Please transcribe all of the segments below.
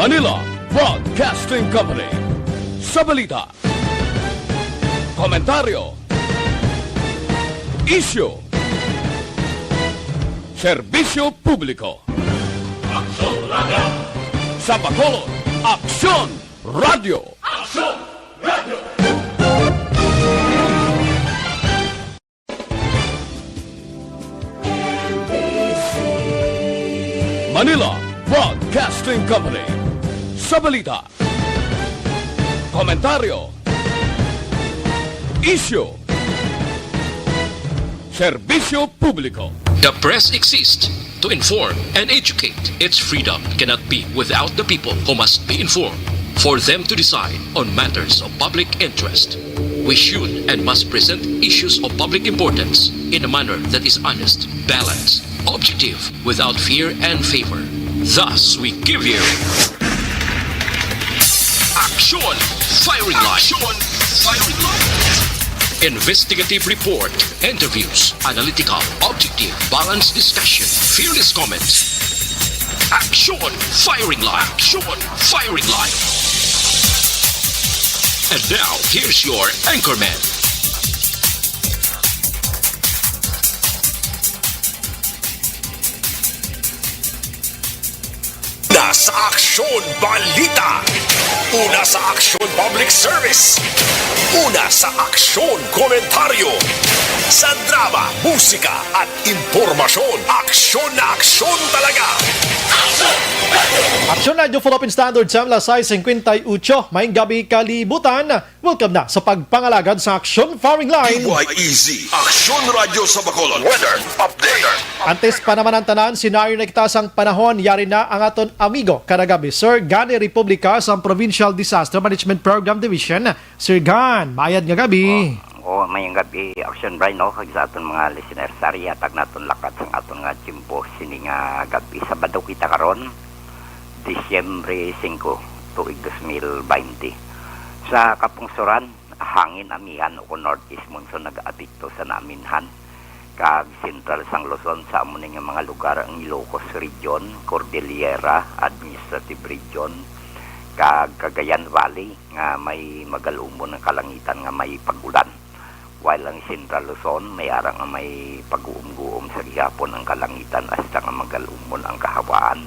Manila Broadcasting Company. Sa balita, komentaryo, isyu, serbisyo publiko. Aksyon Radio! Sa Bacolod, Aksyon Radio! Aksyon Radio! Manila Broadcasting Company. Sa balita, komentaryo, isyu, serbisyo publiko. The press exists to inform and educate. Its freedom cannot be without the people who must be informed for them to decide on matters of public interest. We should and must present issues of public importance in a manner that is honest, balanced, objective, without fear and favor. Thus, we give you Action Firing Line. Action Firing Line. Investigative report, interviews, analytical, objective, balanced discussion, fearless comments. Action Firing Line. Action Firing Line. And now, here's your anchorman. Una sa Aksyon Balita. Una sa Aksyon Public Service. Una sa Aksyon Komentaryo. Sa drama, musika at impormasyon. Aksyon na aksyon talaga. Aksyon Radio Philippine Standard Sam Lasay 58. Maayong gabi kalibutan. Welcome na sa pagpangalagad sa Aksyon Firing Line. PYEZ, Aksyon Radio sa Bacolod. Weather Update. Antes pa naman ang tanan, senaryo na itasang panahon, yari na ang aton amigo karagabi, Sir Gani Republica sa Provincial Disaster Management Program Division. Sir Gan, mayad nga gabi. Mayang gabi, Action Brian, no? Kag sa aton mga listeners, sariyatag naton lakat sa aton nga Jimbo, sini nga gabi. Sabado kita karon, Disyembre 5, tuig 2020. Sa kapungsuran, hangin amihan o northeast monsoon nag-apekto sa naminhan. Kag Central sang Luzon sa amo nga mga lugar ang Ilocos Region, Cordillera Administrative Region, kag Cagayan Valley nga may magalumon ng kalangitan nga may pagulan. While ang Central Luzon may arang nga may pag-uum-guum sa gihapon ang kalangitan hasta nga magalumon ang kahawaan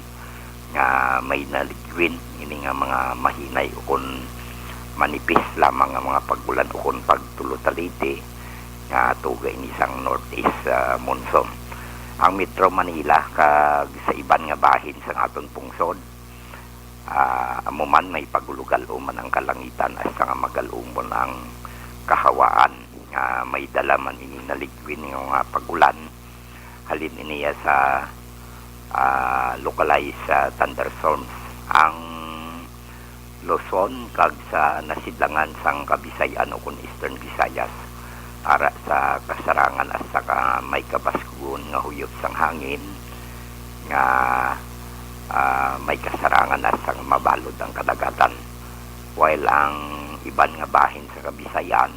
nga may naligwin ini nga mga mahinay ukon manipis lamang nga mga pagulan ukon pagtulot-talite nga tugay ni isang northeast monsoon. Ang Metro Manila kag sa iban nga bahin sa aton pungsod amuman may pagulugal-uman ang kalangitan hasta nga magalumon ang kahawaan nga may dalaman ini naligwin nga pagulan halin iniya sa localized thunderstorms ang Luzon kag sa nasidlangan sang Kabisayan o kun Eastern Visayas ara sa kasarangan at saka may kabaskugon nga huyot sang hangin nga may kasarangan at sang mabalod ang kadagatan while ang iban nga bahin sa Kabisayan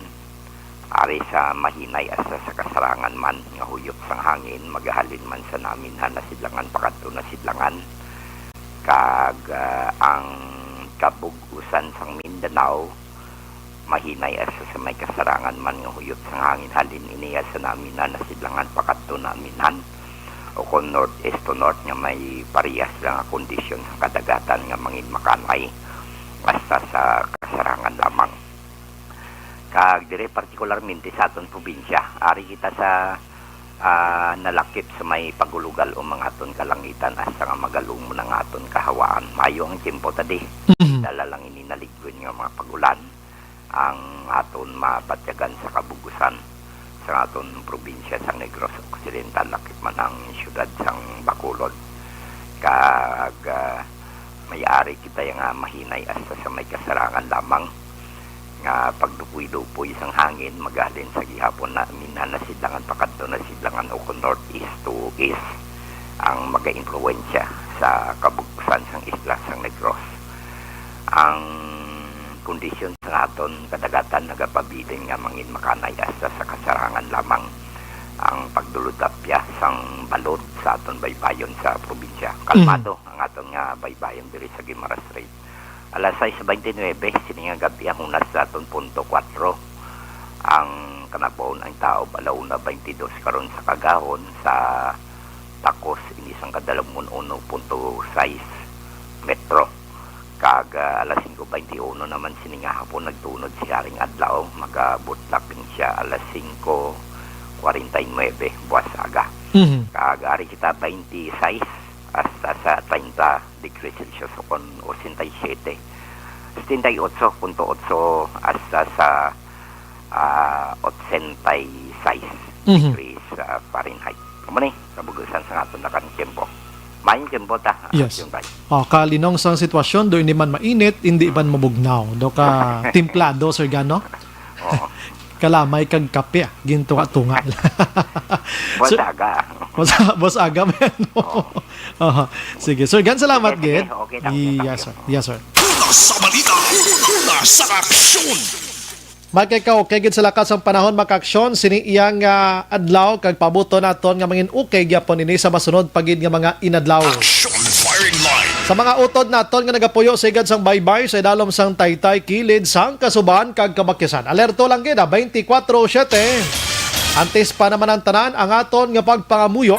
ari sa mahinay at sa kasarangan man nga huyot sang hangin magahalin man sa naminhan na sidlangan pakadto na sidlangan kag ang kabugusan sang Mindanao mahinay asa sa may kasarangan man nga huyot sang hangin halin iniya sa naminhan na sidlangan pakadto naminhan o kung northeast to north nga may parehas lang nga kondisyon sa kadagatan nga mangin makanay basta sa kasarangan lamang kag dire partikularmente sa aton probinsya ari kita sa nalakip sa may pagulugal o mga aton kalangitan hasta nga magalumon ang aton kahawaan mayo ang tiempo tadi dala lang ini naligwin nga mga pagulan ang aton mapatyagan sa kabugusan sa aton probinsya sa Negros Occidental lakip man ang syudad sang Bacolod kag may-ari kita nga mahinay hasta sa may kasarangan lamang nga pagdupoy-dupoy sang hangin magahalin sa gihapon na minhan na sidlangan pakadto na sidlangan o northeast to east ang maga-influensya sa kabugusan sang isla sang Negros. Ang kondisyon sa aton kadagatan nagapabilin nga mangin makanay hasta sa kasarangan lamang ang pagdulutapya sang balod sa aton baybayon sa probinsya. Kalmado ang aton aton nga baybayon diri sa Guimaras Street. Alas 6:29 sininga gabi ang unas sa aton punto 4. Ang kanabaon ang tao alauna 22 karon sa Kagahon sa Takos inisang kadalamun 1.6 metro. Kag alas 5:21 naman sininga hapon nagtunod si Haring Adlaw, magabutlak din siya alas 5:49 buwas aga. Kag ari kita 26 hasta sa 30 degrees Celsius o 87. 78.8 hasta sa 86 degrees Fahrenheit. Kumani, kabugusan sa aton na kanang tiyempo. Maayong tiyempo ta. Yes. Yung bay. Kalinong sa sitwasyon, do hindi man mainit, hindi man mabugnaw. Do ka timplado, Sir Gan, no? Oo. Kalamay kag kape, gintunga-tunga. Buwan aga. Boss aga man. Sige, Sir Gan, salamat, Okay, Gid. okay, thank you. Yes, sir. Una sa balita, una sa aksyon. Magkakaw, kay gid sa lakas ang panahon makaaksyon, sini iyang adlaw, kag pabuto naton nga mangin ukay gyapon ini sa masunod pagid nga mga inadlaw. Action firing line. Sa mga utod naton nga nagapuyo sa igad sang baybay sa idalom sang Taytay kilid sang Kasuban kag Kamakyasan. Alerto lang gid 24/7. Antes pa naman ang tanan ang aton nga pagpangamuyo.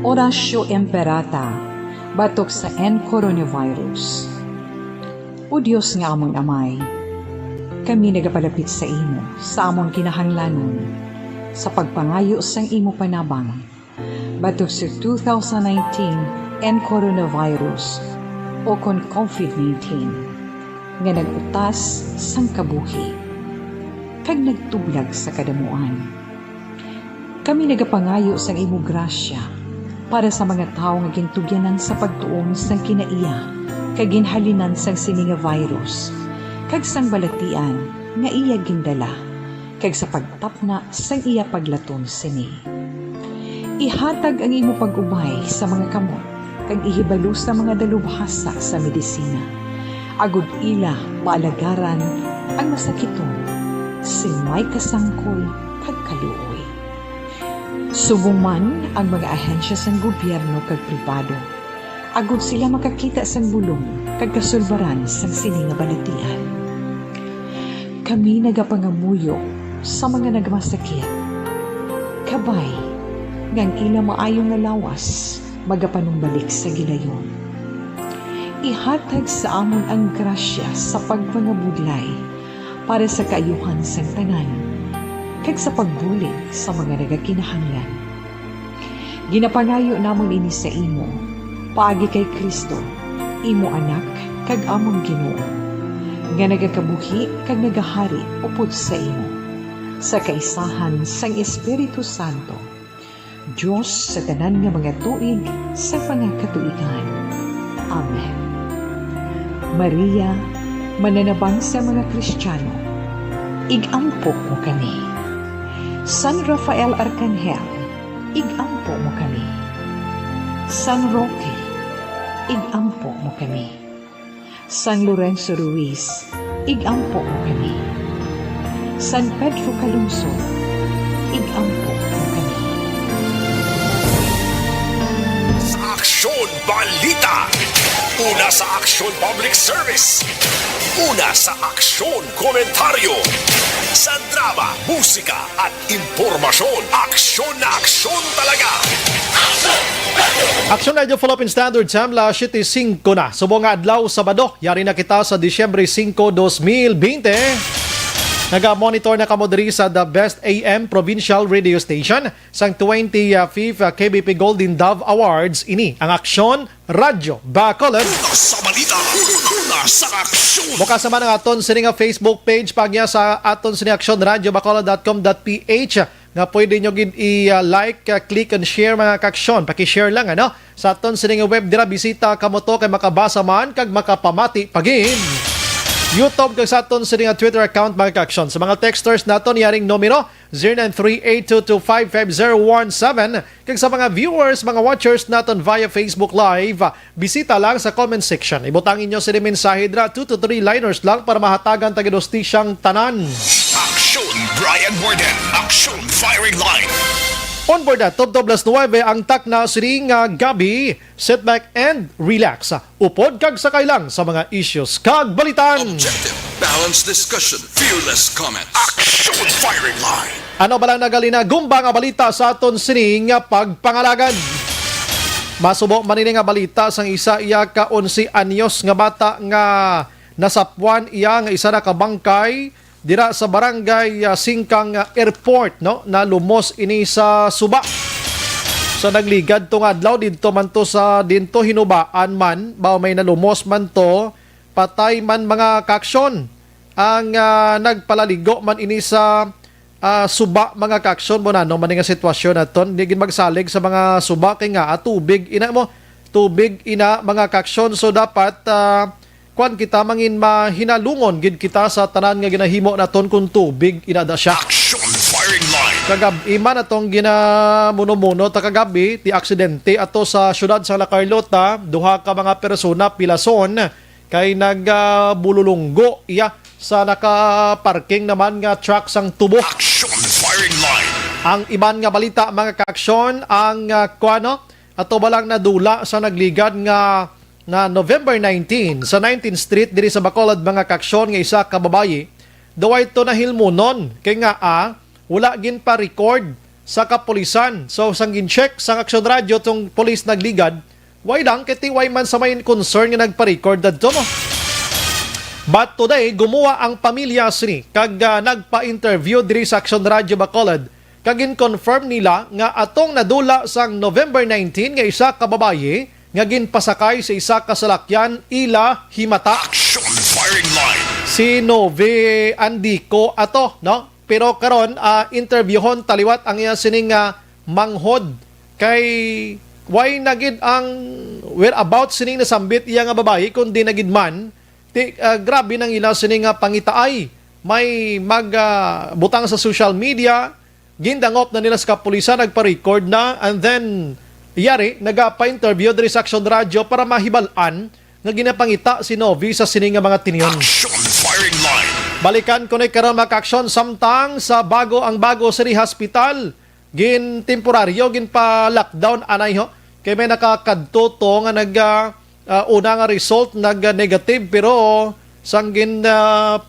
Orasyo Imperata, batok sa coronavirus. O Diyos nga among amay, kami nagapalapit sa imo, sa among kinahanglanon, sa pagpangayo sang imo panabang, batok sa 2019 coronavirus o kon COVID-19, nga nagutas sang kabuhi, kag nagtublag sa kadamuan. Kami nagapangayo sang imo grasya, para sa mga tao nga gintugyanan sa pagtuon sang kinaiya kag ginhalinan sang sininga virus kag sang balatian nga iya gindala kag sa pagtapna sang iya paglaton sini. Ihatag ang imo pag-ubay sa mga kamot kag ihibalo sa mga dalubhasa sa medisina. Agud ila maalagaran ang masakiton sin may kasangkol kag kaluoy. Subong man ang mga ahensya sang gobyerno kag pribado, agud sila makakita sang bulong kag kasulbaran sang sininga balatian. Kami nagapangamuyo sa mga nagmasakit. Kabay, ngang ila maayong nga lawas, magapanumbalik sa gilayon. Ihatag sa amon ang grasya sa pagpangabudlay para sa kaayuhan sang tanan, kag sa pagbulig sa mga nagakinahanglan. Ginapangayo namon ini sa imo, paagi kay Kristo, imo anak, kag among Ginoo, nga nagakabuhi kag nagahari upod sa imo, sa kaisahan sang Espiritu Santo, Diyos sa tanan nga mga tuig sa pangakatuigan. Amen. Maria, mananabang sa mga Kristiyano, igampo mo kami. San Rafael Arcangel, igampo mo kami. San Roque, igampo mo kami. San Lorenzo Ruiz, igampo mo kami. San Pedro Calungsod, igampo mo kami. Sa Aksyon Balita. Una sa Aksyon Public Service. Una sa Aksyon Komentaryo. Sa drama, musika at impormasyon. Aksyon na aksyon talaga. Aksyon Radio Philippine Standard Time, la 7:05 na. Subong nga adlaw Sabado, yari na kita sa Disyembre 5, 2020. Naga-monitor na kamo diri sa The Best AM Provincial Radio Station sang 25th KBP Golden Dove Awards. Ini ang Aksyon Radio Bacolod. Una sa balita. Una sa aksyon. Bukas naman ang aton sini nga Facebook page pagya sa aton sini Aksyon Radio Bacolod.com.ph nga pwede nyo gid i-like, click and share mga kaksyon. Paki-share lang ano. Sa aton sini nga web dira bisita kamo to kay makabasa man kag makapamati pagin. YouTube kag sa aton sa nga Twitter account mga ka-aksyon. Sa mga texters naton yaring numero 0938225517 kag sa mga viewers, mga watchers naton via Facebook Live, bisita lang sa comment section. Ibutang inyo sa mensahe dra 2 to 3 liners lang para mahatagan taga-justisyang tanan. Aksyon Brian Warden. Aksyon Firing Line. On board na, Top 9 ang takna siring gabi, sit back and relax. Upod kag sakay lang sa mga issues kag balitan. Objective, balanced discussion, fearless comments. Aksyon Firing Line. Ano ba lang nagalina gumba nga balita sa aton siring pagpangalagan? Masubo manini nga balita sang isa iya ka 11 anyos nga bata nga nasapwan iya nga isa na kabangkay dira sa barangay Singkang Airport, no, na lumos ini sa Suba. Sa nagligad tong adlaw didto man to sa dinto hinubaan man bao may nalumos man to, patay man mga kaaksyon ang nagpalaligo man ini sa Suba mga kaaksyon mo na no man nga sitwasyon naton di gid magsalig sa mga Suba kay nga tubig ina mga kaaksyon, so dapat kwan kita mangin mahinalungon gid kita sa tanan nga ginahimo naton kung tubig inada siya. Aksyon Firing Line. Kagabi man atong ginamuno-muno ta kagabi ti aksidente ato sa syudad sa La Carlota, duha ka mga persona pilason kay nagbululunggo iya sa nakaparking naman nga truck sang tubo. Aksyon Firing Line. Ang iban nga balita mga kaaksyon ang kuano ato balang nadula sa nagligad nga November 19 sa 19th Street diri sa Bacolod mga kaaksyon nga isa ka babayi daway to nahilmunon kay nga wala gin pa record sa kapulisan. So sang gin-check sa Aksyon Radio tong police nagligad, why lang kiti why man sa may concern nga nagpa-record dadto mo. But today gumawa ang pamilya sini kag nagpa-interview diri sa Aksyon Radio Bacolod kag confirm nila nga atong nadula sang November 19 nga isa ka babayi nga ginpasakay sa isa ka salakyan ila himata. Aksyon Firing Line. Si Nove Andico ato, no? Pero karon interviewon taliwat ang iya sining manghod kay why nagid ang whereabouts sining nasambit iya nga babayi kundi nagid man grabe nang ila sining pangitaay may butang sa social media, gindangop na nila sa kapulisan, nagpa-record na, and then yari, nagapa-interview diri sa Aksyon Radio para mahibalan nga ginapangita si Novi sa sining nga mga tiniyon. Aksyon Firing Line. Balikan ko na karon mga kaaksyon samtang sa bago City Hospital gin temporaryo gin pa lockdown anay ho kay may nakakadto to nga una nga result negative pero sanggin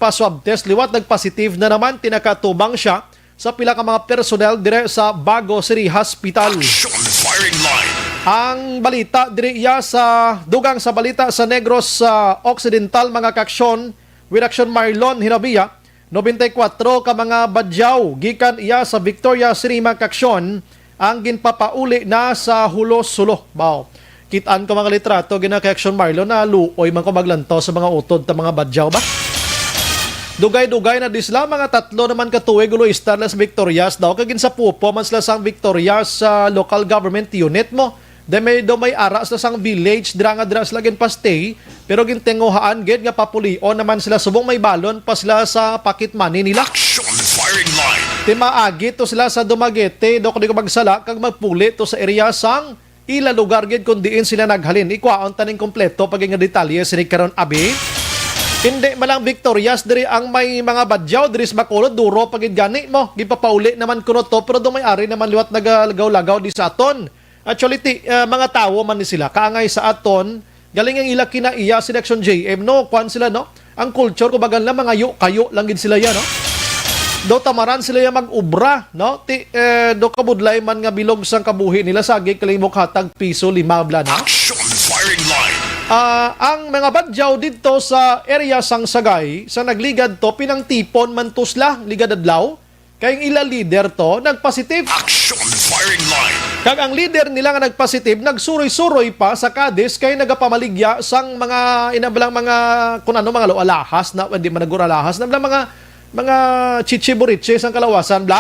pa swab test liwat nagpositive na naman tinakatubang siya sa pila ka mga personnel dire sa Bago City Hospital. Aksyon Firing Line. Ang balita dire iya sa dugang sa balita sa Negros Occidental mga kaaksyon with Action Marlon Hinabiya, 94 ka mga badyaw gikan iya sa Victoria City mga kaaksyon ang ginpapauli na sa Hulos-Sulo. Bao. Kitaan ko mga litrato gina kay Action Marlon na luoy man ko maglantaw sa mga utod ta mga badyaw ba. Dugay-dugay na disla mga tatlo naman katuig ulo Starless Victorias daw kagin sa pupo man sila sang Victorias sa local government unit mo. Do may aras na sang village dira nga dira sila gin pa stay pero gintenguhaan gid nga papulio naman sila subong may balon pa sila sa pocket money nila. Action Firing Line. Timaagi to sila sa Dumaguete do kung magsala kag magpuli to sa area sang ila lugar gid kun diin sila naghalin. Ikwaon taning kompleto pag nga detalye sini karon abi. Hindi malang Victorias diri ang may mga badyaw diri sa Bacolod duro pagid gani mo gipapauli naman kuno to pero do may ari naman liwat nagalagaw-lagaw di sa aton. Actually mga tawo man ni sila kaangay sa aton galing ang ila kinaiya si Action JM no kwan sila no ang culture ko bagal na mga kayo lang gid sila yan no do tamaran sila ya mag-ubra no do kabudlay man nga bilog sang kabuhi nila sagi kalimok hatag piso 5 bla na. Action Firing Line. Ang mga badyaw dito sa area sang Sagay sa nagligad to pinang tipon man tusla ligad adlaw kay ang ila leader to nagpositive. Action Firing Line. Kag ang leader nila nga nagpositive nagsuroy-suroy pa sa Cadiz kay nagapamaligya sang mga inabalang mga kun ano mga alahas na hindi man naguralahas na mga chichiburiche sang kalawasan bla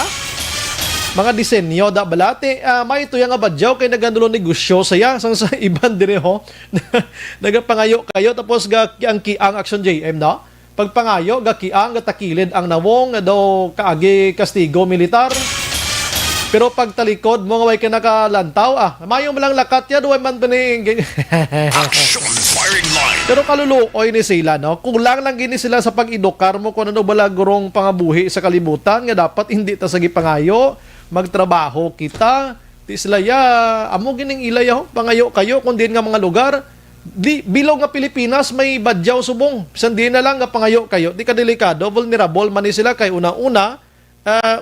mga disenyo da balate may ito nga badyaw kay naganulo negosyo saya sang sa iban dire ho nagapangayo kayo tapos ang Action JM no pagpangayo gakiang gatakilid ang nawong nga daw kaagi kastigo militar. Pero pag talikod mo nga way ka nakalantaw, mayo mo lang lakat ya, duway man pining. Action firing line. Pero kaluluoy ni sila, no? Kulang lang gini sila sa pag-edukar mo kung ano balagurong pangabuhi sa kalibutan, nga dapat hindi ta sagi pangayo, magtrabaho kita, ti sila ya, amo gining ilayaw, pangayo kayo, kung din nga mga lugar, bilog nga Pilipinas, may badyaw subong, bisan di na lang nga pangayo kayo, di ka delikado, vulnerable man ni sila, kay una-una,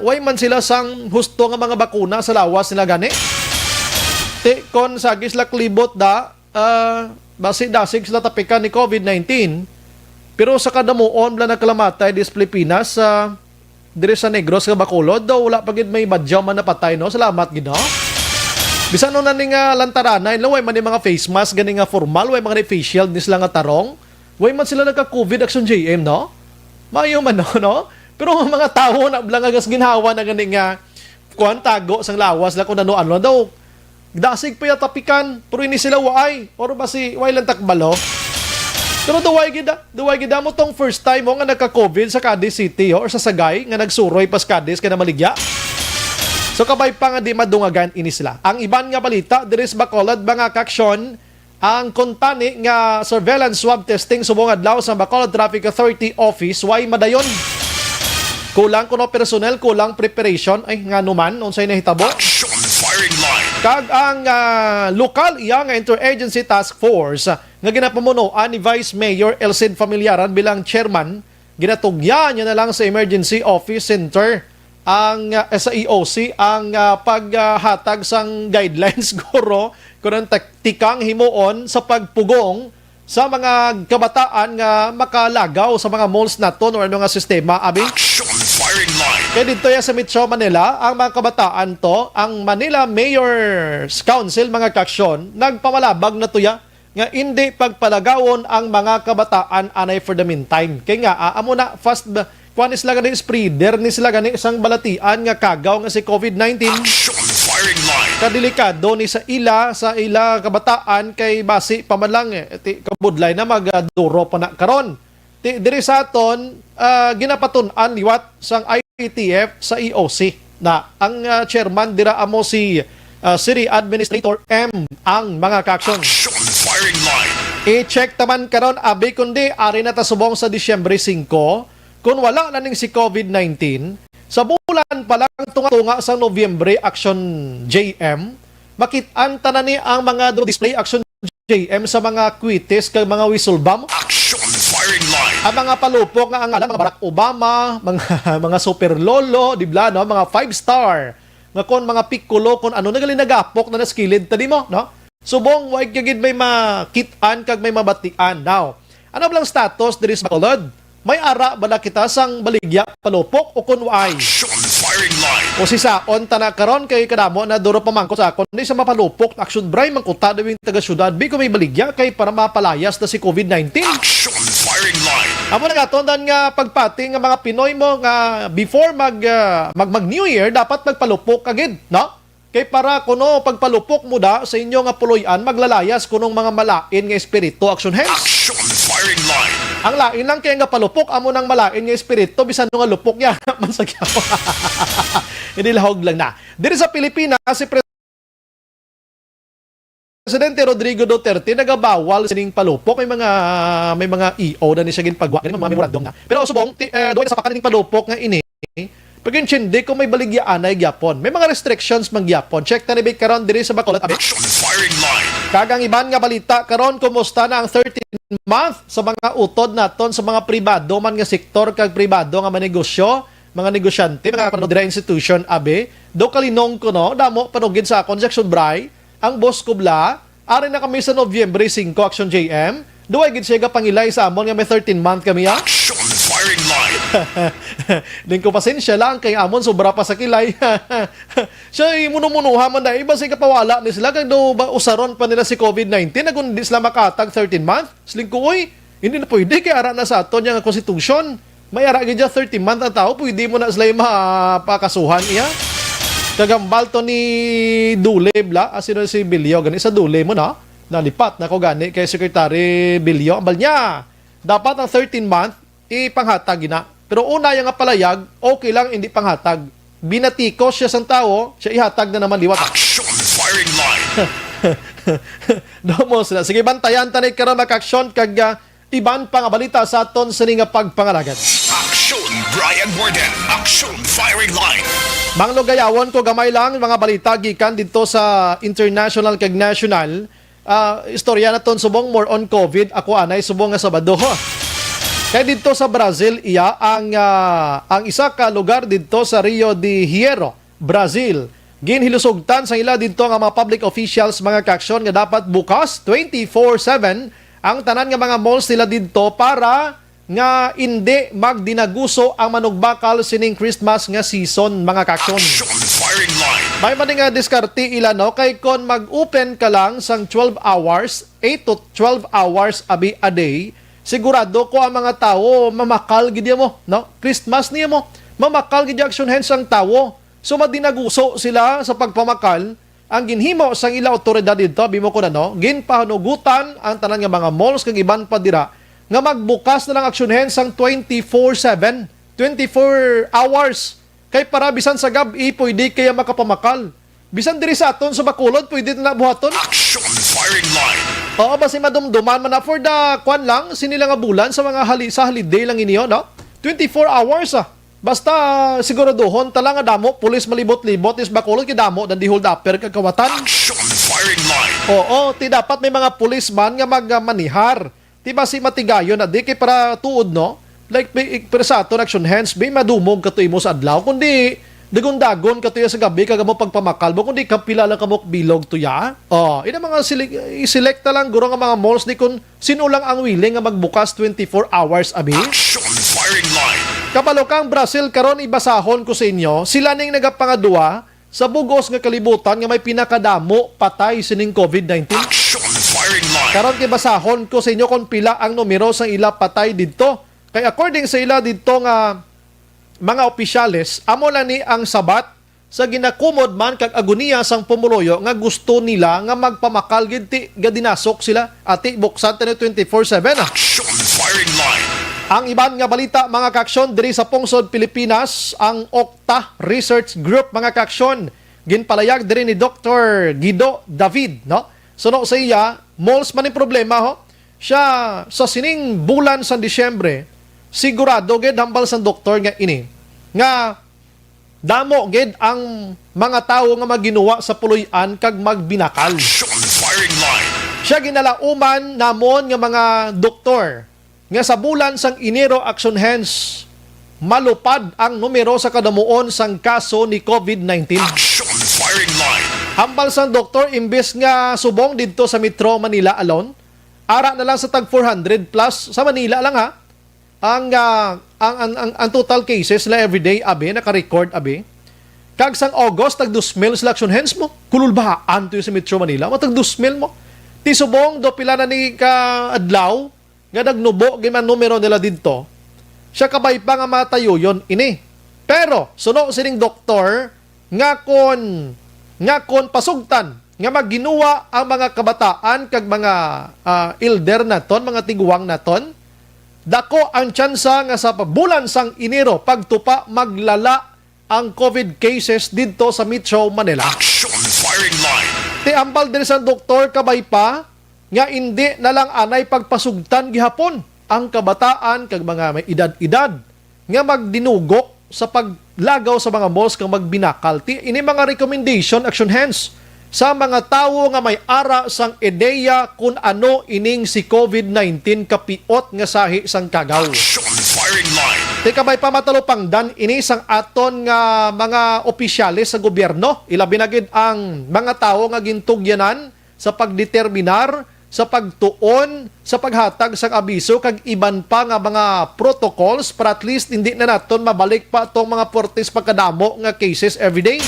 way man sila sang husto nga mga bakuna sa lawas nila gani. Ti kon sagis la klibot da basi dasig sila tapikan ni COVID-19. Pero sa kadamuon bla nagkalamatay dis Pilipinas dire sa Negros nga Bacolod daw wala pagid may badyaw man napatay no. Salamat gid no. Bisan no nani nga lantaranay way man ni mga face mask gani nga formal way mga face shield ni sila nga tarong. Way man sila nagka-COVID action JM no. Mayo man no. Pero mga tao na blangagas ginhawa na gani nga kuan tago sang lawas la kun ano daw dasig pa tapikan pero ini sila waay or basi way lang takbalo. Pero duway gida mo tong first time mo nga nagka-COVID sa Cadiz City or sa Sagay nga nagsuroy pas Cadiz kana maligya. So kabay pa nga di madungagan ini sila. Ang iban nga balita diri sa Bacolod mga kaksyon ang kontani nga surveillance swab testing subong adlaw sa Bacolod Traffic Authority Office way madayon. Kulang kuno personnel, kulang preparation ay nga numan unsay nahitabo. Action firing line. Kag ang lokal iya nga interagency task force nga ginapamunuan ni Vice Mayor Elcid Familiaran bilang chairman, ginatugyan niya na lang sa Emergency Office Center ang sa EOC ang paghatag sang guidelines guro kuno taktikang himuon sa pagpugong sa mga kabataan nga makalagaw sa mga malls naton or ano nga sistema abi. Action firing line. Kaya dito ya sa Metro Manila, ang mga kabataan to, ang Manila Mayor's Council, mga kaksyon, nagpamalabag na to ya, nga hindi pagpalagawon ang mga kabataan anay for the meantime. Kaya nga, amo na, fast, kuhan sila gani spreader, ni sila gani isang balatian nga kagaw nga si COVID-19. Action firing line. Kadelikado ni sa ila kabataan kay basi pamalang kabudlay na magduro pa na karon. Diri sa aton ginapatun-an liwat sang IETF sa EOC na ang chairman dira amo si City Administrator M ang mga kaksyon. Action firing line. I-check taman karon abi kundi ari na ta subong sa Disyembre 5 kung wala na ning si COVID-19 sa bulan pa lang tunga sa Nobyembre Action JM, makit-an tanan ni ang mga display Action JM sa mga quites kag mga whistle bomb. Action firing line. Ang mga palupok nga ang mga Barack Obama, mga super lolo, di ba no, mga 5-star. Nga kon mga piccolo kon ano nagali nagapok na naskilid tadi mo, no? Subong wag gyud may makit-an kag may mabatian now. Ano blang status diri sa Bacolod? May ara bala kita sang baligya palupok o kunway. Action firing line. O si saon tana karon kay kadamo na duro pamangko sa akon ni sa mapalupok action bray mangkuta dawing taga syudad bi ko may baligya kay para mapalayas na si COVID-19. Action firing line. Amo na gatondan nga pagpati nga mga Pinoy mo nga before mag New Year dapat magpalupok agad, no? Kay para kuno pagpalupok mo da sa inyo nga puloy-an maglalayas kunong mga malain nga espiritu action hands. Action firing line. Ang lain lang kaya nga palupok amo nang malain nga espiritu bisan nga lupok ya man sa kyaw. Hindi lahog lang na. Diri sa Pilipinas si Presidente Rodrigo Duterte nagabawal sining palupok may mga EO na ni siya ginpagwa mga memoradum na. Pero subong doon sa pakaning palupok nga ini pag hindi ko may baligyaan ay gyapon. May mga restrictions mang gyapon. Check ta ni Big karon diri sa Bacolod. Action firing line. Kagang iban nga balita karon kumusta na ang 13th month sa mga utod naton sa mga pribado man nga sektor kag pribado nga manegosyo, mga negosyante, mga kanodra institution abe. Do kalinong ko no, damo panugid sa akon section bray, ang boss kubla, ari na kami sa Nobyembre 5 Action JM. Duay gid siya pangilay sa amon nga may 13 month kami ya. Action firing line. Din ko pasensya lang kay amon sobra pa sa kilay. Siya imuno-munuha man dai iba say kapawala ni sila kag do usaron pa nila si COVID-19 na kun di sila makatag 13 month. Sling ko oy, hindi na pwede kay ara na sa aton nga constitution. May ara gid 13 month ang tao pwede mo na sila mapakasuhan iya. Kagambal to ni Dule bla asino si Bilyo gani sa Dule mo na. Nalipat na ko gani kay Secretary Bilyo ambal niya. Dapat ang 13 month ipanghatag na. Pero una yung nga palayag, okay lang hindi panghatag. Binatikos siya sang tao, siya ihatag na naman liwat. Action firing line. Domo sila. Sige, bantayan tanay karon makaksyon kag iban pa nga balita sa aton sa nga pagpangalagan. Action Brian Borden. Action firing line. Manglugayawon ko gamay lang mga balita gikan dito sa international kag national. Istorya naton subong more on COVID. Ako anay subong nga Sabado. Kaya dito sa Brazil iya ang isa ka lugar dito sa Rio de Janeiro, Brazil. Ginhilusugtan sa ila dito nga mga public officials mga kaksyon nga dapat bukas 24/7 ang tanan nga mga malls nila dito para nga hindi magdinaguso ang manugbakal sining Christmas nga season mga kaksyon. Action firing line. May man nga diskarte ila no kay kon mag-open ka lang sang 12 hours, 8 to 12 hours abi a day, sigurado ko ang mga tao mamakal gid mo, no? Christmas niya mo, mamakal gid action hands ang tao. So madinaguso sila sa pagpamakal. Ang ginhimo sang ila otoridad dito, bimo ko na no, ginpahanugutan ang tanan nga mga malls kag iban pa dira nga magbukas na lang aksyonen sang 24/7, 24 hours. Kay para bisan sa gabi pwede kaya makapamakal. Bisan diri sa aton sa Bacolod pwede na buhaton. Action firing line. Oo, basi madumduman man na for the kwan lang sinila nga bulan sa mga sa holiday lang inyo, no? 24 hours Basta siguraduhon tala nga damo pulis malibot-libot is Bacolod kay damo dan di hold upper kagawatan. Action firing line. Oo, ti dapat may mga policeman nga magmanihar. Ti basi matigayon na di kay para tuod no. Like para sa aton action hands be madumog katuy mo sa adlaw kundi dagon-dagon katuya sa gabi kag mo pagpamakal mo kundi kapilala ka mo bilog tuya. Oh, ina mga i-select lang guro nga mga malls ni kun sino lang ang willing nga magbukas 24 hours abi. Action firing line. Kabalokang Brazil karon ibasahon ko sa inyo, sila ning nagapangadua sa bugos nga kalibutan nga may pinakadamo patay sining COVID-19. Action firing line. Karon kay basahon ko sa inyo kung pila ang numero sa ila patay didto. Kay according sa ila didto nga mga opisyales, amo lang ni ang sabat sa ginakumod man kag agoniya sang pumuloyo nga gusto nila nga magpamakal gid ti gadinasok sila ati buksan tani 24/7. Action firing line. Ang iban nga balita mga kaksyon diri sa Pungsod, Pilipinas, ang Okta Research Group mga kaksyon ginpalayag diri ni Dr. Guido David, no? Suno sa iya, malls man yung problema ho. Siya sa sining bulan sa Disyembre, sigurado gid hambal sa doktor nga ini nga damo gid ang mga tawo nga maginuwa sa puloy-an kag magbinakal. Action firing line. Siya ginalauman namon nga mga doktor nga sa bulan sang Enero action hands malupad ang numero sa kadamuon sang kaso ni COVID-19. Action firing line. Hambal sang doktor imbes nga subong didto sa Metro Manila alone, ara na lang sa tag 400 plus sa Manila lang ha. Ang total cases la everyday abi naka-record abi. Kag sang August tag 2,000 sila action hands mo. Kululbahaan to sa Metro Manila, matag 2,000 mo. Ti subong do pila na ni ka adlaw nga nagnubo giman numero nila didto. Siya kabay pa nga matayo yon ini. Pero suno sining doktor nga kon pasugtan nga magginuwa ang mga kabataan kag mga elder naton, mga tiguang naton, dako ang tsansa nga sa bulan sang Enero pagtupa maglala ang COVID cases didto sa Metro Manila. Action firing line. Ti ambal din sa doktor kabay pa nga hindi na lang anay pagpasugtan gihapon ang kabataan kag mga may edad-edad nga magdinugok sa paglagaw sa mga malls kang magbinakal. Ini mga recommendation action hands sa mga tawo nga may ara sang ideya kung ano ining si COVID-19 kapiot nga sahi sang kagaw. Action firing line. Ti kabay pa matalupangdan ini sang aton nga mga opisyalis sa gobyerno, ilabi na gid ang mga tawo nga gintugyanan sa pagdeterminar, sa pagtuon, sa paghatag sang abiso kag iban pa nga mga protocols para at least hindi na naton mabalik pa tong mga 40 pagkadamo nga cases everyday.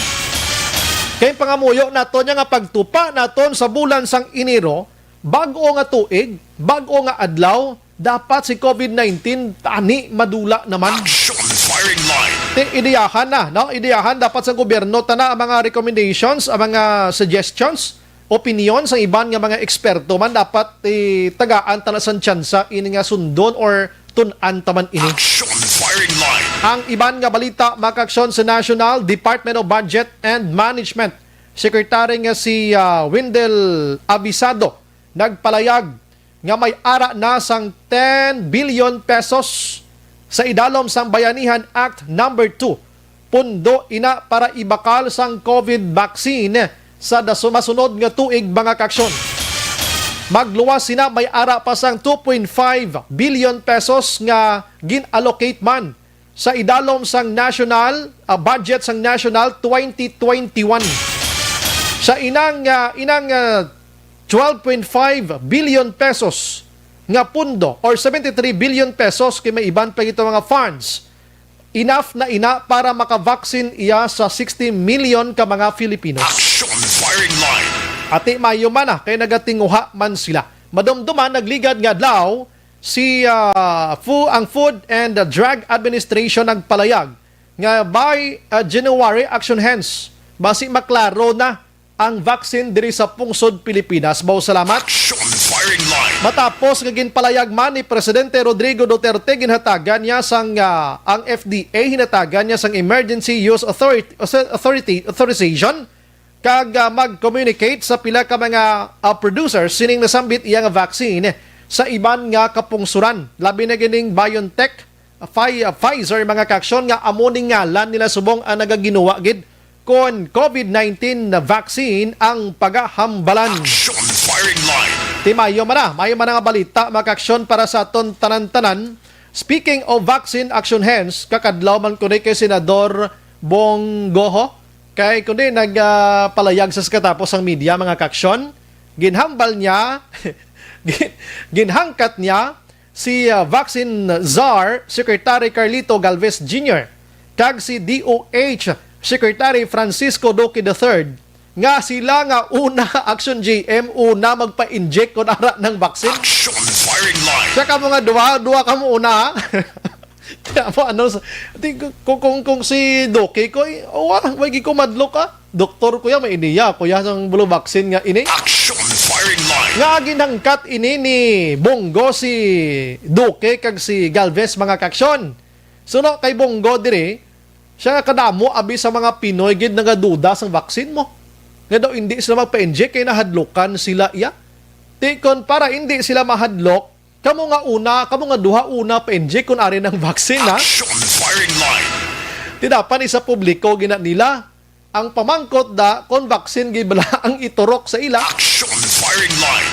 Kay pangamuyo naton nga pagtupa naton sa bulan sang Enero, bag-o nga tuig, bag-o nga adlaw, dapat si COVID-19 tani madula naman. Action firing line. Ideyahan na, no? Ideyahan dapat sa gobyerno tana ang mga recommendations, ang mga suggestions, opinion sa iban nga mga eksperto man dapat tagaan tana san tsansa ini nga sundon or tun-an taman ini. Action firing line. Ang iban nga balita makaksyon sa National Department of Budget and Management. Secretary nga si Wendell Abisado nagpalayag nga may ara na sang 10 billion pesos sa idalom sang Bayanihan Act number 2. Pundo ina para ibakal sang COVID vaccine sa masunod nga tuig mga kaksyon. Magluwas sina may ara pa sang 2.5 billion pesos nga gin-allocate man sa idalom sang national budget sang national 2021. Sa inang 12.5 billion pesos nga pundo or 73 billion pesos kay may iban pa ito mga funds. Enough na ina para makavaccine iya sa 60 million ka mga Filipinos. Action firing line. Ati mayo man kay nagatinguha man sila. Madumduman nagligad nga adlaw si ang Food and Drug Administration nagpalayag nga by January action hence basi maklaro na ang vaccine diri sa pungsod Pilipinas. Bao salamat. Action firing line. Matapos nga ginpalayag man ni Presidente Rodrigo Duterte ginhatagan niya sang ang FDA hinatagan niya sang Emergency Use Authorization kag mag-communicate sa pila ka mga producers sining nasambit iya nga vaccine sa iban nga kapungsuran. Labi na gining BioNTech, Pfizer mga kaksyon nga amoning ngalan nila subong ang nagaginuwa gid kon COVID-19 na vaccine ang pagahambalan. Action firing line. Mayo man nga balita mga kaksyon para sa aton tanan-tanan. Speaking of vaccine action hence, kakadlaw man kundi kay Senador Bongoho kay kundi nagpalayag sa katapos ang media mga kaksyon, ginhambal niya ginhangkat niya si Vaccine Czar Secretary Carlito Galvez Jr. kag si DOH Secretary Francisco Duque III nga sila nga una Action GM una magpa-inject kon ara ng vaccine. Action firing line. Sa kamo nga duha ka mo una. Kung si Duque ko, may gikumadlo ka. Doktor ko may iniya, kuya sang bulo vaccine nga ini. Action firing line. Nga ginangkat ini ni Bongo si Duque kag si Galvez mga kaksyon. Suno kay Bongo dire, siya nga kadamo abi sa mga Pinoy gid nagaduda sang vaccine mo. Nga daw hindi sila magpa-inject kay nahadlokan sila iya. Tikon para hindi sila mahadlok, kamo nga duha una pa-inject kun ari ng vaccine ha. Action firing line. Tidapan isa publiko gina nila ang pamangkot da kon vaccine gibala ang iturok sa ila. Action firing line.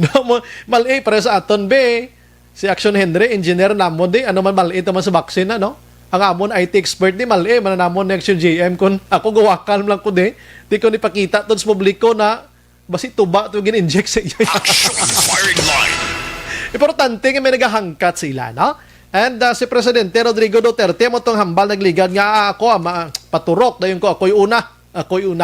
No, mali para sa aton be. Si Action Henry, engineer namon di ano man mali man sa vaccine na no. Ang amon IT expert di mali man namon next GM kun ako gawakan lang ko di. Di ko ni pakita tod sa publiko na basi tuba to gin-inject sa iyo. Action firing line. Importante nga may nagahangkat sila, no? And si Presidente Rodrigo Duterte mo tong hambal nagligad nga ako paturok dayon ko ako'y una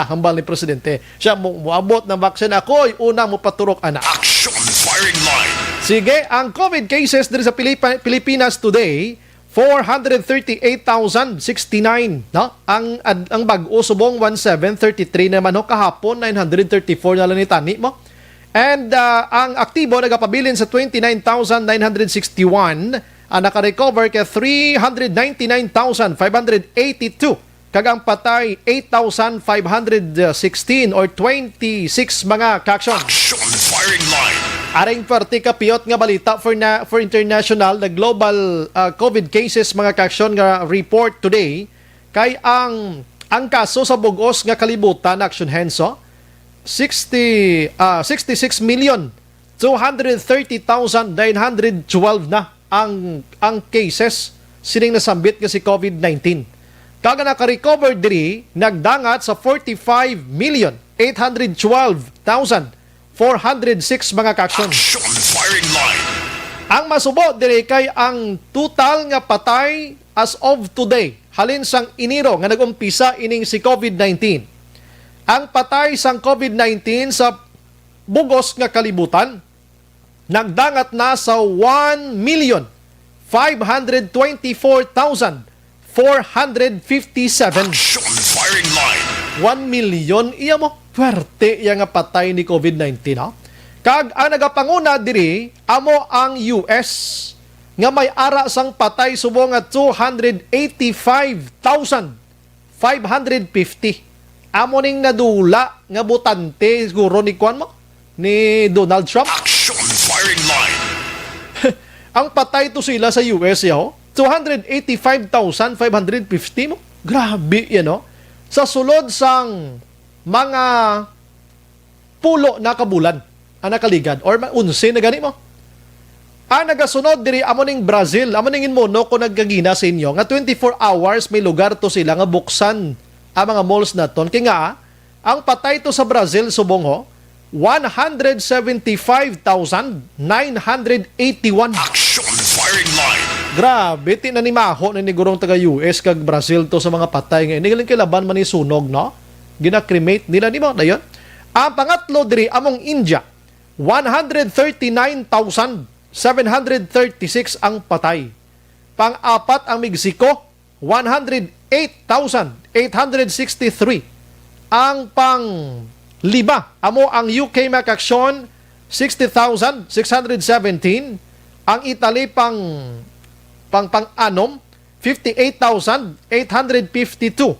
hambal ni Presidente. Siya moabot ng vaccine ako'y una mo paturok ana. Action firing line. Sige, ang COVID cases diri sa Pilipinas today 438,069, no? Ang bag-o subong 1733 naman no kahapon 934 na lang ni tani mo. And ang aktibo nagapabilin sa 29,961, ang naka-recover kay 399,582. Kag ang patay 8,516 or 26 mga kaksyon. Action firing line. Aring parte kapiyot nga balita for international the global COVID cases mga kaksyon nga report today kay ang kaso sa bugos nga kalibutan action henso 66,230,912 na ang cases sining nasambit nga si COVID-19. Kaga naka-recover diri nagdangat sa 45,812,406 mga kaksyon. Action firing line. Ang masubo diri kay ang total nga patay as of today halin sang Enero nga nagumpisa ining si COVID-19. Ang patay sang COVID-19 sa bugos nga kalibutan nagdangat na sa 1,524,457. Action firing line. 1 million iya mo puwerte iya nga patay ni COVID-19 ha. Kag ang nagapanguna diri amo ang US nga may ara sang patay subong nga 285,550. Amo ning nadula nga butante siguro ni Kwan mo ni Donald Trump. Action firing line. Ang patay to sila sa US yaho, 285,550 mo. Grabe yan no. Sa sulod sang mga pulo na kabulan ang nakaligad or 11 na gani mo. Ang nagasunod diri amo ning Brazil, amo ning inmono ko nagkagina sa inyo nga 24 hours may lugar to sila nga buksan ang mga malls naton. Kaya nga, ang patay to sa Brazil subong ho 175,981. Action firing line. Grabe, tinanimaho na ni gurong taga-US kag Brazil to sa mga patay ngayon. Nigaling kilaban man ni sunog, no? Gina-cremate nila, di ba? Dayon. Ang pangatlo diri among India, 139,736 ang patay. Pang-apat ang Mexico, 108,863. Ang pang-lima, amo ang UK makaksyon, 60,617. Ang Italy pang-anom, 58,852.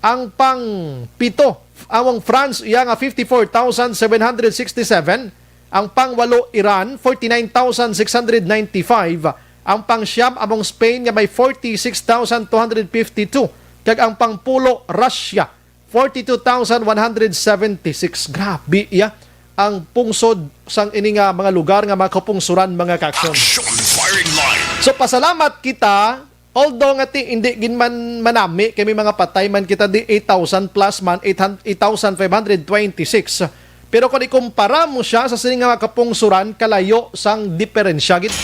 Ang pang-pito, among France, iya nga 54,767. Ang pang-walo, Iran, 49,695. Ang pang-siyam, among Spain, nga may 46,252. Kag ang pang-pulo, Russia, 42,176. Grabe, iya. Ang pungsod sang ini nga mga lugar nga makapungsuran mga kaksyon. Action firing line. So pasalamat kita, although nga hindi ginman manami kami mga patay man kita di 8,000 plus man 8,526. Pero kung ikumpara mo siya sa sining nga makapungsuran kalayo sang diferensya gid.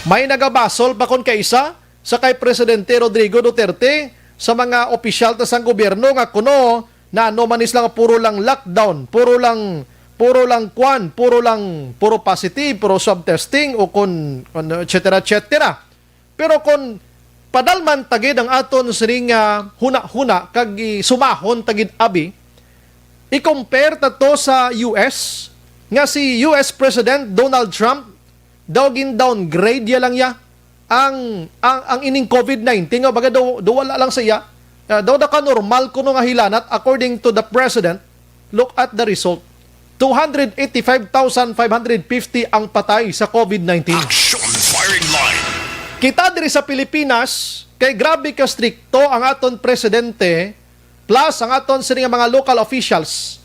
May nagabasol pa kon kaisa sa kay Presidente Rodrigo Duterte sa mga opisyal ta sang gobyerno nga kuno na ano man islang puro lang lockdown, puro lang positive, puro swab testing o kun etc. Pero kun padalman tagid ang aton sining huna-huna kag sumahon tagid abi, i-compare ta to sa US nga si US President Donald Trump daw gin-downgrade ya lang ya ang ining COVID-19 nga baga daw wala lang siya. Daw na ka-normal kuno nga hilanat according to the President. Look at the result. 285,550 ang patay sa COVID-19. Action firing line. Kita diri sa Pilipinas, kay grabe ka strikto ang aton presidente plus ang aton sining mga local officials.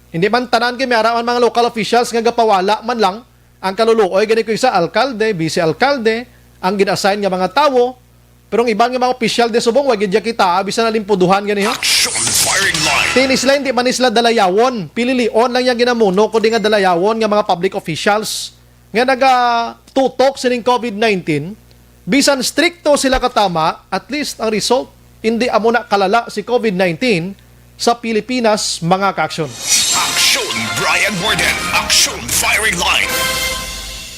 Hindi man tanan kay may araman mga local officials nga gapawala man lang ang kaluluoy gani ko isa alkalde, vice-alkalde, ang gin-assign nga mga tawo. Pero ang ibang mga opisyal de subong wag gid kita bisan na limpuduhan gani ho. Action firing line. Tinisla hindi man isla dalayawon, pililion lang yang ginamuno kundi nga dalayawon nga mga public officials nga nagatutok sining COVID-19. Bisan stricto sila katama, at least ang result hindi amo na kalala si COVID-19 sa Pilipinas mga kaaksyon. Action Brian Warden. Action firing line.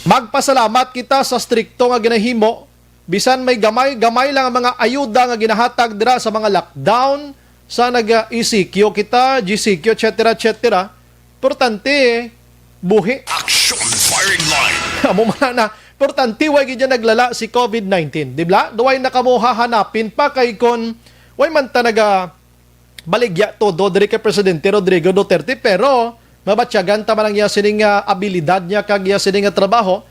Magpasalamat kita sa strikto nga ginahimo bisan may gamay lang ang mga ayuda nga ginahatag dira sa mga lockdown sa nag-ECQ kita, GCQ, etc. Importante, buhi. Action firing line. Amo man na, importante way gid naglala si COVID-19, di ba? Duway nakamuha hanapin pa kay kon way man ta baligya todo diri kay Presidente Rodrigo Duterte pero mabatyagan ta man ang iya sining abilidad niya kag iya sining trabaho.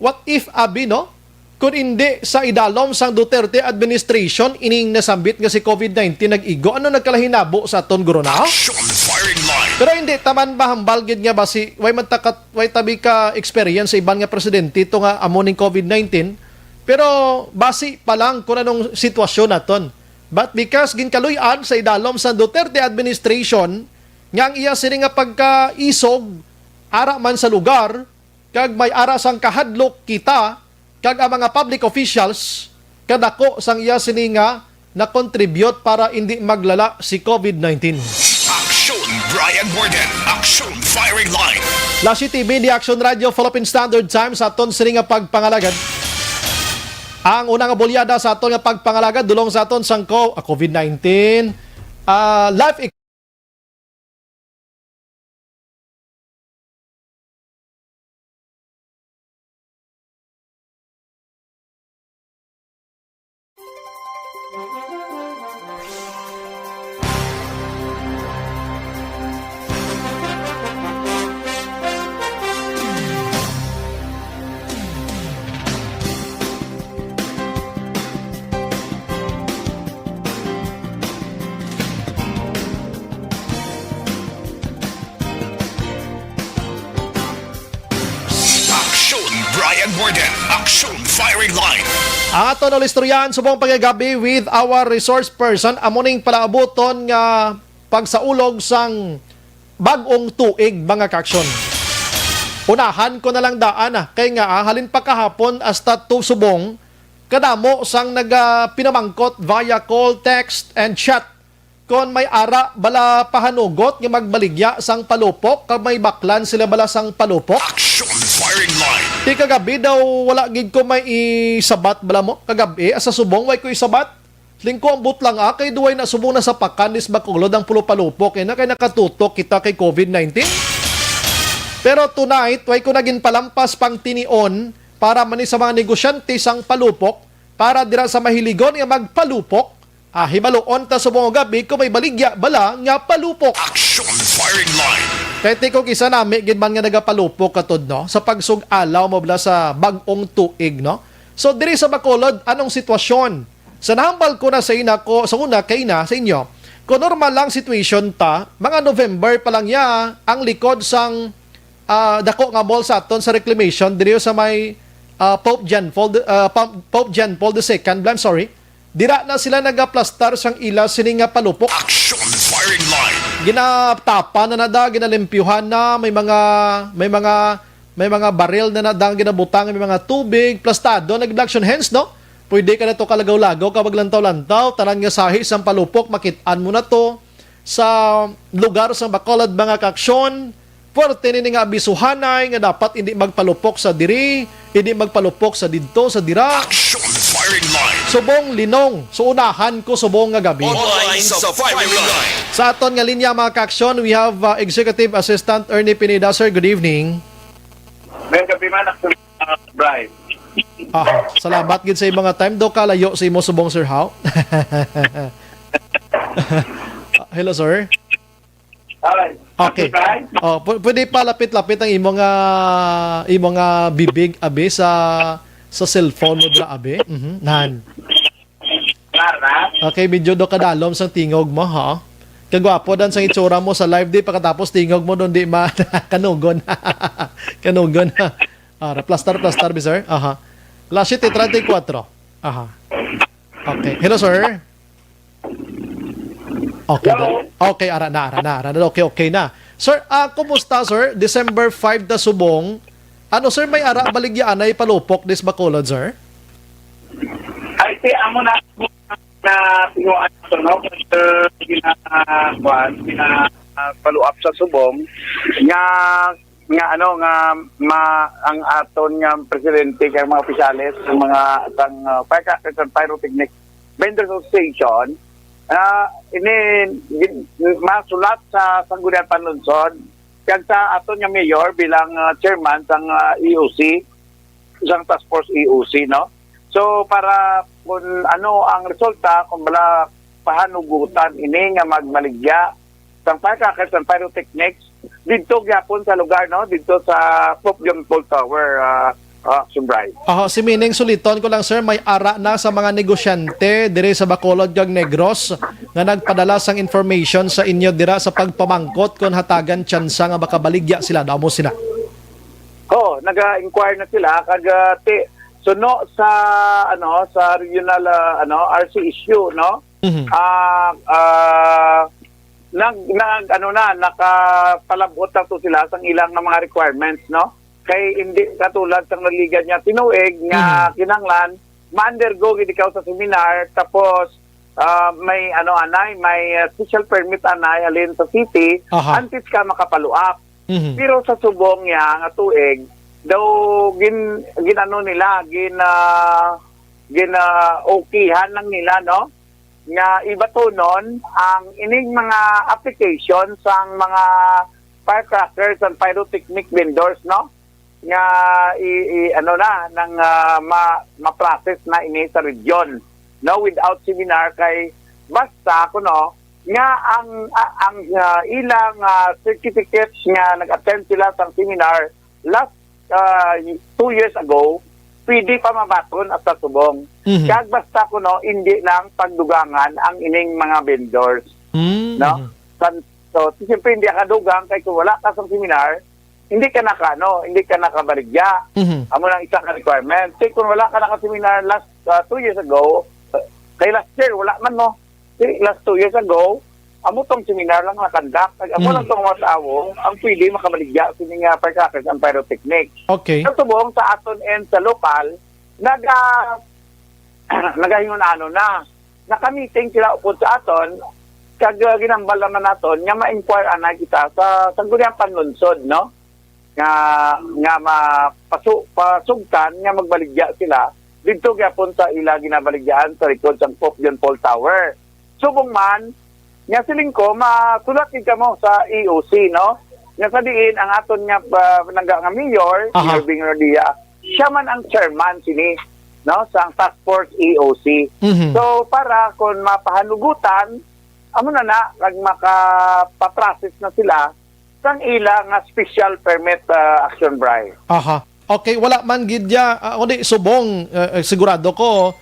What if abi no? Kung hindi sa idalom sang Duterte administration ining nasambit nga si COVID-19 nag-igo, ano nagkalahinabo sa aton guruna? Action firing line. Pero hindi taman ba hambal gid nga ba si way tabi ka experience sa iban nga presidente ito nga amo ning COVID-19 pero basi pa lang kung anong sitwasyon naton. But because ginkaluy-an sa idalom sa Duterte administration nga ang iya sini nga pagkaisog ara man sa lugar kag may ara sang kahadlok kita kag ang mga public officials kadako sang iya sini nga na-contribute para hindi maglala si COVID-19. Action Brian Warden. Action firing line. Lasy TV, The Action Radio, Philippine Standard Time sa aton sini nga pagpangalagad. Ang unang abolyada sa aton nga pagpangalagad dulong sa aton sang COVID-19 life Warden, Action Firing Line. Ato na listoryan subong pagagabi with our resource person amuning palaaboton nga pagsaulog sang bagong tuig mga kaksyon. Unahan ko na lang daan kay nga halin pa kahapon hasta to subong kadamo sang pinamangkot via call, text and chat kon may ara bala pahanugot nga magbaligya sang palupok kag may baklan sila bala sang palupok. Action Firing Line. Di kagabi daw wala gid ko may isabat bala mo kagabi asa subong way ko isabat. Lingko ang butlang kay duway na subong na sa pakanis bakulod ang pulo palupok na kay nakatutok kita kay COVID-19. Pero tonight way ko naging palampas pang tinion para mani sa mga negosyante sang palupok para dira sa mahiligon nga magpalupok. Hibaloon ta subong gabi ko may baligya bala nga palupok. Action Firing Line. Kaya tiko kisa nami gid man nga nagapalupok katod no sa pagsug-alaw mo bala sa bag-ong tuig no. So diri sa Bacolod anong sitwasyon? Sa nahambal ko na sa ina ko sa una kay na sa inyo. Kung normal lang situation ta, mga November pa lang ya ang likod sang dako nga mall sa aton sa reclamation diri sa may Pope John Paul II, I'm sorry. Dira na sila nagaplastar sang ila sini nga palupok. Action Firing Line. Ginatapa na nada, ginalimpyuhan na, may mga baril na nadang ginabutang, may mga tubig, plastado, nag-action hands, no? Pwede ka na to kalagaw-lagaw, kapag lantaw-lantaw, tanan nga sahi sang palupok, makitaan mo na to sa lugar sa Bacolod mga kaksyon. Porte nini nga abisuhanay nga dapat hindi magpalupok sa diri, hindi magpalupok sa didto, sa dira. Action Firing Line. Subong linong, so unahan ko subong nga gabi. Online sa Firing Line. Sa aton nga linya mga kaksyon, we have Executive Assistant Ernie Pineda. Sir, good evening. May gabi man ako, Brian. Salamat gid sa mga time do kalayo sa imo subong Sir How. Hello sir. Okay. Pwede pa lapit-lapit ang imong bibig abe sa cellphone mo dra abe. Nan. Okay, medyo do kadalom sang tingog mo ha. Kagwapo dan sang itsura mo sa live di pagkatapos tingog mo don di ma kanugon. Kanugon. Plaster bi sir. La 7:34. Okay. Hello sir. Okay. Okay, ara na. Okay na. Sir, kumusta sir? December 5 na subong. Ano sir, may ara baligya anay palupok des Bacolod sir? Ay, amo na tinuan ito, no? Follow up sa subong ang aton nga presidente kay mga opisyales ng mga firecrackers and pyrotechnic vendors association masulat sa Sangguniang Panlunsod kag sa aton nga mayor bilang chairman sang EOC isang task force EOC no. So para kung ano ang resulta kung bala pahanugutan ini nga magmaligya sang firecrackers and pyrotechnics dito gyapon sa lugar no dito sa Pope John Paul Tower Sumbray. Si Mining suliton ko lang sir, may ara na sa mga negosyante dire sa Bacolod kag Negros nga nagpadala sang information sa inyo dira sa pagpamangkot kon hatagan tsansa nga baka baligya sila damo sila. Naga-inquire na sila kag suno sa sa regional RC issue no. Nakapalabot na to sila sa ilang mga requirements no kay hindi katulad sang naligan niya tinuig nga kinanglan ma-undergo gid ikaw sa seminar tapos may may special permit anay halin sa city antes ka makapaluap. Pero sa subong niya nga tuig daw okayhan lang nila no nga ibatunon ang ining mga application sang mga firecrackers and pyrotechnic vendors no nga ma-process na ini sa region no without seminar kay basta kuno nga ang ilang certificates nga nag-attend sila sa seminar last 2 years ago pwede pa mabaton at sa subong. Kag basta kuno hindi lang pagdugangan ang ining mga vendors. No? So, siyempre hindi ka dugang kay kung wala ka sa seminar, hindi ka nakabaligya. Amo lang isang requirement. Say, kung wala ka nakaseminar last 2 years ago, kay last year, wala man no. Say, last 2 years ago, amo tong seminar lang nakandak. Amo lang tong mga tao, ang pwede makabaligya sining firecrackers and pyrotechnics. Okay. Ang tubong sa aton and sa lokal, nagahingon na. Nakamiting sila upod sa aton, kag ginambal naman naton, nga ma-inquire ana kita sa Sangguniang Panlunsod, no? Nga pasugtan, nga magbaligya sila, dito gyapon sa ila ginabaligyan sa likod sa Pope John Paul Tower. Subong man, nga siling ko, masulat ka mo sa EOC, no? Nga sa diin, ang aton nga nga mayor, Mayor Bing Rodia, siya man ang chairman sini, no? Sa Task Force EOC. So, para kung mapahanugutan, amo na kag makapaprocess na sila sang ila nga special permit action bribe. Okay, wala man gidya kundi subong sigurado ko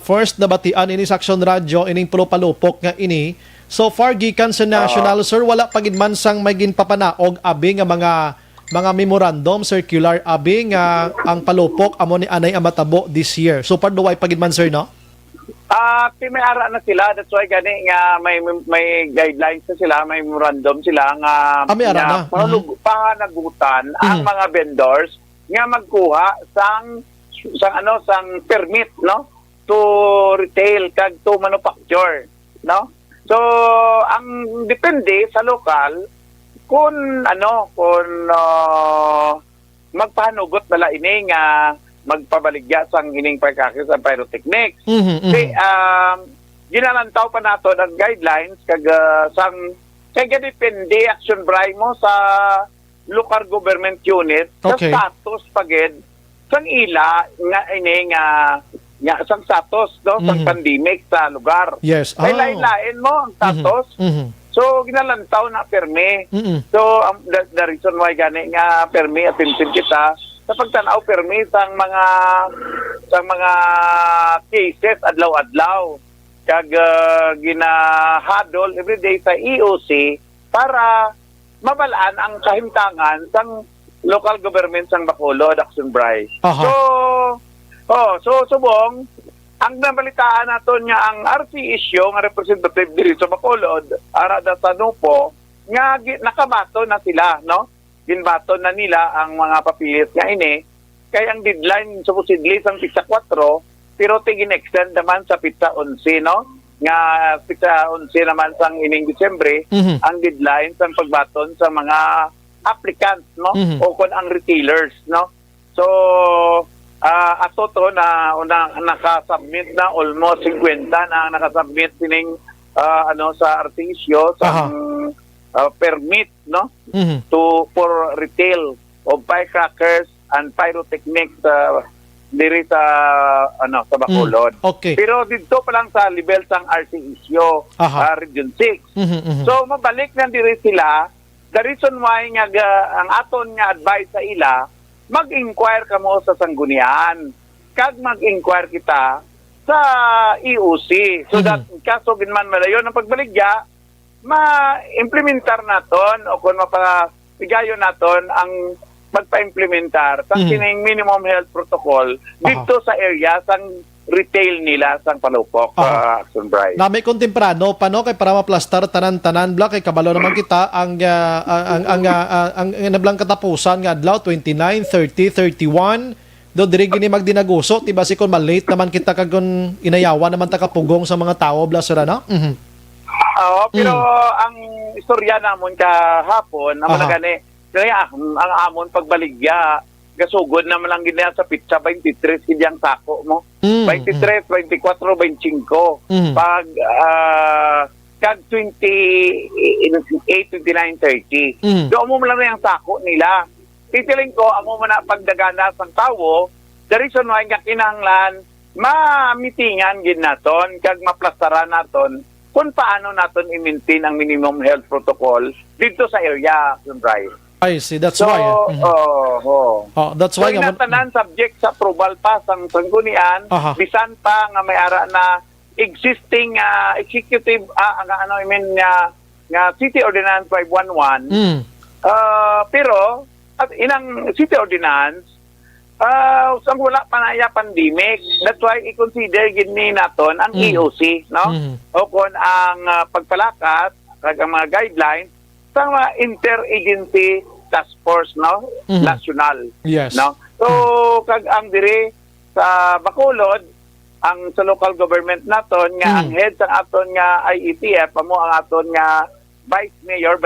first nabatian ini sa Action Radio ining pulupalupok nga ini. So far gikan sa national sir wala pagid man sang may ginpapanaog abi nga mga memorandum circular abi nga ang palupok amo ni anay ang matabo this year. So far duway pagid man sir no? May ara na sila, that's why gani nga may guidelines na sila, may memorandum sila nga may ara na. Pahanagutan ang mga vendors nga magkuha sang permit, no, to retail kag to manufacture, no. So ang depende sa lokal kung magpahanugot nila ini nga magpabaligya sang ining firecrackers and pyrotechnics. Kasi ginalantaw pa nato ang guidelines kag kaya depende action bribe mo sa local government unit sa status pagid sang ila nga ini nga sang status no sang pandemic sa lugar. Yes. Ay lain mo ang status. So ginalantaw na permi. So the reason why gani nga permi attention kita sa pagtanaw permi sang mga cases adlaw-adlaw kag ginahadol everyday sa EOC para mabalaan ang kahimtangan sang local government sang Bacolod action bribe. So subong ang nabalitaan naton nga ang RC issue nga representative diri sa Bacolod arada sa Nupo nga nakabato na sila, no? Ginbato na nila ang mga papilis nga ini kay ang deadline supposedly sang pizza 4 pero tigin-extend naman sa pizza 11, no, nga pizza 11 naman sang ining Disyembre ang deadline sang pagbaton sa mga applicants, no, o kon ang retailers, no. So ato to na nakasubmit na almost 50 na nakasubmit sining sa artisyo sa permit, no, for retail of firecrackers and pyrotechnics diri sa sa Bacolod. Pero dito pa lang sa level sang RCISO Region 6. So mabalik na diri sila. The reason why nga ang aton nga advice sa ila, mag-inquire ka mo sa Sanggunian. Kag mag-inquire kita sa EOC so that kaso ginman malayon ang pagbaligya ma-implementar naton o kung mapapigayon naton ang magpa-implementar sa kining minimum health protocol dito sa area sang retail nila sang palupok action bribe. Na may kontemprano pano kay para maplastar tanan-tanan bla kay kabalo naman kita ang nablang katapusan nga adlaw 29, 30, 31 do diri gini magdinaguso tiba si kon malate naman kita kagon inayawan naman ta kapugong sa mga tao bla sura no. Pero ang istorya namon kahapon amo na gani kaya ang amon pagbaligya gasugod naman lang gina sa pizza 23 kidiyang sako mo. 23, 24, 25. Pag kag 28, 29, 30. Do mo lang yung sako nila. Titiling ko amo man na pagdagana sang tawo, the reason why nga kinahanglan ma-meetingan gid naton kag maplastaran naton kung paano naton i-maintain ang minimum health protocol dito sa area ng drive. I see, that's why. That's why nga tanan subject sa approval pa sang Sanggunian, bisan pa nga may ara na existing executive nga City Ordinance 511. Pero at inang city ordinance, sang wala pa na pandemic. That's why i-consider gini naton ang EOC, no? O kung ang pagpalakat, kag ang mga guidelines sa mga interagency task force, no? National. Yes. No? So, kag ang dire sa Bacolod, ang sa local government naton nga ang head sa aton nga IETF amo ang aton nga Vice Mayor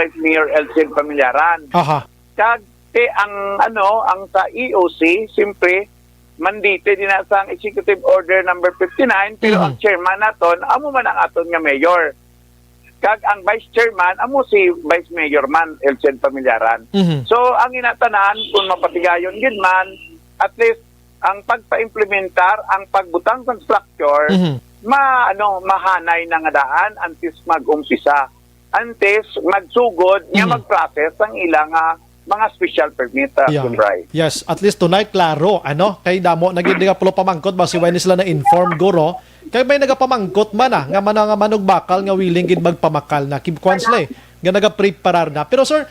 Elcid Pamilyaran. Aha. Kag ang sa EOC simpre mandate din na sa Executive Order number 59 pero ang chairman naton amo man ang aton nga mayor. Kag ang vice chairman amo si Vice Mayor man Elcid Pamilyaran. So ang inatanan kung mapatigayon gid man at least ang pagpa-implementar, ang pagbutang sa structure, mahanay na nga daan antes mag-umpisa. Antes magsugod nga mag-process ang ilang mga special permit. Right. Yes, at least tonight, klaro, kay damo, naging pulo pamangkot, basi when sila na-inform guro, kay may nagapamangkot man nga manog bakal nga willing gid magpamakal na, kibkuan sila nga nagapreparar na. Pero sir,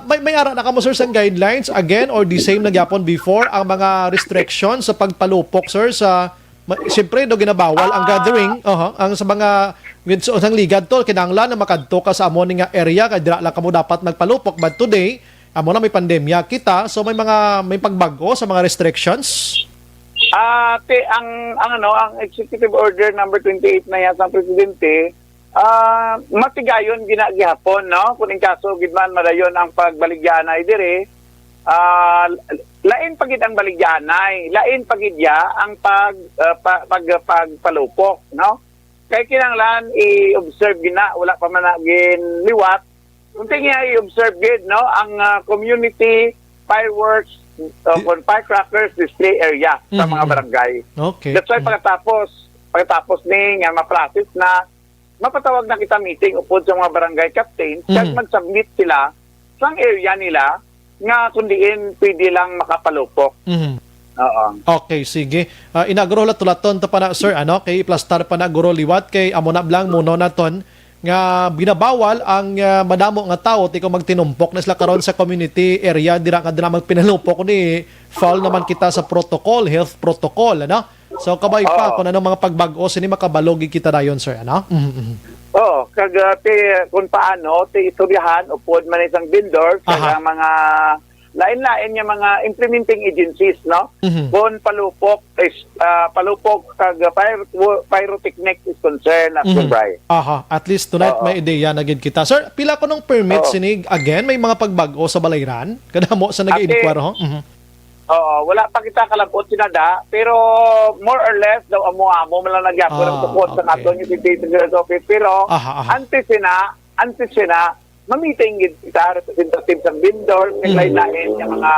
may ara na kamo sir sa guidelines again or the same nagyapon before ang mga restrictions sa pagpalupok sir sa siyempre do ginabawal ang gathering ang sa mga sa ligad to kinahanglan na makadto ka sa amo nga area kay dira lang kamo dapat magpalupok, but today amo na may pandemya kita, so may pagbago sa mga restrictions. Ang Executive Order number 28 na yan sa presidente, matigayon ginagihapon, no? Kung in kaso gidman madayon ang pagbaligyanay dire, lain pagid ang baligyanay, lain pagid ya ang pagpalupok, no? Kay kinahanglan i-observe gina, wala pa man gin liwat. Unti nga i-observe gid, no? Ang community fireworks firecrackers display area sa mga barangay. Okay. That's why pagkatapos ni nga ma-process na mapatawag na kita meeting upod sa mga barangay captains kag mag-submit sila sa area nila nga kundiin pwede lang makapalupok. Oo. Okay, sige. Inaguro latulaton to pa na sir, kay plastar pa na guro liwat kay amo na blang muno naton nga binabawal ang madamo nga tao tiko magtinumpok na sila karon sa community area dira nga dira magpinalupok ni fall naman kita sa protocol, health protocol, So kabay pa kung anong mga pagbago sini makabalogi kita dayon sir, Oo, kag kung paano istoryahan upod man isang vendor kag mga lain-lain nga mga implementing agencies, no? Kung palupok kag pyrotechnic is concerned as right. At least tonight may ideya na gid kita. Sir, pila ko nung permit sinig again may mga pagbago sa balayran kadamo sa nag-inquire wala pa kita kalabot sinada, pero more or less daw amo man lang nagyapon ang tukod sa naton yung City Office, pero antes sina ma-meeting kita representative sa vendor, lain-lain yung mga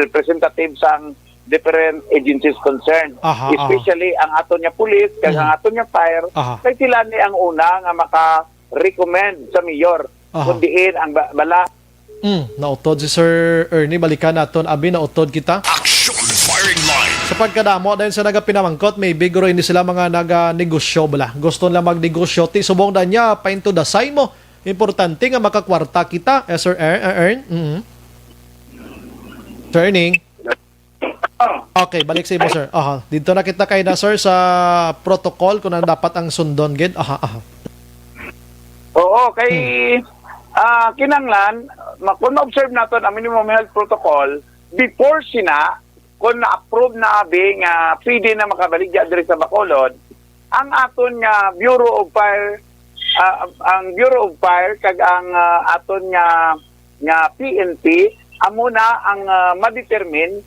representatives ang different agencies concerned, especially ang aton niya police kag ang aton niya fire, kay sila ni ang una nga maka-recommend sa mayor kung diin ang bala. Nautod si Sir Ernie, balikan naton abi nautod kita. Action firing line. Sa pagkadamo dahil sa nagapinamangkot, may biguro hindi sila mga naga-negosyo bala. Gusto nila magnegosyo, ti subong na niya painto dasay mo. Importante nga makakwarta kita, Sir Ern. Sir Ernie. Okay, balik sa imo sir. Dito na kita kay na sir sa protocol kung ano dapat ang sundon gid. Oo, kay kinanglan, kung na-observe natin ang minimum health protocol, before sina, kung na-approve na abi nga pwede na makabaligya diri sa Bacolod, ang aton nga Bureau of Fire, ang Bureau of Fire kag ang aton nga PNP, amo na ang ma-determine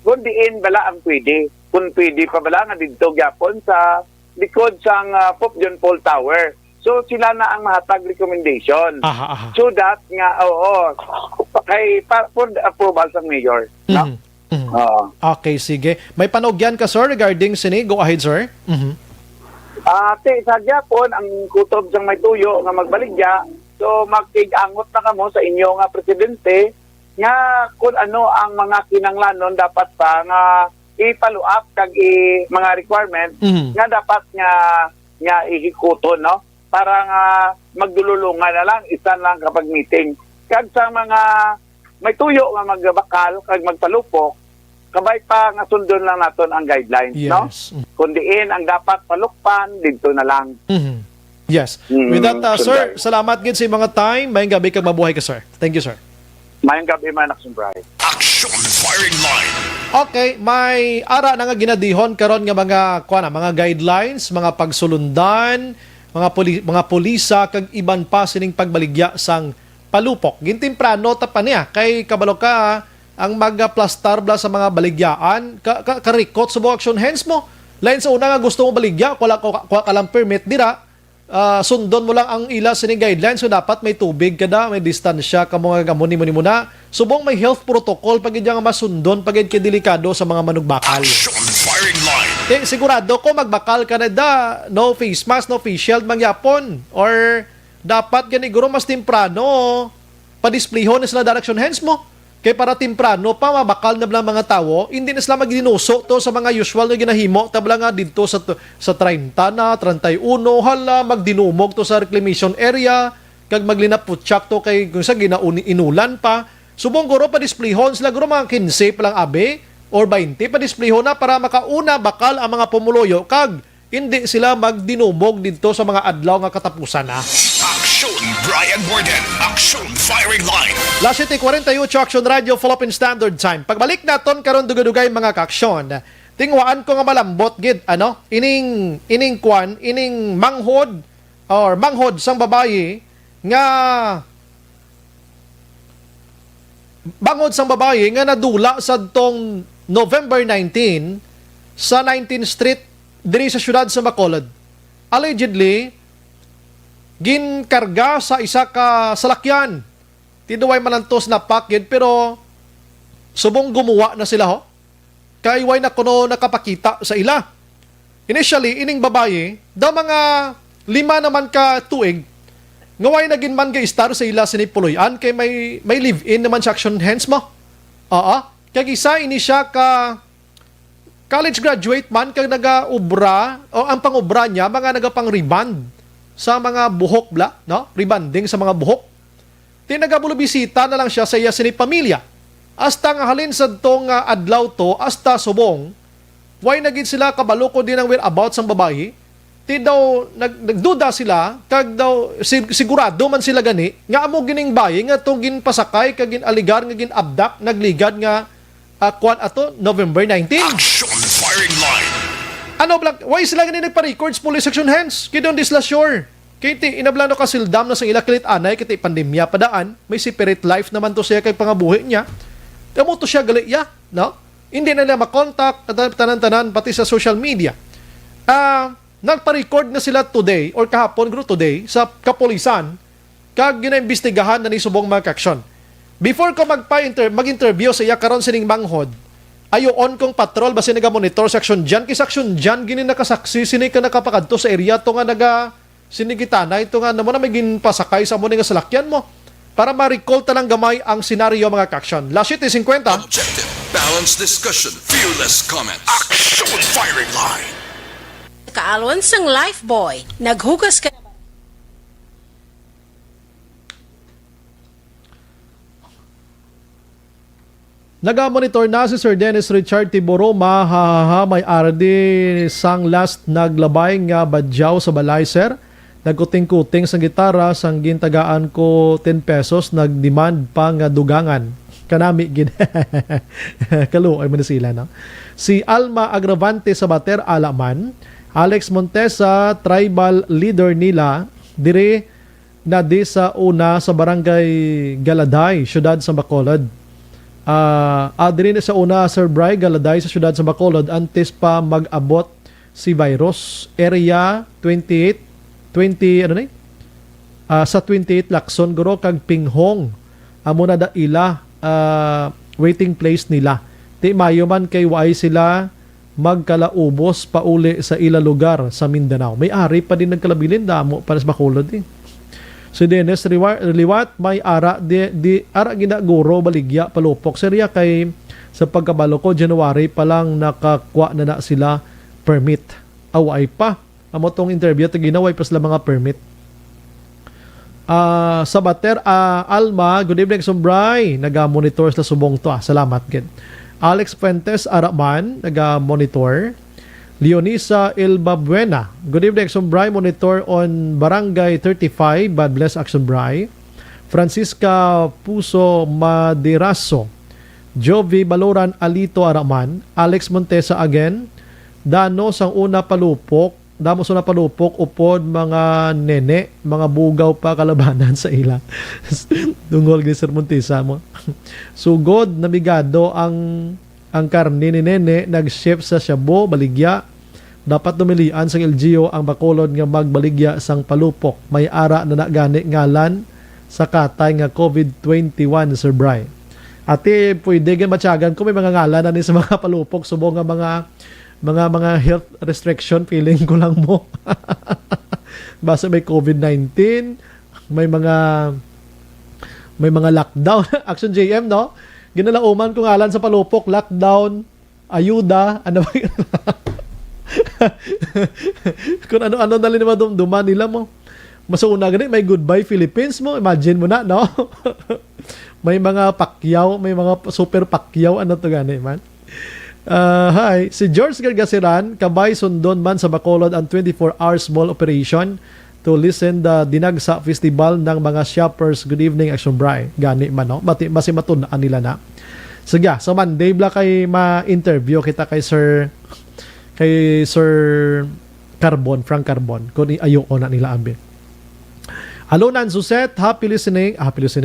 kung diin bala ang pwede. Kung pwede pa bala nga dito gyapon sa likod sang Pope John Paul Tower. So sila na ang mahatag recommendation. So that nga kay for approval sa mayor, no? Okay, sige. May panugyan ka sir regarding sini, go ahead sir. Sa gyapon ang kutob sang may tuyo nga magbaligya, so magtig-angot na kamo sa inyo nga presidente nga kung ano ang mga kinanglanon dapat pa nga i-follow up kag mga requirement nga dapat nga ihikuton, no? Para nga magdululungan na lang, isa lang kapag meeting. kag sa mga may tuyo nga magbakal kag magpalupok, kabay pa nga sundon lang naton ang guidelines, no? Yes. Kundiin ang dapat palukpan dito na lang. Mhm. Yes. With that, sir, sunday. salamat gid sa mga time. Mayong gabi kag mabuhay ka, sir. Thank you, sir. Mayang gabi man naksumbray. Action Firing Line. Okay, may ara na nga ginadihon karon nga mga guidelines, mga pagsulundan, mga pulisa kag iban pa sining pagbaligya sang palupok. Gintemprano ta pa niya kay kabalo ka ang magplastar bla sa mga baligyaan, karikot sa action hands mo. Lain sa una nga gusto mo baligya, wala ka lang permit dira. Sundon mo lang ang ila sining guidelines, so dapat may tubig kada, may distansya ka mga gamon mo na. Subong may health protocol pag nga masundon pag kay delikado sa mga manugbakal. Action Firing Line. Sigurado ko magbakal ka na da, no face mask, no face shield mangyapon, or dapat ganiguro mas temprano pa-displayhon na sila direction hands mo. Kaya para temprano pa mabakal na lang mga tao, hindi na sila magdinuso to sa mga usual na ginahimo, tabla nga dito sa 30 na, 31, hala, magdinumog to sa reclamation area, kag maglinaputsak to kay kung sa inulan pa. Subong guro pa displayhon sila, guro mga 15 pa lang abe, or 20 pa displayhon na para makauna bakal ang mga pumuloyo, kag hindi sila magdinumog dito sa mga adlaw nga katapusan na. Action Brian Borden. Action Firing Line. Last 48 Action Radio Philippine Standard Time. Pagbalik naton karon dugay-dugay mga kaaksyon. Tingwaan ko nga malambot gid ining manghod or manghod sang babayi nga nadula sa tong November 19 sa 19th Street diri sa syudad sa Bacolod. Allegedly ginkarga sa isa ka salakyan. Tinuway malantos na package pero subong gumawa na sila ho. Kay way na kuno nakapakita sa ila. Initially, ining babae, daw mga 5 naman ka tuig, ngaway na ginman ka istar sa ila sinipuloyan kay may live-in naman sa action hands mo. Kag isa ini siya ka college graduate man kag naga-ubra o ang pang-ubra niya mga naga-pang-reband sa mga buhok bla, no? Rebanding sa mga buhok. Tinagabulubisita na lang siya sa iya sini pamilya. Hasta nga halin sa tong adlaw to, hasta subong, why naging sila kabalo ko din ang whereabouts ang babae. Ti daw, nagduda sila, kag daw, sigurado man sila gani, nga amo gining bayi, nga itong ginpasakay, kag ginaligar, nga ginabdak, nagligad nga, kwan ato, November 19. Action Firing Line. Why sila gani nagpa-records police section hands? Kaya doon disla sure. Kaya inablano ka sildam na sa ila kilit anay, kaya pandemya padaan, may separate life naman to siya kay pangabuhi niya. Tamo to siya galiya, no? Hindi na nila makontak, tanan-tanan, pati sa social media. Nagpa-record na sila today, or kahapon, today, sa kapolisan, kag ginaimbestigahan na ni subong mga kaksyon. Before ko mag-interview sa iya karon sining manghod, ayoon kong patrol basi naga-monitor sa action dyan. Kisa action dyan, gini nakasaksi, sini ka nakapakadto sa area, to nga sinigitana, ito nga naman na may ginpasakay sa mo nga salakyan mo. Para ma-recall tanang gamay ang senaryo mga kaksyon. Last sheet is 50. Objective, balanced discussion, fearless comments. Action Firing Line. Kaalwan sang Lifeboy, naghugas ka. Naga-monitor na si Sir Dennis Richard Tiboro, may RD sang last naglabay nga badyaw sa balay, sir. Nagkuting-kuting sa gitara, sang gintagaan ko 10 pesos, nagdemand pa nga dugangan. Kanami gid. Kalu ay Manila, no? Si Alma Agravante sa Bater Alaman, Alex Montesa, tribal leader nila, dire na di sa una sa barangay Galaday, syudad sa Bacolod. Adrin sa una, Sir Bry Galaday sa syudad sa Bacolod, antes pa mag-abot si virus. Area 28, sa 28 Lacson, guro kag Pinghong. Amo na da ila waiting place nila. Ti mayo man kay waay sila magkalaubos pauli sa ila lugar sa Mindanao. May ari pa din nagkalabilin damo para sa Bacolod eh. Si Dennis Liwat may ara ara ginaguro baligya palupok serya kay sa pagkabalo ko January pa lang nakakuha na sila permit. Away pa amo tong interview ta ginaway pa sila mga permit. Sabater Alma, good evening Sumbray. Naga-monitor sa subong to. Salamat gid. Alex Fuentes Araman, naga-monitor. Leonisa Ilba Buena, good evening Sumbray, monitor on Barangay 35, God bless Action Bray. Francisca Puso Madiraso, Jovi Baloran Alito Araman, Alex Montesa again. Dano sang una palupok, damo sa napalupok upod mga nene, mga bugaw pa kalabanan sa ila. Dungol gi Sir Montesa mo. Sugod namigado ang karne ni nene, nag-chef sa Shabu, Baligya. Dapat dumilian sa LGU ang Bacolod nga magbaligya sang palupok. May ara na nagani ngalan sa katay nga COVID-21, Sir Bry. Ati, pwede gan matyagan kung may mga ngalan na ni sa mga palupok, subo nga mga health restriction, feeling ko lang mo. Basta may COVID-19, may mga lockdown. Action JM, no? Ginalauman ko ngalan sa palupok, lockdown, ayuda, ano ba yun? Kung ano-ano na rin naman dumduman nila mo. Masuna ganit, may Goodbye Philippines mo. Imagine mo na, no? May mga pakyaw, may mga super pakyaw, ano to gani man. Hi, si George Gargasiran, kabay sundon man sa Bacolod ang 24-hour small operation to listen the Dinagsa Festival ng mga shoppers. Good evening, Action Bry. Gani man, no? Basi matunaan nila na. Sige, so Monday bla kay ma-interview kita kay Sir Carbon, Frank Carbon. Kung ayoko na nila ambil. Alunan Suset, happy listening.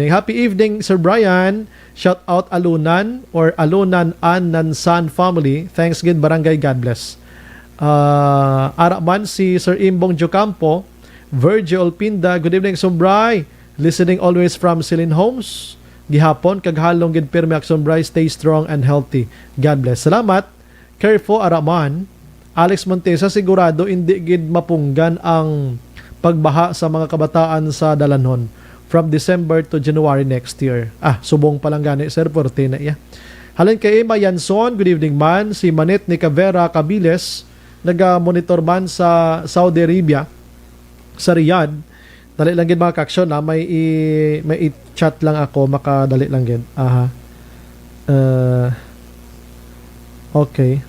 Happy evening, Sir Brian. Shout out Alunan or Alunan Nansan family. Thanks again, Barangay. God bless. Araman si Sir Imbong Jocampo. Virgil Pinda, good evening, Sumbray. Listening always from Silin Homes. Gihapon, kaghalong gid pirmi Sumbray. Stay strong and healthy. God bless. Salamat. Careful, Araman. Alex Montesa, sigurado hindi gid mapunggan ang pagbaha sa mga kabataan sa Dalanon from December to January next year. Subong palang gani, Sir, porte na iya. Halin kay Emma Yanson, good evening man. Si Manit ni Cavera Cabiles, nag-monitor man sa Saudi Arabia, sa Riyadh. Dali lang gid mga kaksyon, may i-chat lang ako, makadali lang gid. Okay.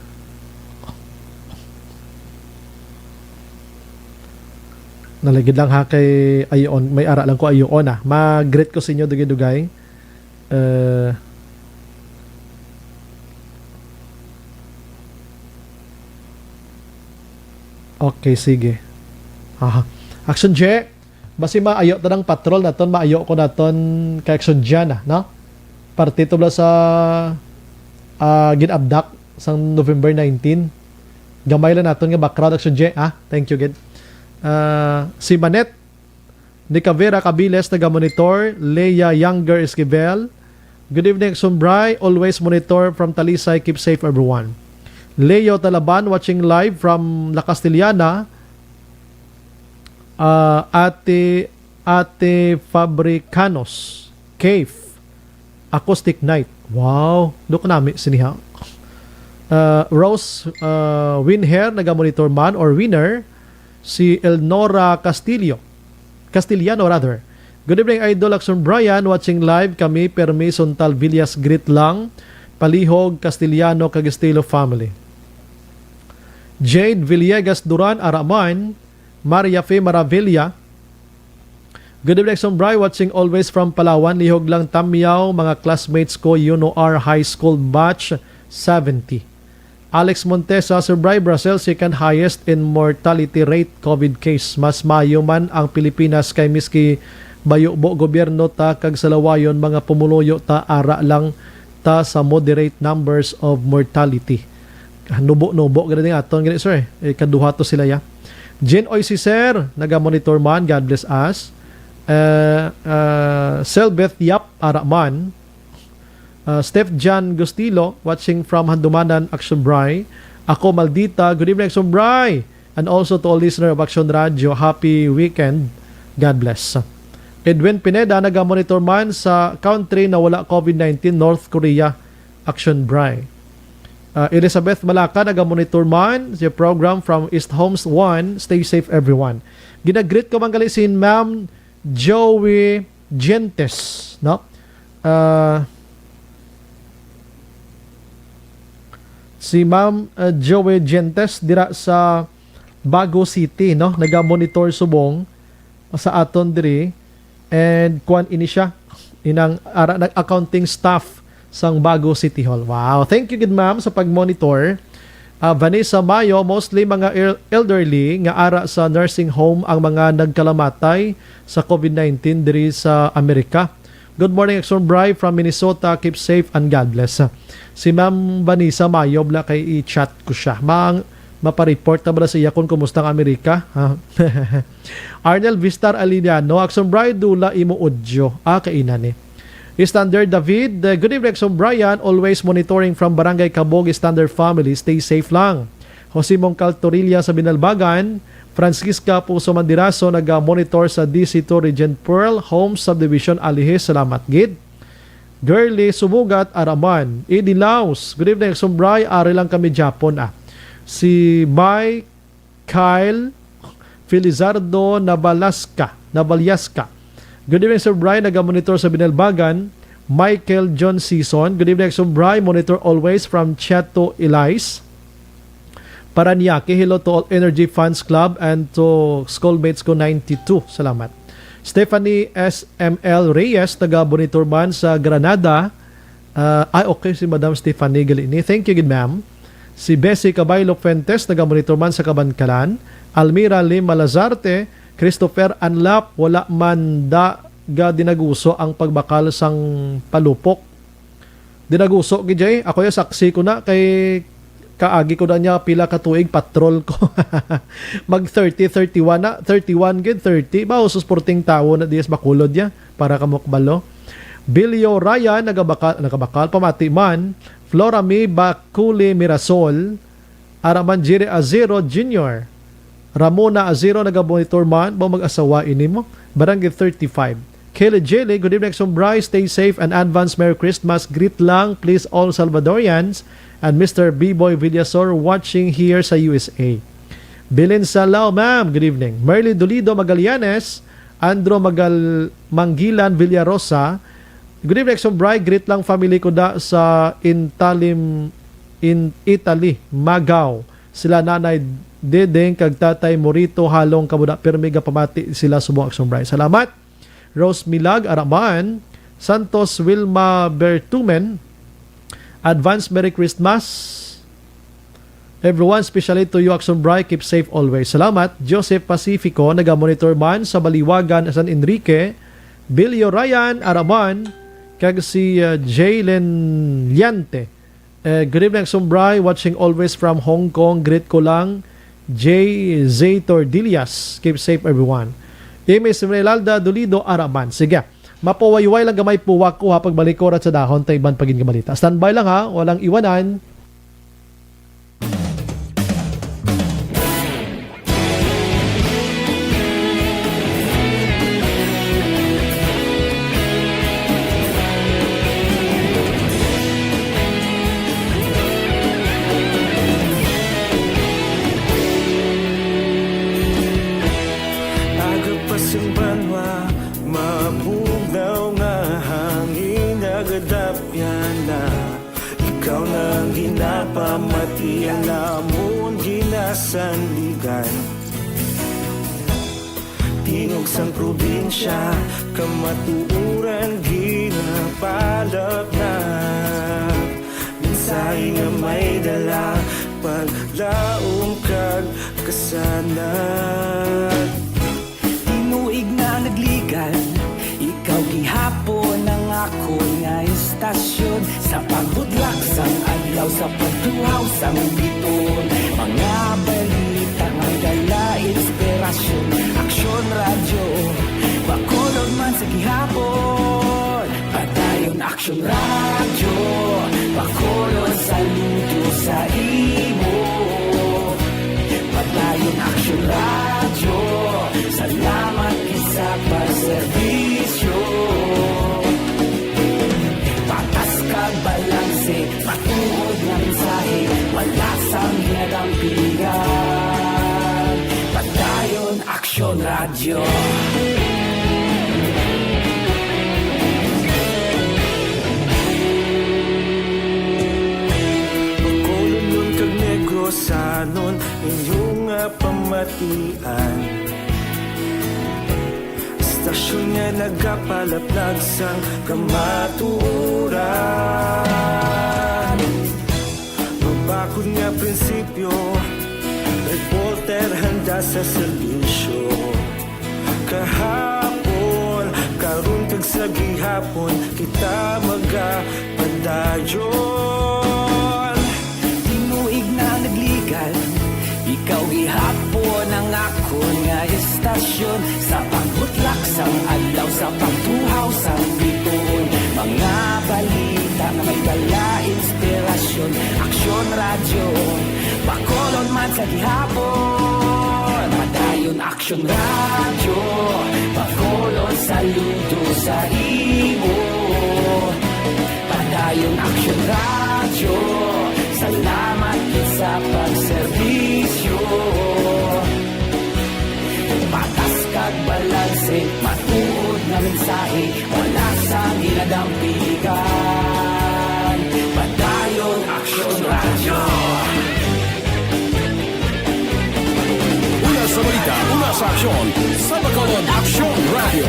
Nalagid lang ha kay ayon, may ara lang ko ayon Mag-greet ko sa inyo dugay-dugay. Okay, sige. Action J. Basi maayo ta ng patrol naton, maayo ko naton kay Action J na, no? Partito bla sa ginabdak sang November 19. Gamay lang naton nga background Action J, Thank you, gid. Si Manet ni Cavera Cabiles, taga-monitor. Leia Younger Esquivel, good evening, Sumbray. Always monitor from Talisay. Keep safe, everyone. Leo Talaban, watching live from La Castellana. Ate Fabricanos Cave Acoustic Night. Wow, doon ko namin siniha. Rose Winher, naga-monitor man or winner. Si Elnora Castillano rather. Good evening, Idol Action Brian. Watching live kami, Permison Talvillas Grit lang. Palihog, Castillano, Cagestilo family. Jade Villegas Duran, Araman. Maria Fe Maravilla. Good evening, Action Brian. Watching always from Palawan. Lihog lang Tamyaw, mga classmates ko, UNOR High School Batch 70. Alex Montesa, Sir Bry, Brazil, second highest in mortality rate COVID case. Mas mayo man ang Pilipinas kay miski bayubo gobyerno ta kag salawayon mga pumuluyo ta ara lang ta sa moderate numbers of mortality. Nubo gani aton gani sir. Kaduha to sila ya. Jen Oy si Sir, naga-monitor man, God bless us. Selbeth Yap Araman. Steph Jan Gustilo, watching from Handumanan, Action Bry. Ako Maldita, good evening, Action Bry. And also to all listeners of Action Radio, happy weekend. God bless. Edwin Pineda, naga-monitor man sa country na wala COVID-19, North Korea, Action Bry. Elizabeth Malaka, naga-monitor man sa program from East Homes 1. Stay safe, everyone. Ginagreet ko man kalisin, Ma'am Joey Gentes, no? Si Ma'am Joey Gentes dira sa Bago City, no? Naga-monitor subong sa aton diri, and kuan ini siya inang accounting staff sang Bago City Hall. Wow, thank you good ma'am sa pag-monitor. Vanessa Mayo, mostly mga elderly nga ara sa nursing home ang mga nagkalamatay sa COVID-19 diri sa Amerika. Good morning, Exxon Bry from Minnesota. Keep safe and God bless. Si Ma'am Vanessa Mayo, bla kay i-chat ko siya. Mapareport na ba sa iya kung kumusta ang Amerika? Arnel Vistar Aliniano, Exxon Bry, dula imo udyo. Kainan eh. Standard David, good evening, Exxon Brian. Always monitoring from Barangay Cabog, Standard Family. Stay safe lang. Jose Mongcal Torilla sa Binalbagan. Francisca Puso Mandiraso, nag-monitor sa DC2 Regent Pearl Home Subdivision, Alihis. Salamat, gid. Girly Sumugat, Araman. Edi Laos, good evening, Exxon Brian. Ari lang kami Japon. Si Mike Kyle Felizardo Nabalyaska. Good evening, Sir Brian. Nag-monitor sa Binalbagan. Michael John Season. Good evening, Sir Brian. Monitor always from Chato Elise. Paranaque. Hello to all Energy Fans Club and to Schoolmates ko 92. Salamat. Stephanie SML Reyes. Taga-monitor man sa Granada. Okay, si Madam Stephanie Galini. Thank you, good ma'am. Si Bessie Cabaylo Fuentes. Taga-monitor man sa Kabankalan. Almira Lim Malazarte. Christopher Anlap, wala man ga dinaguso ang pagbakal sang palupok. Dinaguso gijay, ako yung saksi ko na kay kaagi ko na niya pila ka tuig patrol ko. Mag 30, 31 na, 31 gid 30 ba usos porting tawo na diyas bakulod ya para kamukbalo. Bilio Ryan nagabakal pamati man. Flora Mi Bakuli Mirasol, Araman Jiri Azero Jr. Ramona Azero, nag-monitor man, mag-asawa ini mo. Barangay 35. Kelly Jelly, good evening, Exxon Bryce. Stay safe and advance Merry Christmas. Greet lang, please, all Salvadorians. And Mr. B-Boy Villasor watching here sa USA. Bilin Salao, ma'am. Good evening. Merly Dolido Magallanes. Andro Manggilan Villarosa. Good evening, Exxon Bryce. Greet lang family ko da sa in Italy, Magao. Sila nanay Dedeng kag tatay Morito halong kamuda permiga pamati sila subong Exxon Bryce. Salamat. Rose Milag Araman, Santos Wilma Bertumen. Advance Merry Christmas. Everyone, especially to you Exxon Bryce, keep safe always. Salamat. Joseph Pacifico, naga-monitor man sa Baliwagan San Enrique. Bilio Ryan Araman kag si Jaylen Liante. Good evening, Exxon Bryce, watching always from Hong Kong. Greet ko lang. J. Zator Dilias. Keep safe everyone. Ms. Relalda Dolido Araman. Sige. Mapawayway lang gamay puwak ko ha pagbalik ko sa dahon tayo iban pagin kamalita. Standby lang ha. Walang iwanan. Pamatian namon ginasandigan Tingog sang probinsya kamatuuran ginapalap na Minsay nga may dala paglaom kag kasanat Tinuig na nagligan ikaw gihapon ang ako nga istasyon Sa pagbudlak sang adlaw sa pagduhaw sang biton Mga balita nga dala inspirasyon Aksyon radyo Bakulog man sa gihapon Padayon Aksyon radyo Bakulog saludo sa imo Padayon Aksyon radyo Salamat isa pagserbisyo Patas kag balanse Matuod na mensahe Wala sang hinadang pilihan Padayon Aksyon Radio inyong pamatian. Stasyon nga nagapalaplag sang kamaturan. Mabakod nga prinsipyo, reporter handa sa serbisyo. Kahapon, karun kag sa gihapon, kita magapadayon. Tinuig na nagligal, ikaw gihapon ang akon nga istasyon. Sa pagbutlak sang adlaw, sa pagtuhaw sang bituon, mga balita na may dala inspirasyon. Aksyon radyo, Bacolod man sa gihapon. Padayon Aksyon radyo, Bacolod saludo sa imo. Padayon Aksyon radyo, salamat kit sa pagserbisyo. Patas kag balanse, matuod na mensahe, wala sang ginadampigan. Padayon Aksyon radyo. Una sa balita, una sa aksyon, sa Bacolod Aksyon Radio.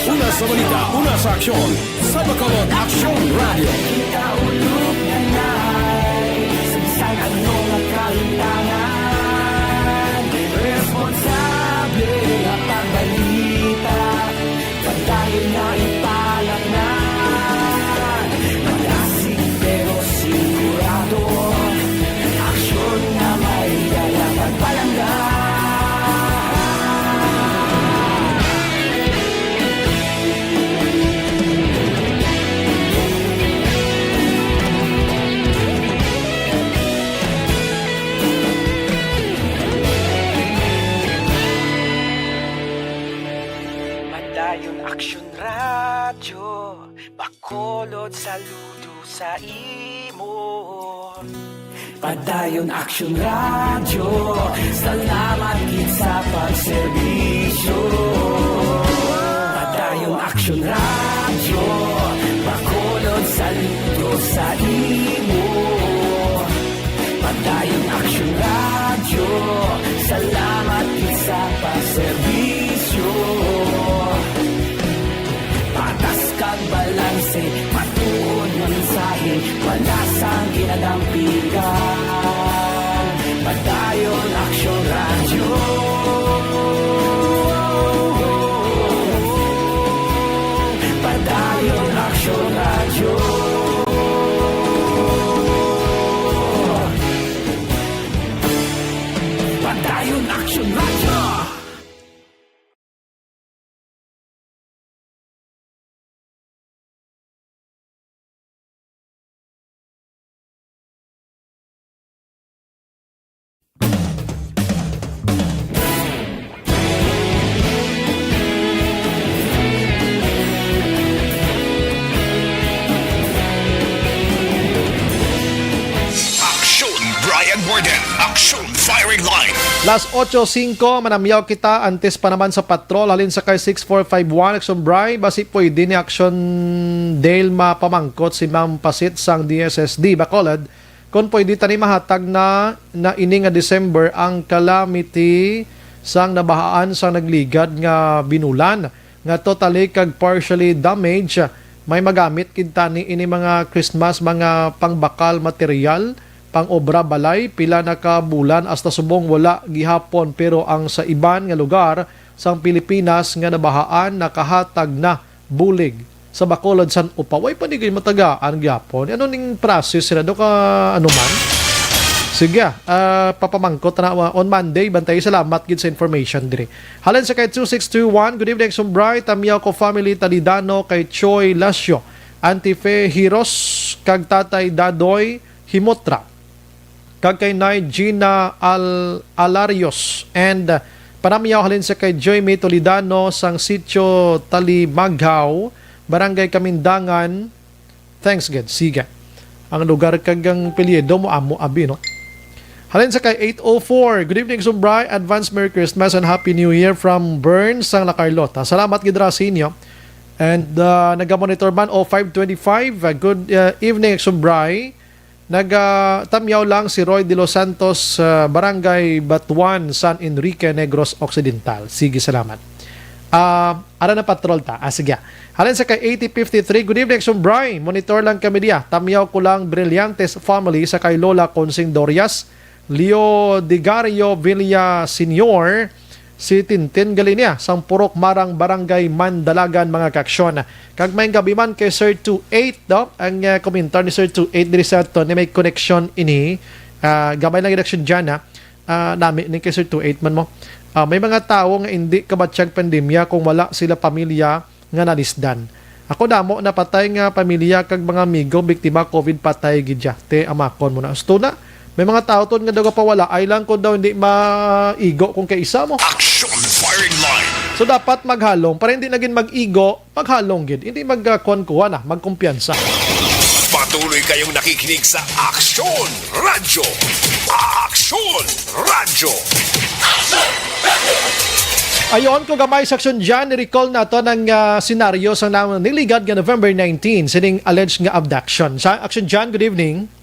Una sa balita, una sa aksyon, sa Bacolod Aksyon Radio. Kaulog na na'y sabisan anong nakalintangan. Responsable na pagbalita, pagdayon na ipalang na. Malasig pero sigurado, aksyon na may dalang pagpalanggan. Padayon Aksyon radyo, Bacolod saludo sa imo. Padayon Aksyon radyo, salamat kit sa pagserbisyo. Padayon Aksyon radyo, Bacolod saludo sa imo. Padayon Aksyon radyo, salamat kit sa pagserbisyo. Patas kag balanse, matuod nga mensahe, wala sang ginadampigan. Padayon Aksyon radyo. Padayon Aksyon radyo. Padayon Aksyon radyo. Aksyon Brian Borden. Aksyon Firing Line. Las 8:05, manamyaw kita antes pa naman sa patrol halin sa kay 6451 Action Bry basi pwede ni Action Dale mapamangkot si Ma'am Pasit sang DSSD Bacolod kung pwede tani mahatag na ini nga December ang calamity sang nabahaan sang nagligad nga binulan nga totally kag partially damage. May magamit kita ni ini mga Christmas mga pangbakal material pang obra balay pila na ka bulan hasta subong wala gihapon pero ang sa iban nga lugar sang Pilipinas nga nabahaan nakahatag na bulig sa Bacolod san upaway panigay matagaan gihapon ano ning process sila do ka ano man sige papamangkot na on Monday bantay salamat gid sa information dire halin sa kay 2621 good evening Sumbray Tamiao ko family Talidano kay Choi Lasio Antife Hiros kag Tatay Dadoy Himotra kag kay Nay Gina Alarios and panamiyaw halin sa kay Joy May Toledano sang sitio Talimaghaw Barangay Kamindangan thanks God siga ang lugar kagang pilyedo mo amo abi no halin sa kay 804 good evening Sumbray advance Merry Christmas and Happy New Year from Burns sang La Carlota salamat gid ra sa inyo and nagamonitor man 0525 good evening Sumbray Tamyaw lang si Roy de los Santos, Barangay Batuan, San Enrique, Negros Occidental. Sige, salamat. Ara na patrol ta. Sige. Halin sa kay 8053, good evening, Action Bry. Monitor lang kami diya. Tamyaw ko lang Brillantes family sa kay Lola Consing Dorias, Leo Digario Villa Senior, si Tintin Galinia, sang Purok Marang Barangay Mandalagan, mga kaksyon. Kag may gabi man kay Sir 28, no? Ang komentar ni Sir 28 diri sa to ni may connection ini. Gamay lang connection dyan, ha? Nami ni kay Sir 28 man mo. May mga tao nga hindi kabatsyag pandemya kung wala sila pamilya nga nalisdan. Ako damo napatay nga pamilya kag mga amigo biktima COVID patay gidya. Te amakon mo na. Gusto na. May mga tao ton nga daw pawala ay lang ko daw hindi maigo kung kay isa mo. Action firing line. So dapat maghalong para hindi naging mag-igo, maghalong gid. Hindi magkuan-kuan na, magkumpiyansa. Patuloy kayong nakikinig sa Action Radyo. Action Radyo. Ayon ko gamay section dyan, ni-recall na to ng senaryo sa niligad nga November 19, sining alleged nga abduction. Sa Action dyan, good evening.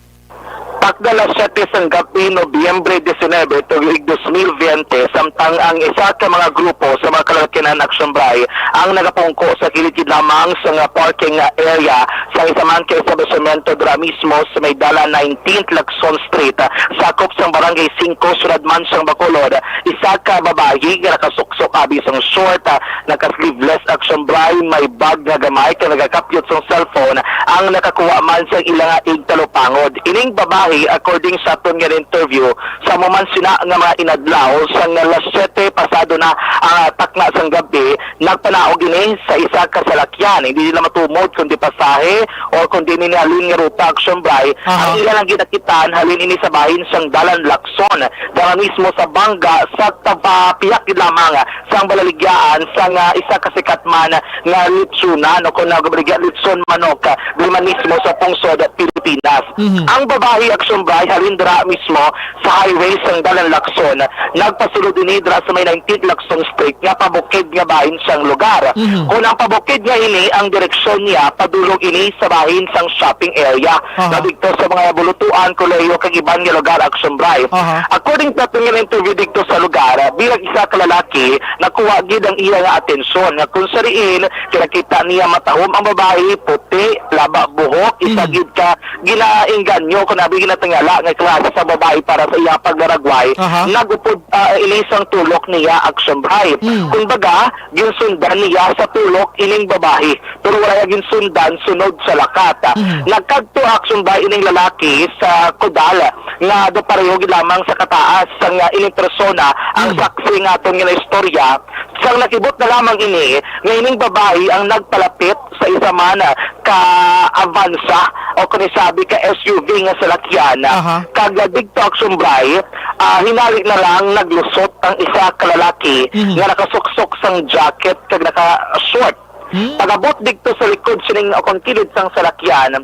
Pagdala sa tisang gabi Nobyembre 19 tuig 2020 samtang ang isa ka mga grupo sa mga kalalakinan Action Bray ang nagapungko sa kilid lamang sa nga parking area sa isa man kay establishmento dra mismo sa may dala 19th Lacson Street sakop sang Barangay 5 sulad man sang Bacolod. Isa ka babayi nga nakasuksok abi sang short naka-sleeveless Action Bray may bag nga gamay ka nagakapyot sang cellphone ang nakakuha man sa ilang igtalupangod. Ining babae according sa aton nga interview sa moment sina nga mga inadlaw sa alas 7 pasado na ang takna sang gabi nagpanaog ini sa isa ka salakyan hindi nila matumod kundi pasahe o kundi nila linya ruta Action Bray ang ilan ang ginakitan halin ini sa bahin sang Dalan Lacson dara mismo sa bangga sa tapapiyak lamang sang balaligyaan sang isa ka sikat man nga litsunan o kung nagabaligyan litson manok di man mismo sa pungsod Pilipinas. Ang babae Action Bray halindra mismo sa highway sang Dalan Lacson nagpasulod ini dra sa may 19th Lacson Street nga pabukid nga bahin sang lugar. Kung ang pabukid nga ini ang direksyon niya padulong ini sa bahin sang shopping area na dito sa mga bulutuan kuleyo kag iban nga lugar Action Bray. According to nga interview dito sa lugar bilang isa ka lalaki nakuha gid ang iya nga atensyon nga kung sariin kinakita niya matahom ang babae puti laba buhok isa gid ka ginainganyo kung nabigin na tingala nga klase sa babae para sa iya pagdaragway nagupod ilisang tulok niya Action Bray. Kumbaga ginsundan niya sa tulok ining babae pero wala ginsundan sunod sa lakat. Nagkadto Action Bray ining lalaki sa Kudal nga do pareho lamang sa kataas sang ining persona ang saksi nga aton nga istorya sang nakibot na lamang ini nga ining babae ang nagpalapit sa isa man ka Avanza o kung sabi ka SUV nga salakyan kag dito Action Bray hinali na lang naglusot ang isa ka lalaki nga nakasuksok sang jacket kag naka-short. Pagabot dito sa likod sining akong kilid sang salakyan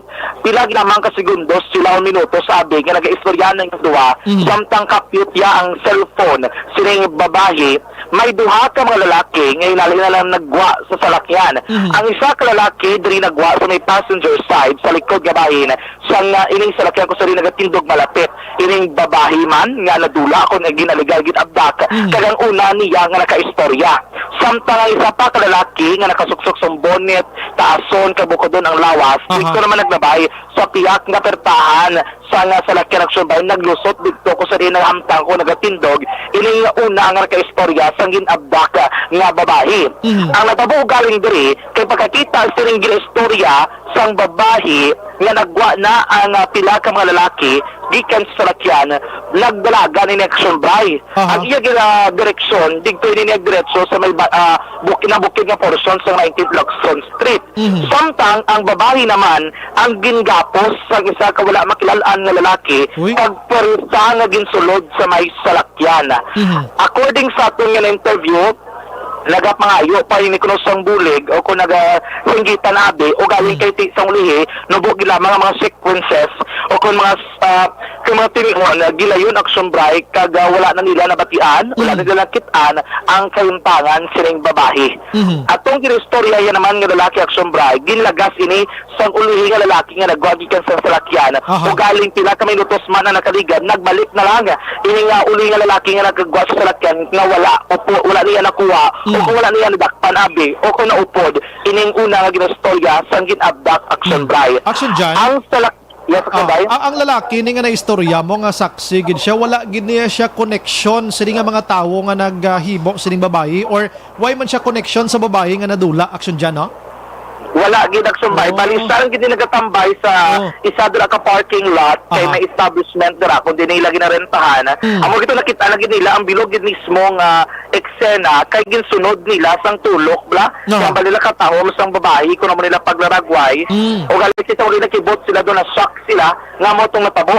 pilag naman ka segundos sila minuto sabi nga nagaistorya ng duwa samtang kapyut ya ang cellphone sining babae may duha ka mga lalaki nga hinali na lang nagwa sa salakyan. Ang isa ka lalaki diri nagwa sa may passenger side sa likod nga bahin sang ining salakyan ko sa rin nagatindog malapit ining babae man nga nadula kung ginaligal gid abdak kag ang una niya nga nakaistorya samtang ang isa pa ka lalaki nga nakasuksok sa bonnet taason kabukodon ang lawas dito naman nagbabay sa piyak nga pertahan sa nga salakyan Action Bray naglusot dito ko sa rin hamtang ko nagatindog ining una nga nakaistorya sang ginabdak nga babae. Ang natabo galing diri kay pagkakita sining ginistorya sang babae nga nagwa na ang pila ka mga lalaki gikan sa salakyan nagdalaga ni Action Bray. Ang iya gina direksyon dito ni diretso sa may bukid nga portion sa 19th Lacson Street. Samtang ang babae naman ang gingapos sa isa ka wala makilalaan nga lalaki pagparisa nga ginsulod sa may salakyan. According sa aton nga interview nagapangayo pa ini kuno sang bulig o kung nagahinggitan abi o galing kay ti sang lihi nubo gila mga sequences o kung mga kay mga tinion gilayon action break kag wala na nila nabatian, wala na nila nakitaan ang kayuntangan sining babae. Atong ginistorya yan naman nga lalaki action break ginlagas ini sang uluhi nga lalaki nga nagwagi kan sa salakyan o galing pila ka minutos man na nakaligad nagbalik na lang ini nga uluhi nga lalaki nga nagagwa sa salakyan nga wala niya nakuha o kung wala niya nadakpan abi o kung naupod ining una nga ginistorya sang ginabdak action break. Action dyan? Ang yes, ang lalaki ni nga na istorya mo nga saksi gid siya wala gid niya siya connection sini nga mga tawo nga naghibo sining babae or why man siya connection sa babae nga nadula action dyan no? Wala gid agsubay balisan gid nagatambay sa isa dira ka parking lot kay may establishment dira kun dinhi lagi na rentahan amo gito nakita lagi nila ang bilog gid mismo nga eksena kay ginsunod nila sang tulok bla kaya balila katahom sang babae kun amo nila paglaragway o galit sa wala kibot sila do na shock sila nga mo tong natabo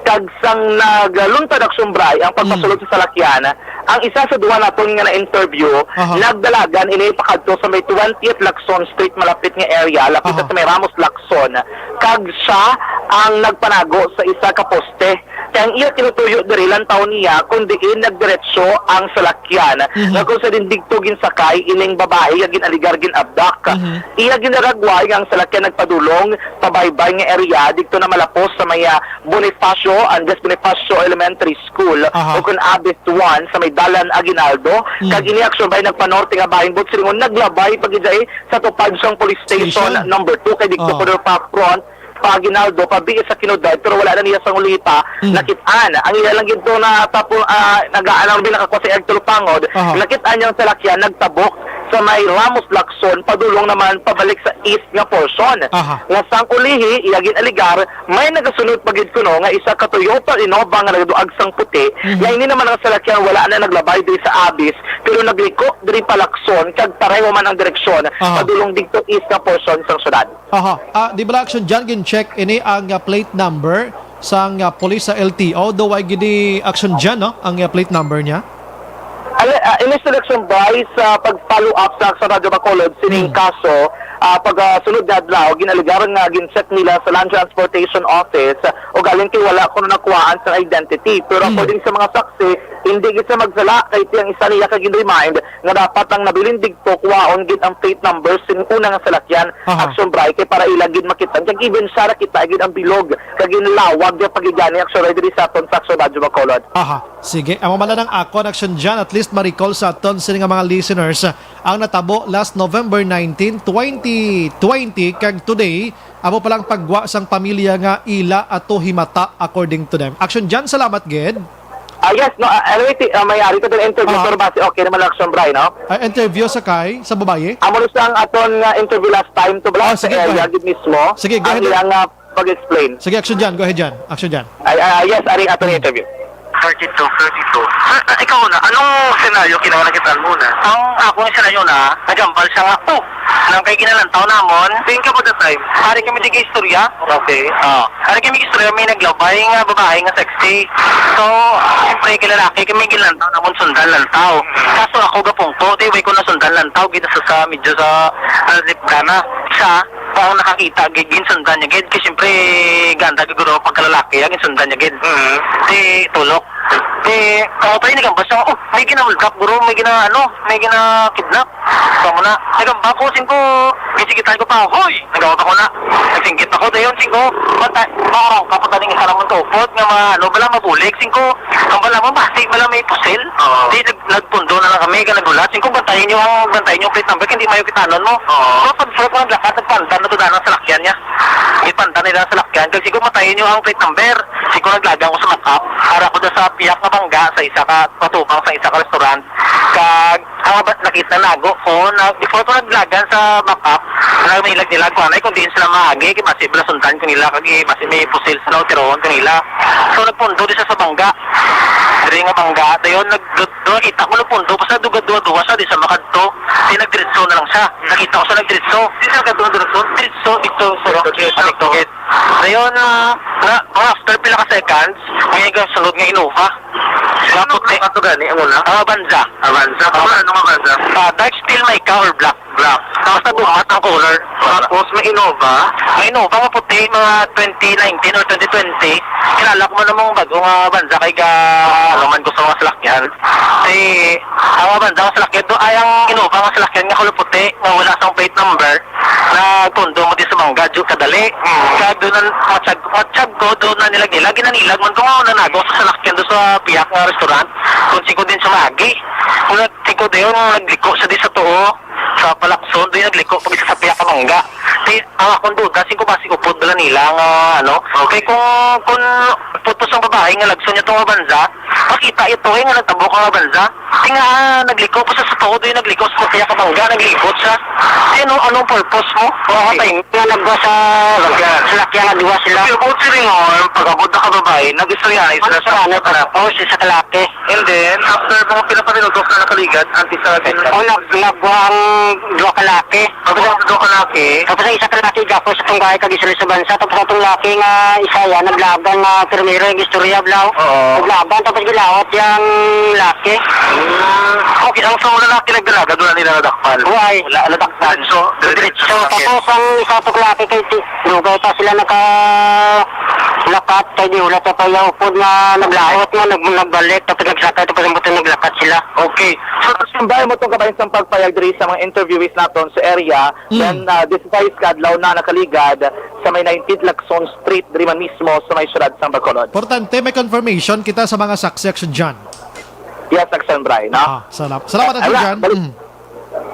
kag sang nagluntad aksyon bray ang pagpasulod sa salakyan ang isa sa duwa naton nga na-interview nagdalagan ini pakadto sa may 20th Lacson Street malapit nga area lapit sa may Ramos Lacson kag siya ang nagpanago sa isa ka poste kaya ang iya tinutuyo diri lang taon niya kundi nagdiretso ang salakyan nga kung sa dindigto ginsakay ining babae nga ginaligar ginabdak iya ginaragway ang salakyan nagpadulong pabaybay nga area dikto na malapos sa may Bonifacio Andres Bonifacio Elementary School o kung Abis 1 sa may Dalan Aguinaldo kag ini action bay nagpanorte nga bahin bot silingon naglabay pagidjay sa tupad sang police station number 2 kay dikto ko pa front pa Aguinaldo pabiis sa Kinuday pero wala na niya sang ulita nakitaan ang ila lang gito na tapo nag-aanang binakakuha sa Ertol Pangod nakitaan niyang salakyan nagtabok sa may Ramos Lacson padulong naman pabalik sa east nga portion nga sang ulihi iyagin aligar may nagasunod pagid kuno nga isa ka Toyota Innova nga nagduag sang puti nga ini naman ang salakyan wala na naglabay diri sa Abis pero nagliko diri pa Lacson kag pareho man ang direksyon padulong dito east nga portion sang syudad. Di ba action dyan gin-check ini ang plate number sang police sa LTO do ay gidi action dyan no ang plate number niya? Ini selection by sa pag-follow up sa Radyo Bacolod sining kaso pag sunod na adlaw ginaligaran nga ginset nila sa Land Transportation Office o galing kay wala kuno nakuhaan sa identity pero according sa mga saksi hindi gid sa magsala kay tiyang isa niya kay gin-remind nga dapat ang nabilin digto kuwaon gid ang plate number sin una nga salakyan action break kay para ilagid makitan kag even sa kita gid ang bilog kag ginlawag gyud pagigani action diri sa aton sa Radyo Bacolod. Sige, ang mamala ng ako action dyan, at least ma-recall sa aton sila nga mga listeners ang natabo last November 19, 2020 kag today, amo palang pagwa sang pamilya nga ila ato himata according to them. Action dyan, salamat Ged. Yes, no, anyway, may ari ko din interview pero base okay naman action Bray, no? Interview sa kay, sa babae? Amo sang aton interview last time to bala sa area mismo. Sige, go ahead. Ang pag-explain. Sige, action dyan, go ahead dyan. Action dyan. Yes, ari aton interview. 32. Ikaw na, anong senaryo kinakakitan mo na? Ang akong senaryo na, nagampal siya nga, nang kay ginalantaw namon, tingin ka po the time, hari kami digay istorya. Okay. Hari kami istorya, may naglabay nga babae nga sexy. So, siyempre kay lalaki, kami gilantaw namon sundan lantaw. Kaso ako gapungto, di way ko na sundan lantaw, gina sa medyo sa lipdana. Siya, ako nakakita, gigin sundan niya, gid. Kasi siyempre, ganda gaguro pagkalalaki, gin sundan niya, gid. Di, tulok. Ako pa rin nagambas siya, may ginamulkap, bro, may kidnap. So mo na, nagambas ko, singko, isigitan ko pa, hoy! Nagawat ako na, nagsingkit ako, dayon, singko, makarang kapataling isa naman to, pot, nga bala mabulik, singko, ang bala mo, basi, bala may pusil, di, nagpundo na lang kami, nagulat, singko, bantayin yung plate number, hindi mayo kitanon mo. So, pag-sort ng lakat, nagpantan na doon ang salakyan niya. Ipantan nila ang salakyan, kasi singko, matayin yung ang plate number, singko, naglagang ko sa makap, para ko sa piyak na bangga sa isa ka patupang sa isa ka restaurant kag ang nakita nago ko na before ko naglagan sa backup na may nila ko anay kung di sila maagi kay masib la sundan ko nila kag masib may pusil sa tiron kanila so nagpundo di sa bangga diri nga bangga dayon nakita ko nagpundo basta dugad-duwa sa di sa makadto di nagdiretso na lang siya nakita ko sa nagdiretso di sa diretso dito sa dayon after pila ka seconds may sunod nga Innova. Ano ito gani? Ang una? Avanza. Ano nga Avanza? Dark steel may or black? Black. Tapos na buhat ang color. Tapos may Innova. May Innova nga puti, mga 2019 or 2020. Kilala ko man namang bagong bansa kay alaman ko sa mga salakyan. Ang mga bansa nga salakyan doon ay ang Innova nga salakyan nga kulo puti, nga wala sang plate number, na tondo mo di sa mga gadyo kadali. Kaya doon na matsyag ko, doon na nilag-nilag, ginanilag man ko nga nanago sa salakyan doon sa piyak nga restaurant. Kung siko din sa Magi. Kung siko din, nagliko sa di sa tuo. Sa Palakson, doon yung nagliko pag isa sa piyak ka mangga. Ang akong duda, singko ba upod dala nila nga Okay, kung putos ang babae nga lagson niya itong bansa, makita ito nga nagtabok ang bansa. Nga nagliko pa sa tuo, doon yung nagliko sa piyak ka mangga, naglikot siya. Anong purpose mo? Okay, tayo, nga nagwa sa lakyan nga diwa sila. Pero kung siringon, pag-abot na ka babae, nag-istoryanay sila sa anak na. Oo, siya sa kalaki. And then, after mga pinapaninodok na nakaligad, anti-sa nagwa ang dua kalaki. Tapos ang dua kalaki. Tapos ang isa kalaki gapos sa tunggahay kag-isali sa bansa. Tapos ang laki nga isa yan, naglaban nga permero yung istorya blaw. Naglaban, tapos gilawat yung laki. Okay, ang sa lalaki nagdalaga, doon na nila nadakpan. Huwag, nadakpan. So, tapos ang isa to laki kay Lugay pa sila lakat kay di ulat pa yung upod na naglawat nga, nagbalik, tapos nagsakay, tapos ang buto naglakat sila. Okay. So, simbahin mo itong kabahin sa pagpayag diri sa mga interviewees natin sa area. Then, this is kadlaw na nakaligad sa may 19th Lacson Street, diri man mismo sa may syudad sa Bacolod. Importante, may confirmation kita sa mga saksi dyan. Yes, Action Bray, no? Salamat na dyan.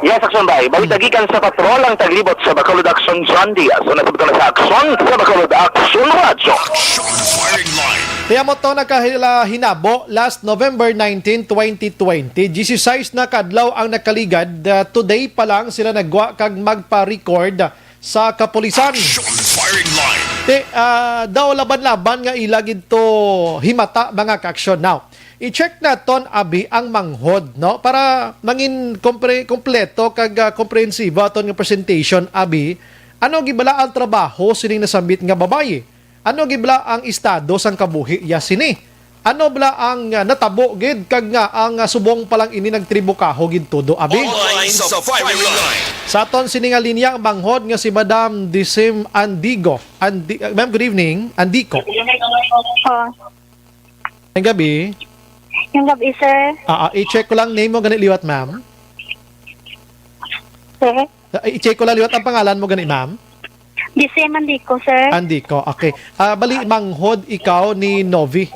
Yes, Action Bray. Balitagikan sa patrol ang taglibot sa Bacolod Action John Diaz. So, nasabot na sa Action sa Bacolod Action Radio. Action Firing Line. Kaya mo to nakahinabo last November 19, 2020. GC6 na kadlaw ang nakaligad. Today pa lang sila nagwa kag magpa-record sa kapulisan. Action Firing Line. Daw laban-laban nga ilagid to himata mga ka-action. Now, i-check naton abi ang manghod, no, para mangin kompleto kag komprehensibo aton nga presentation abi. Ano gibala ang trabaho sining nasambit nga babaye? Ano gibala ang estado sang kabuhi ya sini? Ano bala ang natabo gid kag nga ang subong palang ini nagtribukaho gid todo abi? All lines sa firing line. Sa aton sini nga linya ang manghod nga si Madam Disim Andigo. Ma'am, good evening. Andico. Ang gabi. Yung gabi, sir. I-check ko lang name mo ganit liwat, ma'am. Sir? I-check ko lang liwat ang pangalan mo ganit, ma'am. Disim Andico, sir. Andico, okay. Bali, manghod ikaw ni Novi.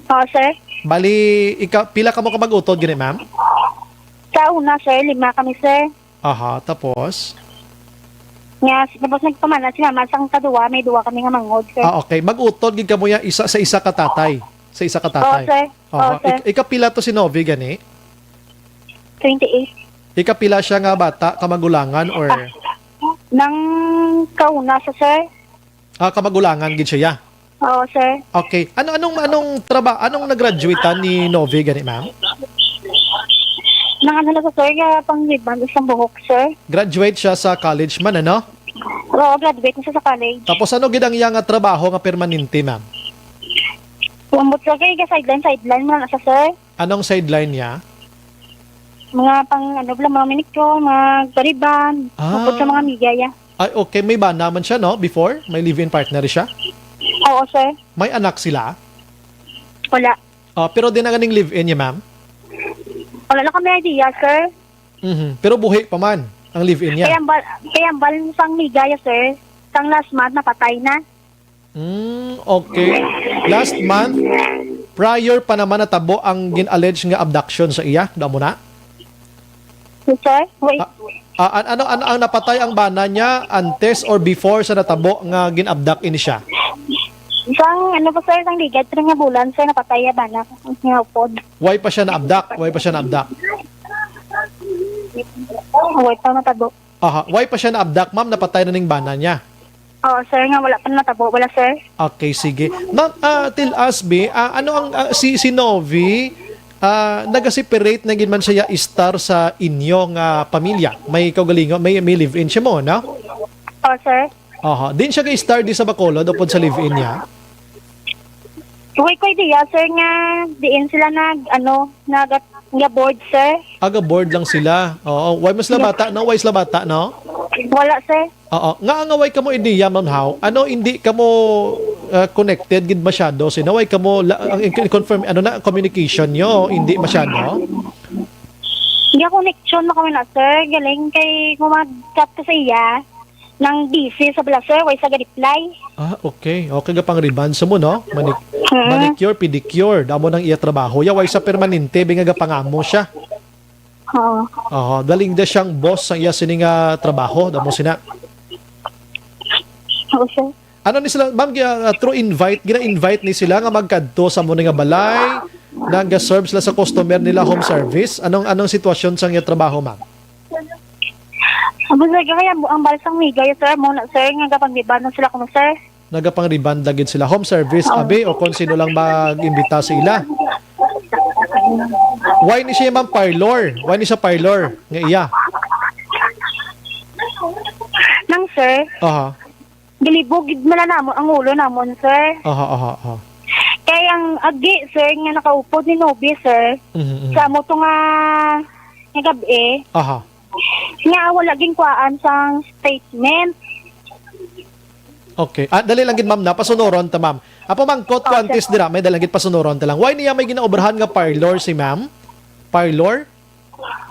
Oo, sir. Bali, ikaw, pila ka mo ka mag-utod ganit, ma'am? Sa una, sir, 5 kami, sir. Aha, tapos? Tapos nagpamanan si mama sang kaduwa, may duwa kami nga manghod, sir. Okay. Mag-utod gid ka mo ya isa sa isa ka tatay. Sa isa ka tatay. Oo, sir. Oo, sir. Ikapila to si Novi gani? 28. Ikapila siya nga bata, kamagulangan or Nang kauna sa, sir. Kamagulangan gid siya. Oo, sir. Okay. Anong trabaho? Anong nag-graduate ni Novi gani, ma'am? Nang ano na sa, sir, pang-liban isang buhok, sir. Graduate siya sa college man, ano? Oo, graduate na siya sa college. Tapos ano gid ang iya nga trabaho nga permanente, ma'am? Umot sa kay sideline mo na sa, sir. Anong sideline niya? Mga mga minikyo, mga bariban, upot sa mga migaya. Ay, okay. May ba naman siya, no? Before? May live-in partner siya? Oo, sir. May anak sila? Wala. Pero di na ganing live-in niya, ma'am? Wala lang kami idea, sir. Pero buhi pa man ang live-in niya. Kaya bal sang migaya, sir. Sang last month, napatay na. Okay. Last month, prior pa naman natabo ang gin-allege nga abduction sa iya. Damo na? Sir, wait. Ano ang napatay ang bana niya antes or before sa natabo nga gin-abduct ini siya? Isang sir, isang ligad, 3 nga bulan, sir, napatay ba na nga upod. Why pa siya na-abduct? Wait pa natabo. Why pa siya na-abduct, ma'am? Napatay na ning bana niya. Oo, sir, nga wala pa natabo. Wala, sir. Okay, sige. Ma'am, till us, ano ang si Novi, nag-separate na gid man siya star sa inyong pamilya. May kaugalingon, may live-in siya mo, no? Oo, sir. Din siya star di sa Bacolod upod sa live-in niya? Uy ko idea, sir, nga diin sila board, sir. Board lang sila. Oo. Why mas labata, no? Why is labata, no? Wala, sir. Oo. Nga angaway ka mo ideya, Ma'am How. Ano, hindi ka mo connected gid masyado? Sinaway ka mo, confirm, ano na, communication nyo, hindi masyado? Hindi ako connection na kami na, sir. Galing kay kumag-chat ko sa iya ng DC sa bala, sir. Way sa reply. Okay. Okay ka pang ribanso mo, no? Manicure, pedicure. Damo nang iya trabaho. Yaway sa permanente, bingaga pangamo siya. Oo. Daling da siyang boss sa iya sininga trabaho. Damo sina. Oo, sir. Ano ni sila, ma'am, through invite, gina-invite ni sila nga magkadto sa muna nga balay, nag-serve sila sa customer nila home service. Anong sitwasyon sa iya trabaho, ma'am? Abo, sir, kaya ang balisang migay, sir. Muna, sir, nga kapag na sila kuno, sir. Nagapang riband lagid sila. Home service, abe, o kung sino lang mag-imbita sa ila. Why ni siya, ma'am, parlor? Why ni siya parlor? Nga iya. Nang, sir, bilibog mo na namon ang ulo namon, sir. Kaya ang agi, sir, nga nakaupod ni Nobi, sir, sa mo to nga gabi, nga wala ging kuhaan sang statement. Okay. Dali lang gid, ma'am, na pasunuron ta, ma'am. Apo mangkot ko antes dira, may dalang gid pasunuron ta lang. Why niya may ginaobrahan nga parlor si ma'am? Parlor?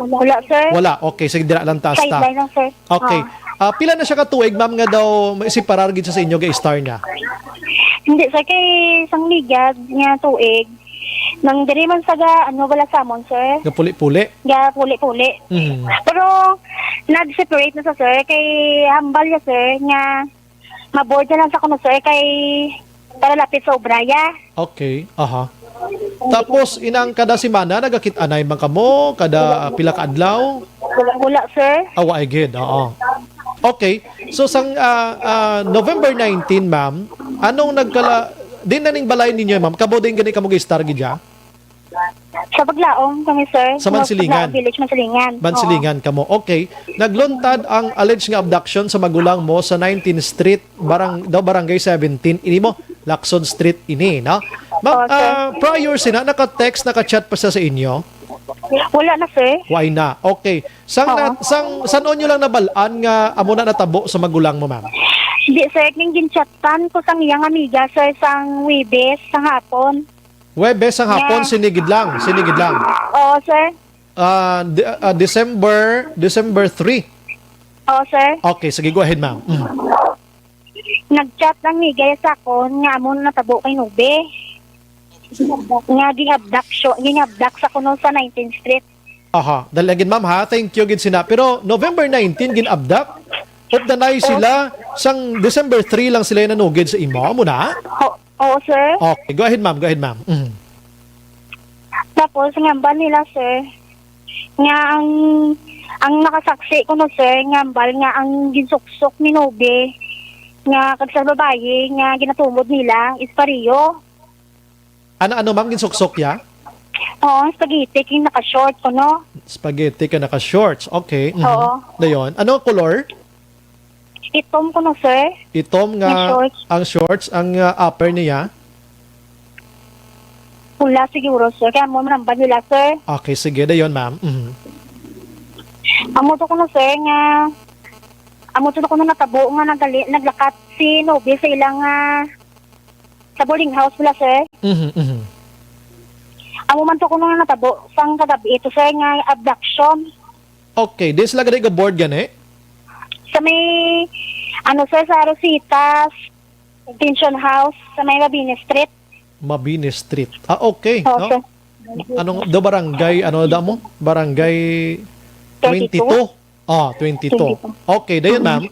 Wala, sir. Wala. Okay, sige dira lang taas ta. Sideline lang, sir. Okay. Pila na siya katuig, ma'am, nga daw may siparar gid sa inyo ga star niya? Hindi, sir, kay sang ligad nga tuig. Nang diri man sa wala samon, sir. Ga puli-puli? Ga puli-puli. Pero nag-separate na sa, sir, kay hambal niya, sir, nga maboard na lang sa kuno, sir, kay para lapit sa Obraya. Okay. Tapos inang kada semana nagakit-anay man kamo kada pila ka adlaw? Wala, sir. Ay gid. Okay. So sang November 19, ma'am, anong din na ning balay ninyo, ma'am? Kabo din gani kamo gi-star gid ya? Sa Paglaom kami, sir. Sa Mansilingan. Village Mansilingan. Mansilingan kamo. Okay. Nagluntad ang alleged nga abduction sa magulang mo sa 19th Street, Barangay 17. Ini mo, Lacson Street ini, no? Ma'am, prior sina, naka-text, naka-chat pa sa inyo? Wala na, sir. Why na? Okay. Saan nyo lang nabalaan nga amo na natabo sa magulang mo, ma'am? Hindi, sir. Ning ginchatan ko sang iyang amiga, sir, sang Webes, sang hapon. Webes ang hapon, sinigid lang. Oo, sir. December 3. Oo, sir. Okay, sige, go ahead, ma'am. Nag-chat lang migay sa akon nga amo natabo kay Nube. Nga ging-abduct sa kuno sa 19th Street. Dalagin, ma'am, ha? Thank you, gid sina. Pero November 19, gin-abduct? Updanay sila, sang December 3 lang sila nanugid sa imo mo na? Oo, sir. Okay, go ahead, ma'am. Tapos, ngamba nila, sir, nga ang nakasaksi ko no, sir, ngambal nga ang ginsuksok ni Nobe, nga kag sa babae, nga ginatumod nila, is pariyo. Ano, ma'am, ginsuksok ya? Oo, spaghetti, king naka-short ko, no? Spaghetti ka naka-shorts. Okay. Oo. Dayon. Ano color? Itom ko no, sir. Itom nga ang shorts, ang upper niya? Pula siguro, sir. Kaya mo manambal nila, sir. Okay, sige. Dayon, ma'am. Amo to ko no, sir, nga amo to ko no natabo nga naglakat si Nobe sa ilang sa boarding house pula, sir. Amo man to ko no natabo sang kagabi ito, sir, nga abduction. Okay, this lagay ga board gani? Sa may sir, sa Rositas Pension House sa may Mabini Street. Mabini Street. Okay. No? Sir. Anong do barangay, mo? Barangay 22. 22. Okay, dayon, ma'am.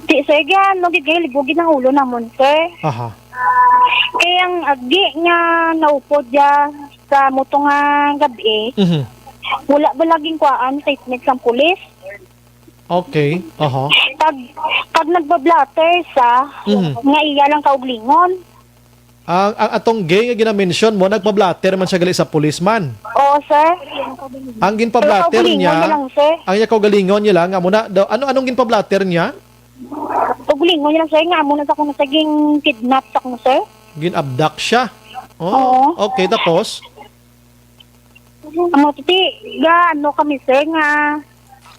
Di, sir, gan, ligugid ng ulo namon, sir. Kaya ang agi nga naupod ya sa moto nga gabi, wala ba laging kuhaan statement sa pulis? Okay. Pag nagbablatter sa, nga iya lang kauglingon. Ang atong gay nga gina-mention mo, nagpa-blatter man siya gali sa policeman. Oo, sir. Ang ginpa-blatter niya, ang iya kaugalingon niya lang, anong ginpa-blatter niya? Uglingon niya lang, sir, nga muna sa kung nasaging kidnap sa kung, sir. Gin-abduct siya? Oo. Okay, tapos? Amo, titi, kami, sir, nga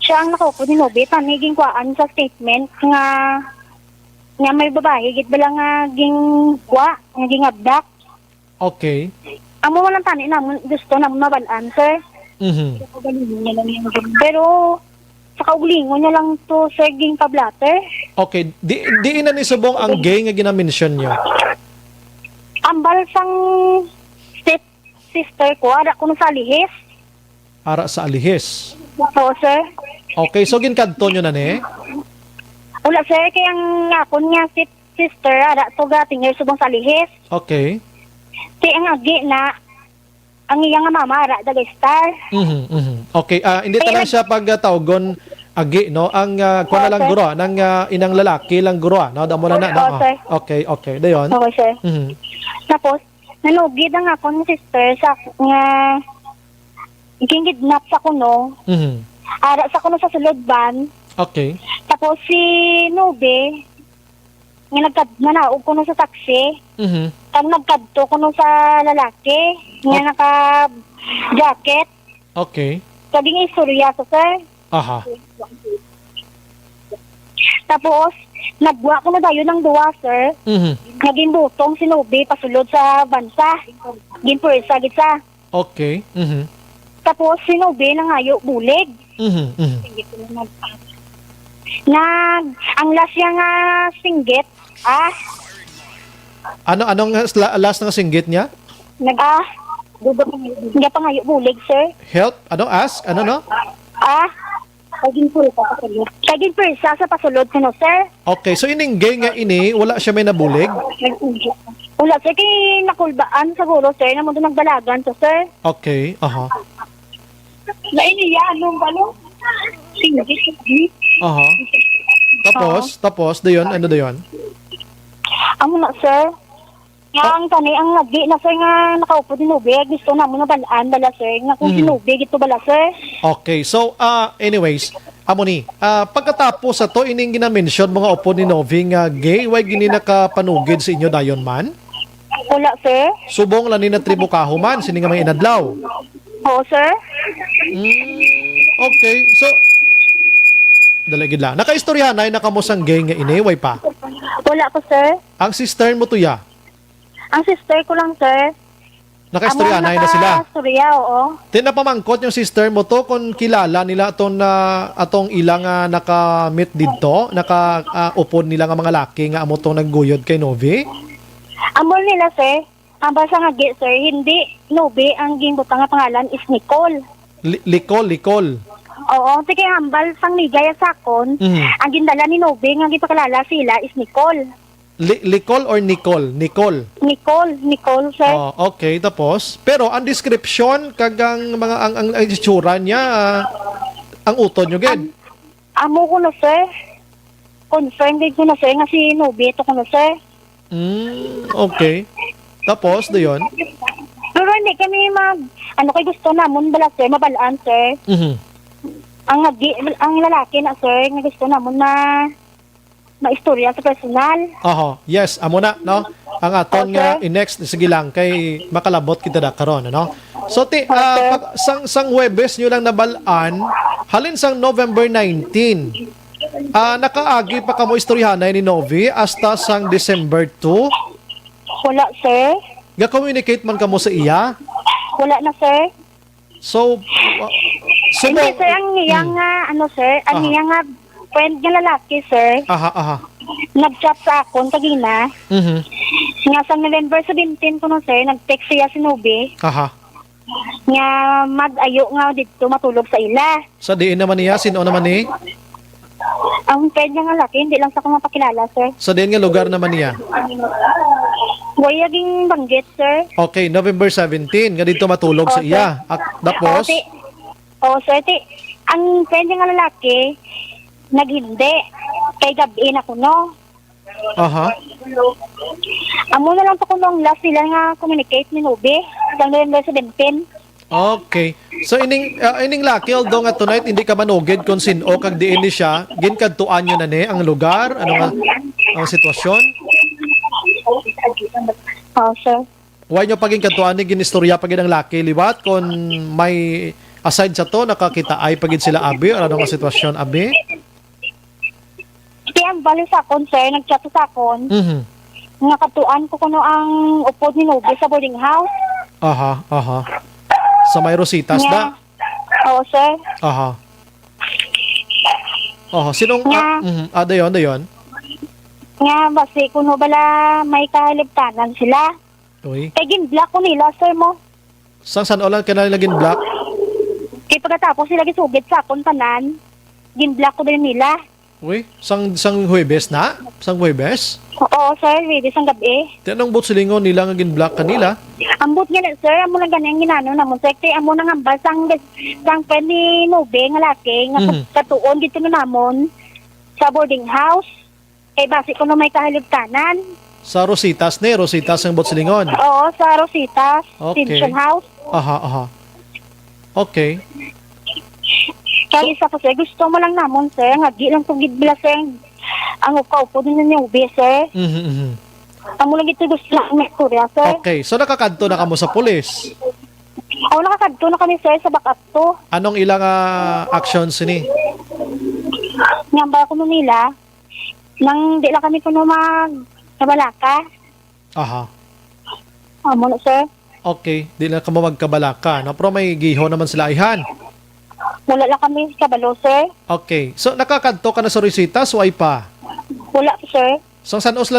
Siya ang nakaupo ni Nobby, taniging kwaan sa statement nga may babae, git bala nga ging kwa, nga ging abdak. Okay. Amo man ang tani namon, gusto namon mabalaan, sir. Pero, sa kaulingon niya lang to, sir, ging pablate. Okay. Di ina ni subong ang gay nga ginamention niyo. Ambal sang step sister ko, ara ko sa lihis. Ara sa alihis. Oo, sir. Okay, so ginkadto nyo na ni? Wala, sir, kaya ang akon nga sister, ara to gating subong sa lihis. Okay. Ti ang agi na, ang iyang nga mama, ara dagay star. Okay, hindi talang siya pagtawgon agi, no? Ang kuha na lang guro, ng inang lalaki lang guro, no? Damo na na, no? Oo, sir. Okay, dayon. Oo, sir. Tapos, nanugid ang akon sister sa nga gingidnap sa kuno. Ara sa kuno sa sulodban. Okay. Tapos si Nube, nga nanaog kuno sa taxi. Kag nagkadto kuno sa lalaki, nga naka-jacket. Okay. Kabing istorya sa sir. Aha. Tapos, nagbuwa ko na dayo ng duwa, sir. Naging butong si Nube pasulod sa bansa. Ginpursa, gitsa. Okay. Tapos, si Nube nangayo bulig. Ang last niya nga singgit, Anong last ng singgit niya? Hindi pa ngayo bulig, sir. Help? Anong ask? Ano, no? Kagin pursa sa pasulod ko, no, sir. Okay, so ining gay nga ini, wala siya may nabulig? Wala, sir, kay nakulbaan siguro, sir, na mo doon nagdalagan to, sir. Okay, aha. Nainiya, anong balo? Singgit. Aha. Tapos, dayon, ano dayon? Amo na, sir. Ang tani, ang nagi na, sir, nga nakaupo din Nube, gusto na mo na balaan, bala, sir. Nga kung Nube, gito bala, sir. Okay, so, anyways, amo ni, pagkatapos sa to, ining ginamention mga upo ni Novi nga gay, way gini nakapanugid sa inyo dayon man? Wala, sir. Subong lang ni na tribo kahuman, sini nga may inadlaw? Oo, sir. Okay, so, dalagid lang. Nakaistorya na, nakamusang gay nga ini, way pa? Wala ko, sir. Ang sister mo to ya? Ang sister ko lang, sir. Nakaistorya na sila? Nakaistorya, oo. Tinapamangkot yung sister mo to kung kilala nila atong ilang naka-meet dito, naka-upod nila nga mga laki nga amo tong nagguyod kay Novi? Amol nila, sir. Ang basa nga, sir, hindi Novi, ang gingbutang nga pangalan is Nicole. Licol. Oo, sige, hambal sang ligaya sakon. Ang gindala ni Novi, nga gipakalala sila is Nicole. Licol or Nicole? Nicole, sir. Okay, tapos pero ang description kagang mga ang itsura niya ang utod nyo gid. Amo ko na, sir. Confirm din ko na, sir, nga si Novi ito ko na, sir. Okay. Tapos dayon. Pero hindi kami kay gusto namon bala, sir, mabalaan, sir. Ang lalaki na, sir, nga gusto namon na maistorya sa personal. Yes, amo na, no? Ang aton nga i-next, sige lang, kay makalabot kita da karon, no? So, sang Huwebes nyo lang nabalaan, halin sang November 19, nakaagi pa kamo istoryahanay ni Novi hasta sang December 2? Wala, sir. Ga-communicate man kamo sa iya? Wala na, sir. So, hindi, sir, ang iyang sir, ang iyang friend nga lalaki, sir. Nag-chat sa akon kagina. Nga sa November 17 ko no, sir, nag-text siya si Novi. Nga mag-ayo nga dito matulog sa ila. Sa diin naman niya, sino naman ni? Ang friend nga lalaki, hindi lang sa kong mapakilala, sir. Sa diin nga lugar naman niya? Wayaging banggit, sir. Okay, November 17, nga dito matulog sa iya. Tapos? Sir, ang friend nga lalaki, naghindi. Kay gabi na ko, no? Amo na lang ko nung last sila nga communicate ni Novi sa November 17. Okay. So, ining laki, although nga tonight, hindi ka manugid kung sino kag diin ni siya, ginkadtuan nyo na ni ang lugar? Ano nga ang sitwasyon? Sir. Why nyo paging kadtuan ni ginistorya pagin ang laki liwat kung may Aside sa to, nakakita ay pagid sila abi or ano nga sitwasyon abi? Kaya ang bali sa akon, sir, nag-chat sa akon. Nga katuan ko kuno ang upod ni Nobie sa boarding house. Aha. Sa may Rositas da? Oo, sir. Aha. Sinong... dayon? Nga, basi kuno bala may kahalibtanan sila. Uy. Kaya gin-block ko nila, sir mo. Saan ulan ka na nilagin black? Kaya pagkatapos sila gisugit sa akon tanan, gin-block ko din nila. Uy, sang Huwebes na? Sang Huwebes? Oo, sir, ready sang gabi. Anong bot silingon nila nga gin-block kanila? Ambot nga na, sir, amo lang ganyan ginano namon, sir. Kaya amo nang ambal sang pen ni Nobie nga laki, nga katuon dito na namon sa boarding house. Kaya basi ko na may kahalibtanan. Sa Rositas ni? Rositas ang bot silingon? Oo, sa Rositas, Station House. Aha. Okay. Kaya isa po, sir, gusto mo lang namon, sir, nga di lang tugid bila, sir, ang upa-upo din na Nobie, sir. Amo lang ito gusto lang may istorya, sir. Okay, so nakakadto na kamo sa pulis? Oo, nakakadto na kami, sir, sa backup to. Anong ilang actions ni? Ngamba ko nila, nang di lang kami kuno magkabalaka. Aha. Amo na, sir. Okay, di na kamo magkabalaka. No? Pero may giho naman sila ihan. Wala lang kami kabalo, sir. Okay, so nakakadto ka na sa Rositas, way pa? Wala, sir. So saan usla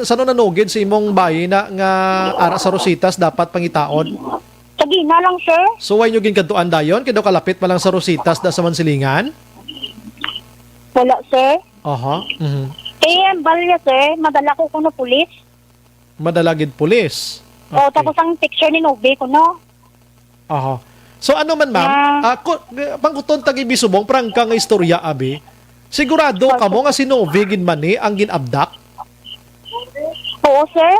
saan nanugid sa imong bayi na nga ara sa Rositas dapat pangitaon? Sa Gina lang, sir. So way nyo ginkaduan dayon? Kaya kalapit pa lang sa Rositas da sa Mansilingan? Wala, sir. Aha. Kaya ang balya, sir, madala ko kuno pulis. Madalagid pulis? O, tapos ang picture ni Nobie kuno. Aha. So ano man ma'am, pangkuton tag-ibi subong prangka nga istorya abi. Sigurado ka mo nga si Nobie ginmani ang ginabdak? Oo, sir.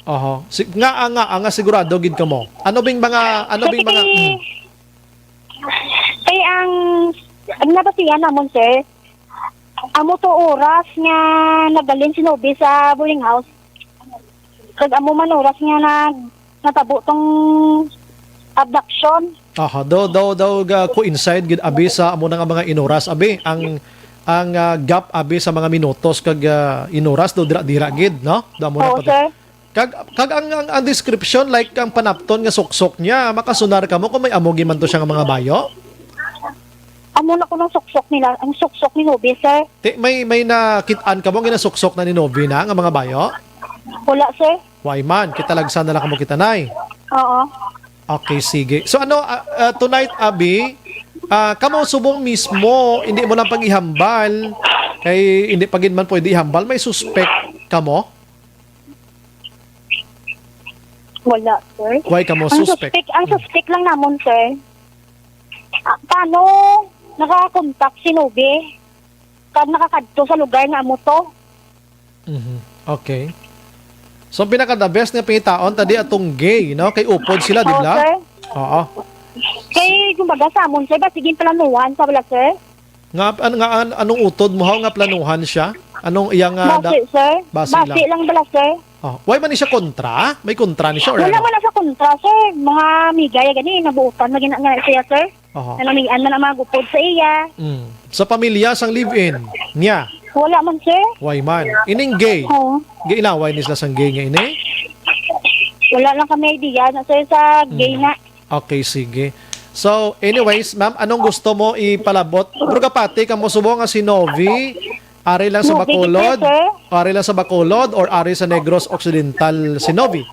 Aha. Nga sigurado gid ka mo. Ano bing mga Kaya ang nabasihan namon, sir, amo to oras nga nagalin si Nobie sa boarding house. Kag amo man oras nga natabo tong abduction. Aha, daw coincide gid abi sa amo nga mga inoras abi ang gap abi sa mga minutos kag inoras do dira gid, no? Damo na sir. Kag ang description like ang panapton nga suksok niya, makasunar ka mo kung may amogi man to siya nga mga bayo. Amo na ko ng suksok nila, ang suksok ni Nobie, sir. May nakitaan ka mo ginasuksok na ni Nobie na nga mga bayo? Wala, sir. Why man, kita lagsan na lang kamo kitanay. Oo. Okay, sige. So tonight, Abi, kamo subong mismo, hindi mo lang pag-ihambal, kay hindi pagin man pwede ihambal, may suspect kamo? Wala, sir. Why kamo suspect? Ang suspect lang namon, sir. Paano nakakontak si Nobie? Kad nakakadto sa lugar na amo to? Okay. So pinaka-the best nga pangitaon tadi atong gay, no? Kay upod sila, di ba? Oo. Kay kumbaga sa amon, sir, basigin planuhan sa bala, sir? Anong utod mo nga planuhan siya? Anong iyang sir. Basi lang bala, sir. Why man ni siya kontra? May kontra ni siya or wala man sa kontra, sir. Mga migay gani nabuutan magina nga siya, sir. Nanamian man ang magupod sa iya. Sa pamilya sang live-in niya. Wala man, sir. Why man? Ining gay. Gay inaway ni sila sang gay nga ini? Wala lang kami idea na, sir, sa gay na. Okay, sige. So, anyways, ma'am, anong gusto mo ipalabot? Brugapati, kamo subo nga si Novi, ari lang sa Bacolod? Ari lang sa Bacolod or ari sa Negros Occidental si Novi?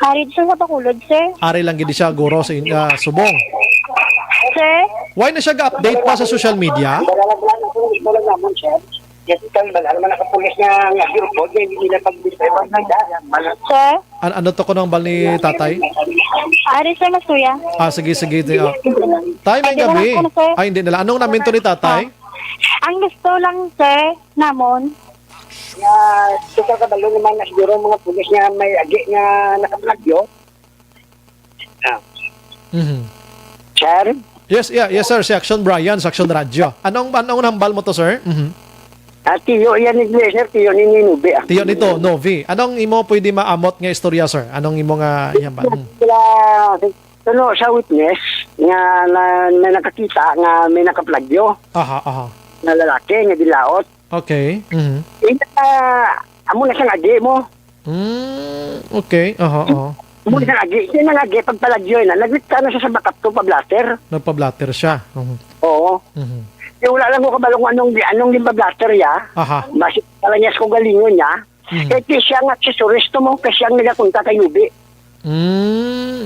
Ari siya sa Bacolod, sir. Ari lang gid siya guro sa subong. Sir? Why na siya ga-update pa sa social media? Sir? Ano to ko ng bal ni tatay? Ari sir, masuya. Sige. Tay, may gabi. Ay, hindi nila. Anong namin to ni tatay? Ang gusto lang, sir, namon. Suka kabalo naman na siguro mga pulis nga may agi nga nakaplagyo. Sir? Yes sir, si Action Brian, sa Action Radio. Anong hambal mo to, sir? Tiyo yan ni sir, tiyo ni Nobie. Tiyo nito, Novi. Anong imo pwede maamot nga istorya, sir? Anong imo nga ihambal? Sa witness, nga na nakakita nga may nakaplagyo Aha. na lalaki nga dilaot. Okay. Amo na siyang agi mo. Okay. Aha. Amo na siyang agi. Hindi na agi pagpalagyo na. Nagwit ka na siya sa backup to pa-blaster. Nagpa-blatter siya. Oo. Wala lang ko kabalong anong limba-blaster ya. Aha. Basit pala niya sa galingon niya. Kaya siya nga accessorist mo kasi siyang nagakunta kay Yubi.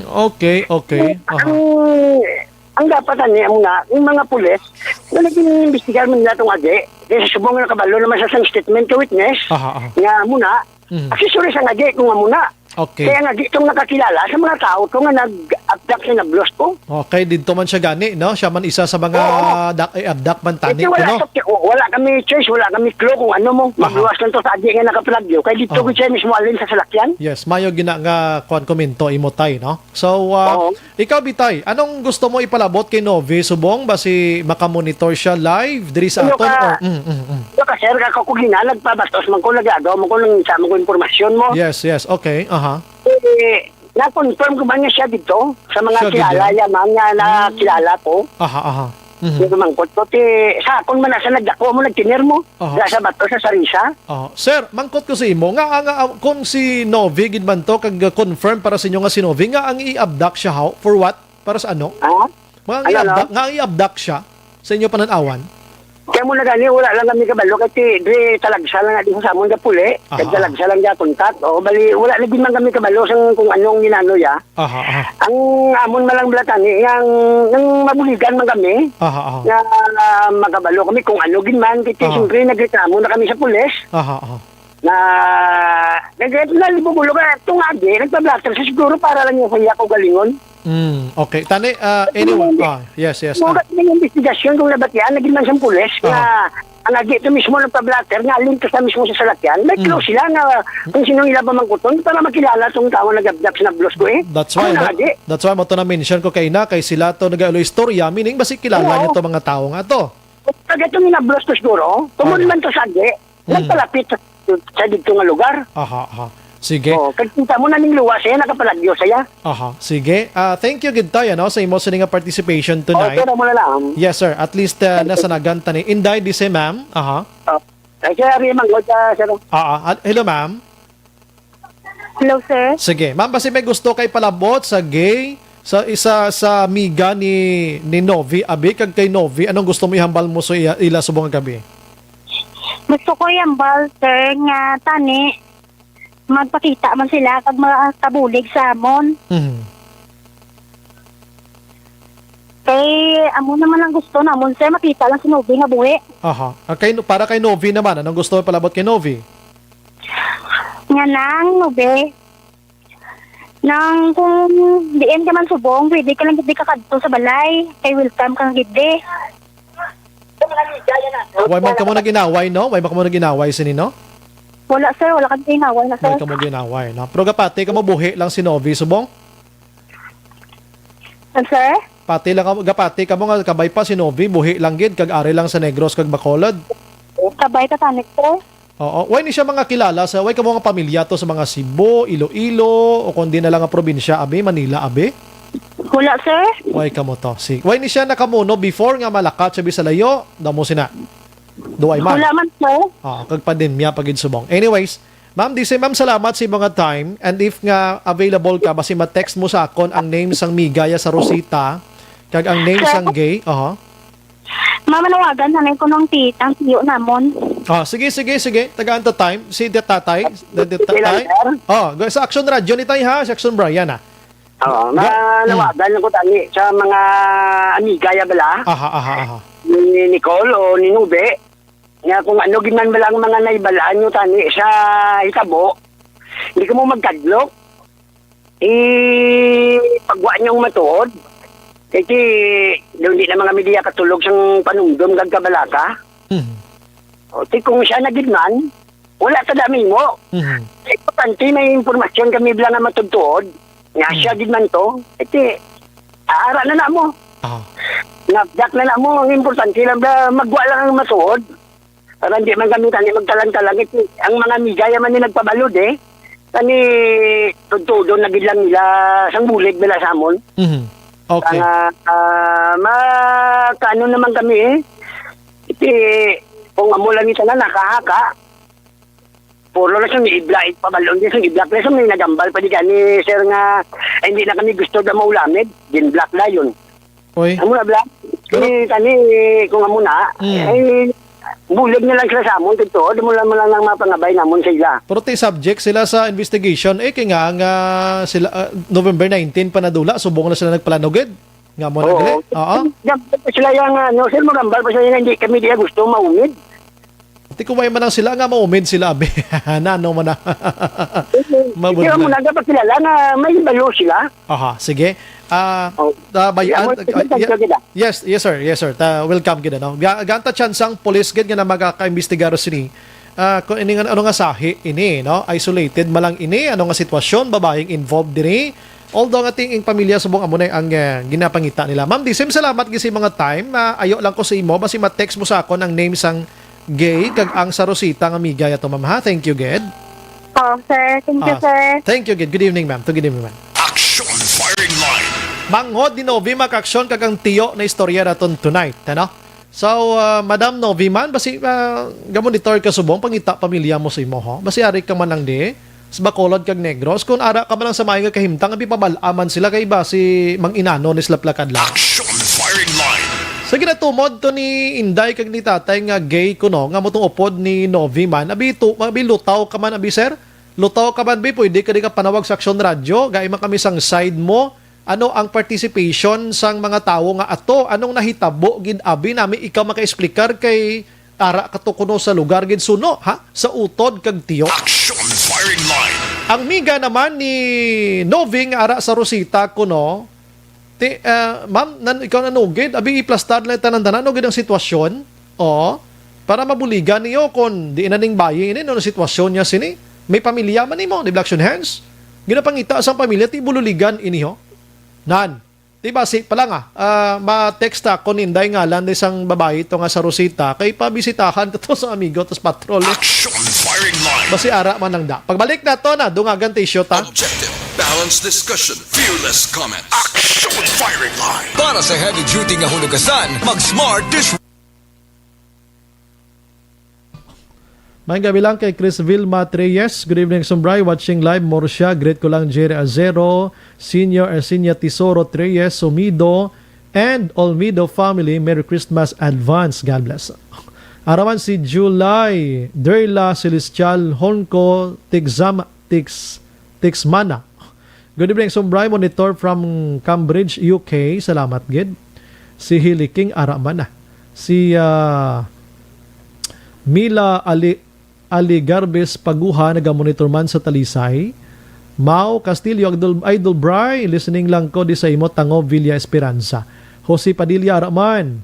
Okay. Ang dapat mo na, yung mga pulis, na nag-investigar mo nila itong agi, kasi subong na kabalo naman sa statement to witness, nga muna, accessories ang agi kung nga muna. Okay. Kaya nga itong nakakilala sa mga tao ito nga nag-abduct siya, nag-bloss ko. Okay, dito man siya gani, no? Siya man isa sa mga abduct man tani ko, no? Wala kami choice, wala kami clue kung ano mo. Magluwas lang to sa agi nga nakaplagyo. Kaya dito ko siya mismo alin sa salakyan. Yes, mayo gina nga komento imotay, no? So, ikaw Bitay, anong gusto mo ipalabot kay Novi Subong? Basi makamonitor siya live diri sa aton or Kasi ako kung nagpabastos man ko nagagaw mo ko nang isama ko informasyon mo. Yes, okay. Na-confirm ko ba niya siya dito sa mga kilala niya, mga nakilala ko. Yung mangkot ko, sa akong man nasa nagdako mo, nagtiner mo, sa bato, sa sarisa. Sir, mangkot ko sa imo, nga kung si Novi, gid man to, kag-confirm para sa inyo nga si Novi, nga ang i-abduct siya, how? For what? Para sa ano? Nga i-abduct siya sa inyo pananawan? Kaya mo na gani, wala lang kami kabalo, kasi di talagsa lang nga di sa amon ka puli, talagsa lang dyan kontak, o bali, wala lagi man kami kabalo sa kung anong ginano ya. Ang amon malang blatani, nang mabuligan man kami, na magabalo kami kung ano ginman, kasi siyempre nagreklamo na kami sa pulis. Na nalibubulo ka, itong agi, nagpa-blaster sa siguro para lang yung kaya ko galingon. Okay. Tani, anyone? Yes. Mugat na yung investigasyon kung labat yan, naging man siyang pulis, na ang agi ito mismo nagpa-blatter, nga link sa mismo sa salakyan, may clue sila na kung sinong ilaba mangkuton, para makilala itong tao nag-abduct na blos ko That's why mo to na-mention ko kay sila to nag-alo istorya, meaning basi kilala niyo to mga tao nga to. Pag itong inablos to siguro, tumun man to sa agi, nagpalapit sa dito nga lugar. Sige. Kagpunta mo na ning luwas siya, nakapalagyo saya. Sige. Thank you, good tayo, no? Sa imo sa nga participation tonight. Pero mo na lang. Yes, sir. At least nasa naganta ni Inday, di si ma'am. Kaya rin manggod, sir. Hello, ma'am. Hello, sir. Sige. Ma'am, basi may gusto kay palabot sa gay, sa isa sa amiga ni Novi, abi, kag kay Novi, anong gusto mo ihambal mo sa ila subong gabi? Gusto ko ihambal, sir, nga tani, magpakita man sila kag mga kabulig sa amon. Kay amo naman ang gusto namon, sir, makita lang si Novi nga buhi. Para kay Novi naman, anong gusto mo palabot kay Novi? Nga nang Novi, nang kung diin ka man subong, pwede ka lang gidi kakadto sa balay, kay welcome kang gidi. Why man ka mo nag-inaway, no? Why man ka mo nag-inaway si Nino? Wala, sir. Wala kang ginaway na, sir. Wala ka mo ginaway, no? Pero gapati ka mo buhi lang si Novi, subong? Sir? Gapati ka mo nga kabay pa si Novi, buhi lang gid, kag ari lang sa Negros, kag Bacolod. Kabay ka tanik, sir. Oo. Why ni siya mga kilala sa, why ka mo nga pamilya to sa mga Cebu, Iloilo, o kundi na lang nga probinsya, abi, Manila, abi? Wala, sir. Why ka mo to? Si, why ni siya nakamuno before nga malakat siya bisalayo, damo sina. Duay man. Wala man, sir. Kag pandemya pagid subong. Anyways, ma'am, ma'am, salamat sa mga time, and if nga available ka, basi ma-text mo sa akon ang name sang Migaya sa Rosita, kag ang name sang gay. Mamanawagan na ko nung titang tiyo namon. Sige. Tagaan to time. Si tatay. Sa Action Radio ni tay ha, sa Action Brian ha. Manawagan ko tani sa mga amigaya bala. Ni Nicole o ni Nube. Nga kung ano giman ba lang mga naibalaan nyo tani sa itabo, hindi ka mo magkadlok. Pagwa niyong matuod. Kasi doon di na mga media katulog sang panungdom gagkabalaka. Kung siya nagidman, wala sa dami mo. Importante may informasyon kami bilang na matugtuod. Nga siya gidman to. Kasi aara na mo. Napdak na mo. Ang importante lang magwa lang ang matuod. Para hindi man kami tani magtalang-talang. Ang mga migaya man ni nagpabalod Tani tudo na gilang nila sang bulig nila sa amon. Okay. Makano naman kami iti kung amulan isa na nakahaka puro lang siya i-black pabalong din siya i-black lang siya may nagambal pa di gani sir nga hindi na kami gusto na maulamid din black na yun. Oy. Amo na black kani kung amo na bulig na lang sila sa amon dito di mo lang nang mapangabay namon sila. Pero tay subject sila sa investigation kay nga sila November 19 pa nadula subong na sila nagpalanoged nga mo na gali. Oo. Sila yang sir magambal pa sila hindi kami diya gusto maumid. Ti kumay man sila nga maumid sila abi. Nano man na. Kaya mo na dapat kilala na may balo sila. Aha, sige. Yes sir. Welcome gid no. Ganta chance ang police gid nga magaka-imbestigar sini. Kung ini ano nga sahi ini no, isolated malang ini ano nga sitwasyon babaeng involved diri. Although nga ting pamilya subong amo na ang ginapangita nila. Ma'am, disim salamat gisi mga time. Ayo lang ko sa imo basi ma-text mo sa akon ang name sang gay kag ang sa Rosita nga amiga yato ma'am ha. Thank you gid. Oh, sir. Thank you, sir. Thank you gid. Good evening ma'am. Good evening ma'am. Action Firing Line. Manghod ni Novi makaksyon kag ang tiyo na istorya naton tonight, ano? So, Madam Novi man basi gamon ditor ka subong pangita pamilya mo sa imo ho. Basi ari ka man lang di sa Bacolod kag Negros kun ara ka man lang sa may nga kahimtang abi pabalaman sila kay ba si Mang Inano ni Slaplakad lang. Action Firing Line. Sa ginatumod to ni Inday kag ni tatay nga gay kuno nga motong upod ni Novi man abi lutaw ka man abi sir. Lutaw ka man bi pwede ka di ka panawag sa Action Radio gay man kami sang side mo. Ano ang participation sang mga tawo nga ato? Anong nahitabo gid abi nami ikaw maka-explicar kay ara kato kuno sa lugar gid suno ha sa utod kag tiyo. Action Firing Line. Ang miga naman ni Novi nga ara sa Rosita kuno ma'am ikaw nanugid abi iplastar lang tanan-tanan gid ang sitwasyon para mabuligan niyo kon di na ning bayi ini no sitwasyon niya sini may pamilya man nimo di Action Hands ginapangita sang pamilya ti bululigan ini ho nan di ba si pala nga ma-text ako ni Inday ngalan isang babae to nga sa Rosita kay pabisitahan ko to sa amigo tos patrol Action Firing Line. basi ara man nang da pagbalik na to na dungagan t-shirt ha Objective, balanced discussion, fearless comments. Action Firing Line. Para sa heavy duty nga hulugasan, mag-smart dish. May gabi lang kay Chris Vilma Treyes. Good evening, Sumbray. Watching live, Morsha. Great ko lang, Jerry Azero, Senior Arsinia Tesoro Treyes, Sumido, and Olmido family. Merry Christmas advance. God bless. Arawan si July Derla Celestial Honko Tixmana. Good evening, Sumbray. Monitor from Cambridge, UK. Salamat, gid. Si Hili King Aramana. Si Mila Ali Garbes Paguha, nagamonitor man sa Talisay. Mau Castillo, Idol Bry, listening lang ko di sa imo Tango Villa Esperanza. Jose Padilla Araman.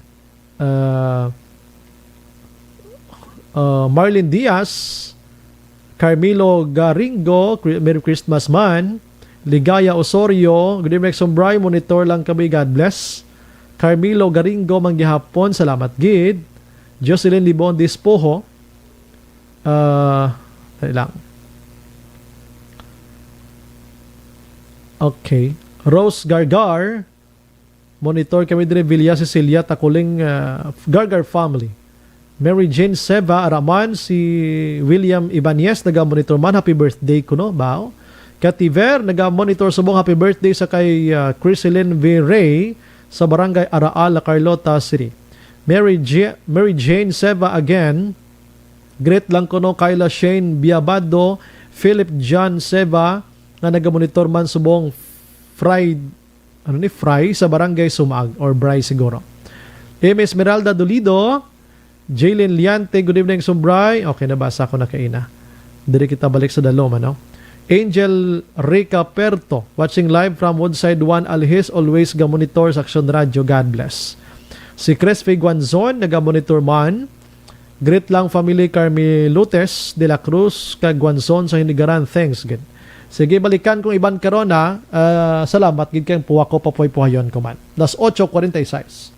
Marlene Diaz, Carmelo Garingo, Merry Christmas man. Ligaya Osorio, good evening, Sombray, monitor lang kami, God bless. Carmelo Garingo, manggihapon, salamat gid. Jocelyn Libon Dispoho, dali lang. Okay. Rose Gargar, monitor kami din Villa Cecilia, Takuling Gargar family. Mary Jane Seva Araman, si William Ibanez, naga-monitor man, happy birthday ko no, bao. Kativer, naga-monitor subong happy birthday sa kay Criselyn V. Ray sa Barangay Araal, La Carlota City. Mary Jane Seva again, great lang ko no, Kyla Shane Biabado, Philip John Seva, na naga-monitor man subong Fry sa Barangay Sumag or Bray siguro. M. Esmeralda Dolido, Jalen Liante, good evening Sumbray. Okay, nabasa ko na kaina. Diri kita balik sa Daloma, no? Angel Rica Perto, watching live from Woodside 1 Alhis, always ga-monitor sa Action Radio, God bless. Si Crespe Guanzon, naga-monitor man. Great lang family Carmelutes de la Cruz, kag Guanzon sa Hinigaran, thanks, good. Sige, balikan kung iban karon na. Salamat, gid kayong puwa ko, papuay-puhayon ko man. Das 8:46.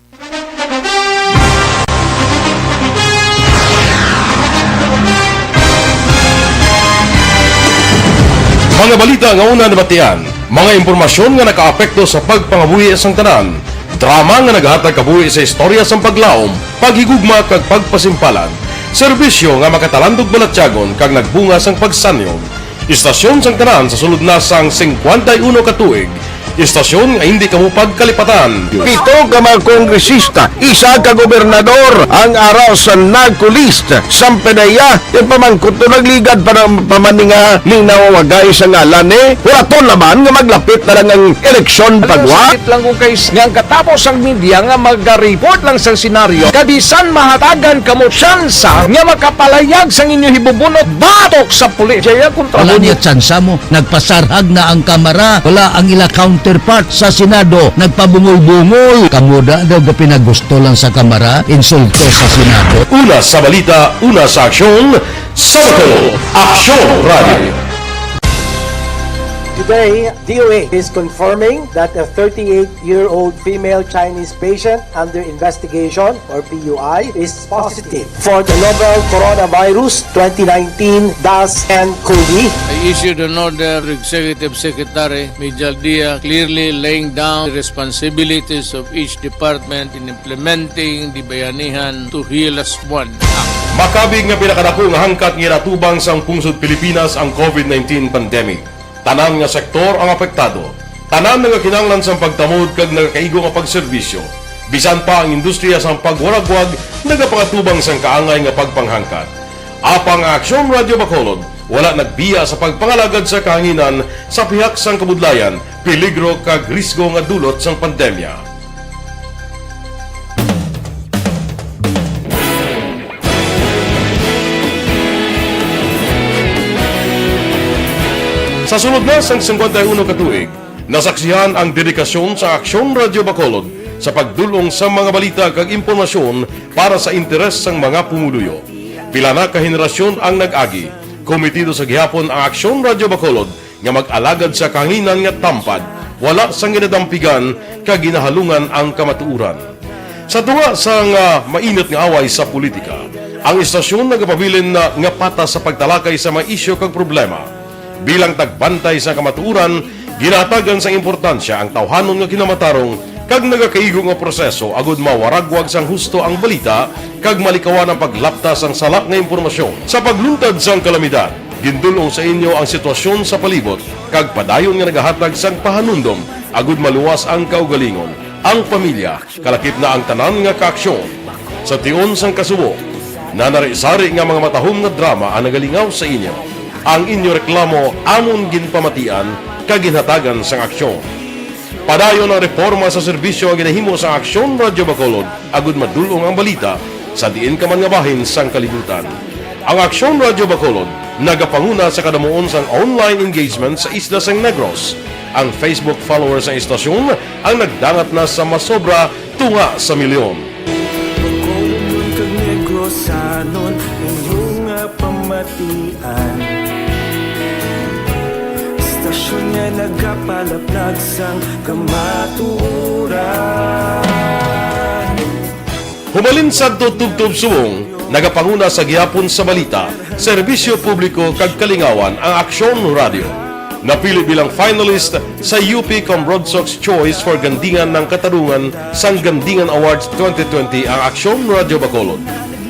Mga balita nga una nabatian, Mga impormasyon nga nakaapekto sa pagpangabuhi sang tanan, drama nga naghatag kabuhi sa istorya sang paglaom, paghigugma kag pagpasimpalan, serbisyo nga makatalandog balatyagon kag nagbunga sang pagsanyog, istasyon sang tanan sa sulod na sang 51 ka tuig, istasyon nga hindi kamupag kalipatan. 7 ka mga kongresista, 1 ka gobernador, ang araw sa nagkulist, Sampedaya, yung pamangkot to nagligad para pamaninga linaw wagay sa ngalan wala to naman nga maglapit na lang ang eleksyon pagwa. Sakit lang kung kays nga katapos ang media nga mag-report lang sa senaryo, kabisan mahatagan kamo tsansa nga makapalayag sa inyo hibubunot batok sa pulis. Jaya kontra wala niya tsansa mo, nagpasarhag na ang kamera, wala ang ila counterpart sa Senado, nagpabungol-bungol. Kamuda daw ga pinagusto lang sa kamera, insulto sa Senado. Una sa balita, una sa aksyon, Sabado, Aksyon Radio. Today, DOA is confirming that a 38-year-old female Chinese patient under investigation, or PUI, is positive for the novel coronavirus 2019 DAS-CoV. I issued an order to Executive Secretary Mijal Dia clearly laying down the responsibilities of each department in implementing the Bayanihan to Heal as One Act. Makabig nga pinakadako nga hangkat nga natubang sang pungsod Pilipinas ang COVID-19 pandemic. Tanan nga sektor ang apektado. Tanan nga kinahanglan sang pagtamod kag nagakaigo nga pagserbisyo. Bisan pa ang industriya sang pagwaragwag nagapangatubang sang kaangay nga pagpanghangkat. Apang Aksyon Radio Bacolod wala nagbiya sa pagpangalagad sa kahanginan sa pihak sang kabudlayan, peligro kag risgo nga dulot sang pandemya. Sa sunod na sang 51 ka tuig, nasaksihan ang dedikasyon sa Aksyon Radio Bacolod sa pagdulong sa mga balita kag impormasyon para sa interes sang mga pumuluyo. Pila na ka henerasyon ang nag-agi, komitido sa gihapon ang Aksyon Radio Bacolod nga mag-alagad sa kahanginan nga tampad, wala sang ginadampigan kag ginahalungan ang kamatuuran. Sa duwa sang mainit nga away sa politika, ang istasyon nagapabilin na nga patas sa pagtalakay sa mga isyu kag problema. Bilang tagbantay sa kamatuuran, ginatagan sa importansya ang tawhanon nga kinamatarong kag nagakaigo nga proseso agud mawaragwag sang husto ang balita kag malikawan ang paglaptas ang salak nga impormasyon. Sa pagluntad sang kalamidad, gindulong sa inyo ang sitwasyon sa palibot kag padayon nga nagahatag sang pahanundom agud maluwas ang kaugalingon, ang pamilya, kalakip na ang tanan nga kaaksyon. Sa tion sang kasubo, nanari-sari nga mga matahom nga drama ang nagalingaw sa inyo. Ang inyo reklamo amon ginpamatian kaginhatagan sang aksyon. Padayon ang reforma sa serbisyo ang ginahimo sa Aksyon Radio Bacolod agud madulong ang balita sa diin ka man nga bahin sang kalibutan. Ang Aksyon Radio Bacolod nagapanguna sa kadamuon sang online engagement sa isla sang Negros. Ang Facebook followers sa istasyon ang nagdangat na sa masobra tunga sa milyon. Bacolod kag Negros anon inyong pamatian. Stasyon nga nagapalaplag sang kamaturan. Humalin sa tutubtub suwong, nagapanguna sa gihapon sa balita, serbisyo publiko kag kalingawan ang Aksyon Radio. Napili bilang finalist sa UP Comrodsox Choice for Gandingan ng Katarungan sang Gandingan Awards 2020 ang Aksyon Radio Bacolod.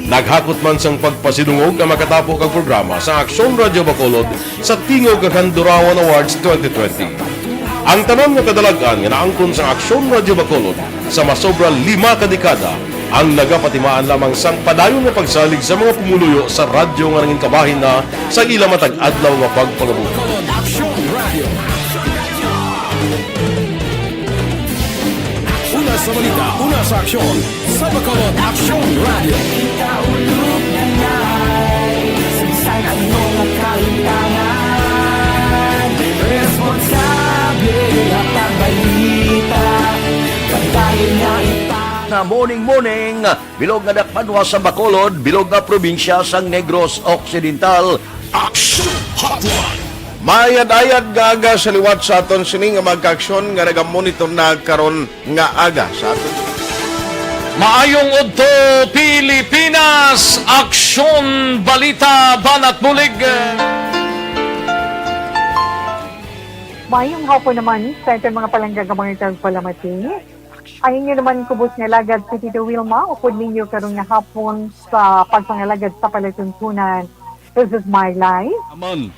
Naghakot man sang pagpasidungog ang makatapo kang programa sa Aksyon Radio Bacolod sa Tingog kag Handurawan Awards 2020. Ang tanan nga kadalagan nga naangkon sa Aksyon Radio Bacolod sa masobra 5 ka dekada ang nagapatimaan lamang sang padayon nga pagsalig sa mga pumuluyo sa radyo nga nanging kabahin na sa ila matag adlaw nga pagpangabuhi. Una sa balita, una sa aksyon, sa Bacolod Aksyon Radio. Ikaulog na na'y Sinsan ang mga kaintangan. Responsable at pagbalita, pagdayon na Na morning, bilog nga dakpanwa sa Bacolod, bilog nga probinsya sang Negros Occidental. Aksyon Hotline! Mayad-ayad nga aga sa liwat sa aton sini nga magka-aksyon nga nagamonitor na karon nga aga sa aton. Maayong udto Pilipinas, Aksyon Balita Banat Bulig. Mayong hapon naman sa ating mga palanggang mga palamati. Ayun nyo naman kubos nga lagad si Tito Wilma. Upod ninyo karong nga hapon sa pagpangalagad sa palatuntunan. This is my life. Amon,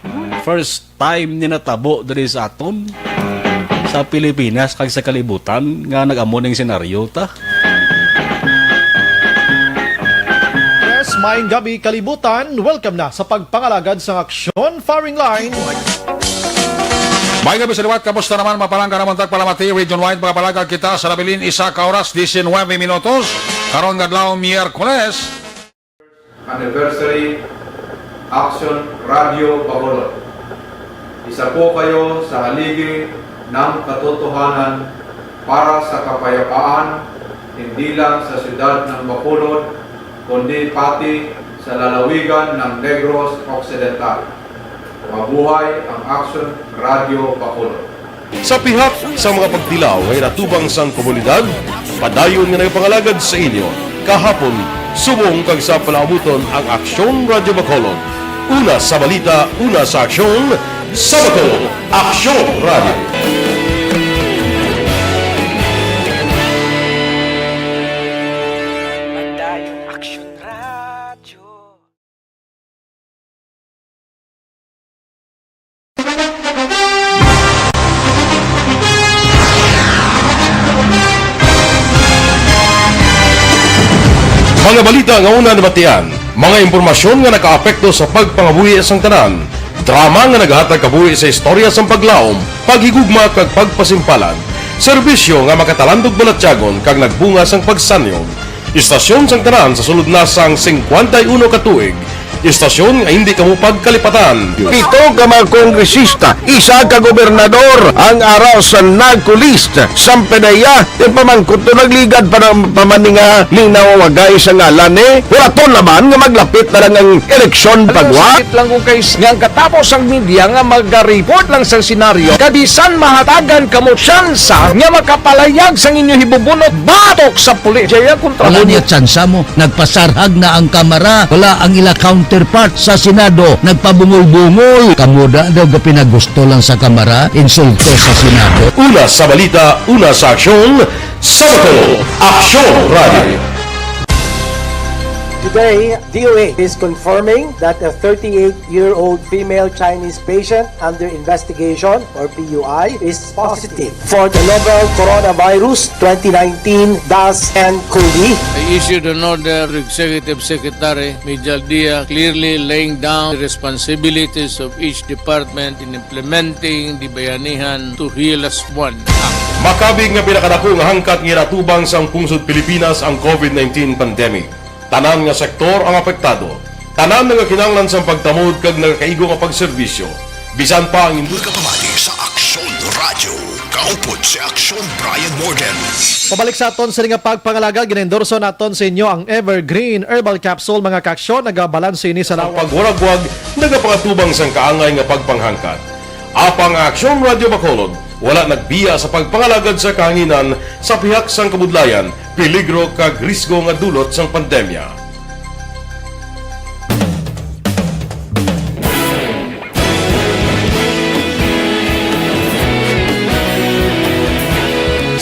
first time ni natabo diri sa aton sa Pilipinas kag sa kalibutan nga nag-amo ning senaryo ta. Yes, maayong gabi kalibutan. Welcome na sa pagpangalagad sa Aksyon Firing Line. May gabi sa liwat, kamusta naman mapalangga naman tagpalamati, region-wide mga palagag kita sa labilin isa ka oras, 19 minutos, karon nga Miyerkules. Anniversary Action Radio Bacolod. Isa po kayo sa haligi ng katotohanan para sa kapayapaan, hindi lang sa siyudad ng Bacolod, kundi pati sa lalawigan ng Negros Occidental. Mabuhay ang Action Radio Bacolod. Sa pihak sa mga pagtilaw ay natubang sang komunidad, padayon nga nagpangalagad sa inyo. Kahapon, subong kag sa palaabuton ang Aksyon Radio Bacolod. Una sa balita, una sa aksyon, sa Bacolod, Aksyon Radio. Mga balita nga una nabatian, mga impormasyon nga nakaapekto sa pagpangabuhi sang tanan, drama nga naghatag kabuhi sa istorya sang paglaom, paghigugma kag pagpasimpalan, serbisyo nga makatalandog balatyagon kag nagbunga sang pagsanyog, istasyon sang tanan sa sulod na sang 51 katuig, istasyon nga hindi kamo pagkalipatan. Pito ka mga kongresista, isa ka gobernador ang araw sa nagkulist Sampedaya yung pamangkot to nagligad para pamaninga ning nawawagay sa ngalan wala to naman nga maglapit na lang ang eleksyon pagwa. Sakit lang kung kayo nga katapos ang media nga mag-report lang sa senaryo kabisan mahatagan kamo tsansa nga makapalayag sa inyo hibubunot batok sa pulis. Jaya kontra Wala niya tsansa mo, nagpasarhag na ang kamera, wala ang ila counterpart sa Senado, nagpabungol-bungol. Kamuda daw ga pinagusto lang sa kamera, insulto sa Senado. Una sa balita, una sa aksyon, sa Bacolod, Aksyon Radio. Today, DOA is confirming that a 38-year-old female Chinese patient under investigation, or PUI, is positive for the novel coronavirus 2019-nCoV. I issued an order to Executive Secretary Mijal Dia clearly laying down the responsibilities of each department in implementing the Bayanihan to Heal as One Act. Makabig nga pinakadako nga hangkat nga natubang sang pungsod Pilipinas ang COVID-19 pandemic. Tanan nga sektor ang apektado. Tanan nga kinahanglan sa pagtamod kag nagakaigo nga pagserbisyo. Bisan pa ang industria Pagkamati sa Aksyon Radio. Kaupod si Aksyon Brian Morgan. Pabalik sa aton sa nga pagpangalaga, ginendorso naton sa inyo ang Evergreen Herbal Capsule mga kaksyon, nagabalanse ini sa pagwaragwag, nagapangatubang sang kaangay nga pagpanghangkat. Apang Aksyon Radio Bacolod, wala nagbiya sa pagpangalagad sa kahanginan sa pihak sang kabudlayan, peligro kag risgo nga dulot sang pandemya.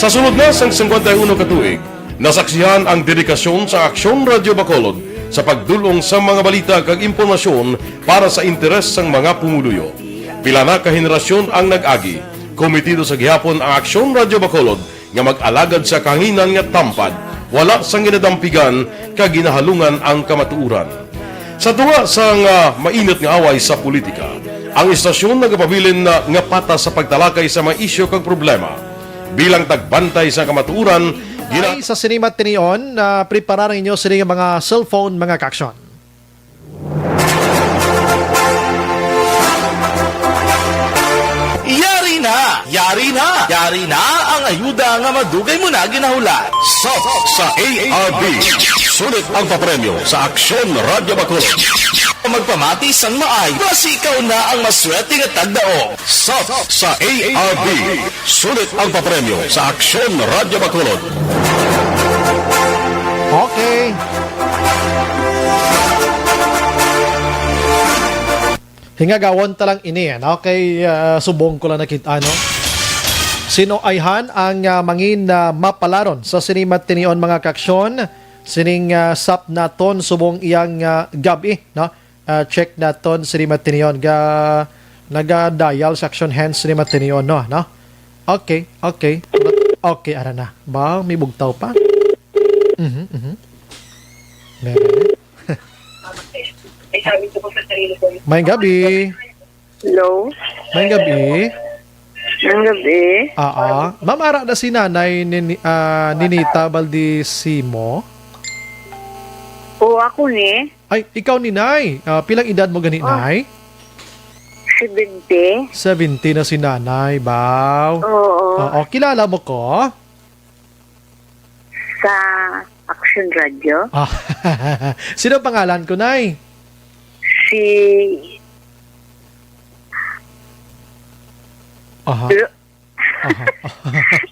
Sa sunod na sang 51 katuig, nasaksihan ang dedikasyon sa Aksyon Radio Bacolod sa pagdulong sa mga balita kag impormasyon para sa interes sang mga pumuluyo. Pila na ka henerasyon ang nag-agi, komitido sa gihapon ang Aksyon Radio Bacolod nga mag-alagad sa kahanginan nga tampad, wala sang ginadampigan kag ginahalungan ang kamatuuran. Sa duwa sang mainit nga away sa politika, ang istasyon nagapabilin na nga patas sa pagtalakay sa mga isyu kag problema. Bilang tagbantay sa kamatuuran, ay sa sinimat tinion na prepararan ninyo sa mga cellphone mga kaksyon. Yari na ang ayuda nga madugay mo na ginahula. Sa ARB, sulit ang papremyo sa Aksyon Radio Bacolod. Magpamati sang maay, basi ikaw na ang maswerte nga tagdao. Sa ARB, sulit ang papremyo sa Aksyon Radio Bacolod. Okay. Hingagawon talang ini, ano? Kay subong ko lang nakita, ano? Sino ayhan ang mangin mapalaron sa sinimat tinion mga kaksyon? Sining sap naton subong iyang gabi, no? Check naton sinimat tinion naga-dial sa action hands sinimat tinion, no? Okay. Okay, ara na. Ba, may bugtaw pa? May gabi. Hello? May gabi. May gabi. Ma'am, ara na si nanay Ninita Baldisimo? Oo, ako ni. Ay, ikaw ni Nay. Pilang edad mo gani, Nay? 70. 70 na si nanay, baw. Oo. Kilala mo ko? Sa Action Radio. Sino pangalan ko, Nay? Si...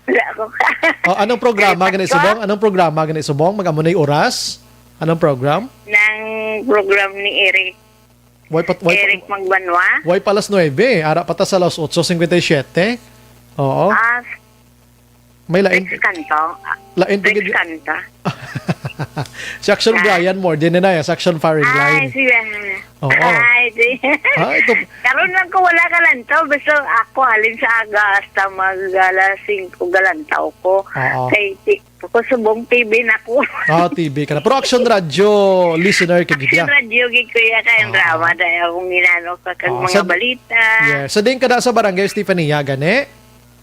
Wala ko ka. Anong programa ganit subong? Anong programa ganit subong? Magamo na oras? Anong program? Ng program ni Eric. Eric Magbanwa. Way palas 9. Ara pata sa alas 8:57. Oo. May lain. Kanto. Lain pigid. Kanta. Si Action Brian more din na sa Action Firing Line. Ay, siya. Oo. Ito. Karon lang ko wala ka lang to. Basta ako halin sa aga hasta mag-alas 5 galantaw ko. Kay ako subong TV na ko. TV ka na. Pero Action Radio listener ka gid. Action Radio gid ko ya kay drama dahil akong ginano ka kag mga balita. Yes. Sa din ka na sa Barangay Estefania gani?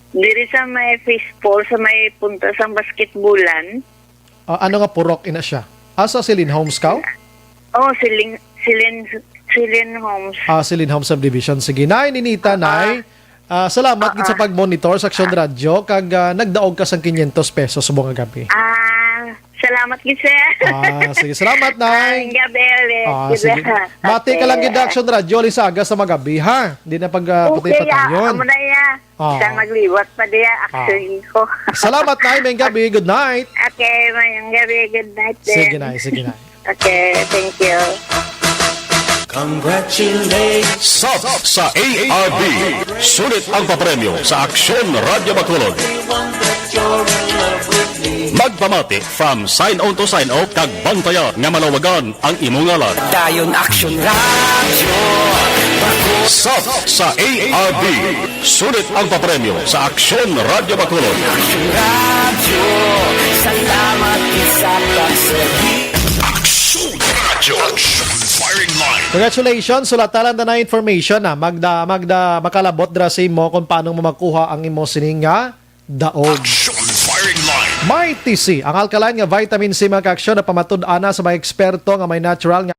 Diri sa may fishbowl sa may punta sa basketballan. Ano nga purok ina siya? Asa Silin Homes ka? Silin Homes. Silin Homes Subdivision. Sige, Nay Ninita, Nay. Salamat gid sa pag-monitor sa Action Radio kag nagdaog ka sang 500 pesos sa buong gabi. Salamat gid sir. Sige, salamat, Nay. Gabi. Sige. Mati ka lang gid Action Radio lisaga sa magabi, ha? Di na pagpatay-patayon. Amo na ya. Sa magliwat pa diya actually ko. Salamat, Nay. May gabi. Good night. Okay, mayang gabi. Good night din. Sige, Nay. Okay, thank you. Congratulations! Sub sa ARB. Sulit ang papremyo sa Aksyon Radio Bacolod. Magpamati from sign on to sign off kag bantayan nga malawagan ang imong ngalan. Dayon Action Radio. Sub sa ARB. Sulit ang papremyo sa Aksyon Radio Bacolod. Action Radio. Salamat sa pagsagi. Action Radio. Action Firing Line. Congratulations, sulatalan na information na magda makalabot dra sa imo kung paano mo makuha ang imo sining nga daog. Action Firing Line. May TC, ang alkaline nga vitamin C mga aksyon na pamatud-ana sa mga eksperto nga may natural nga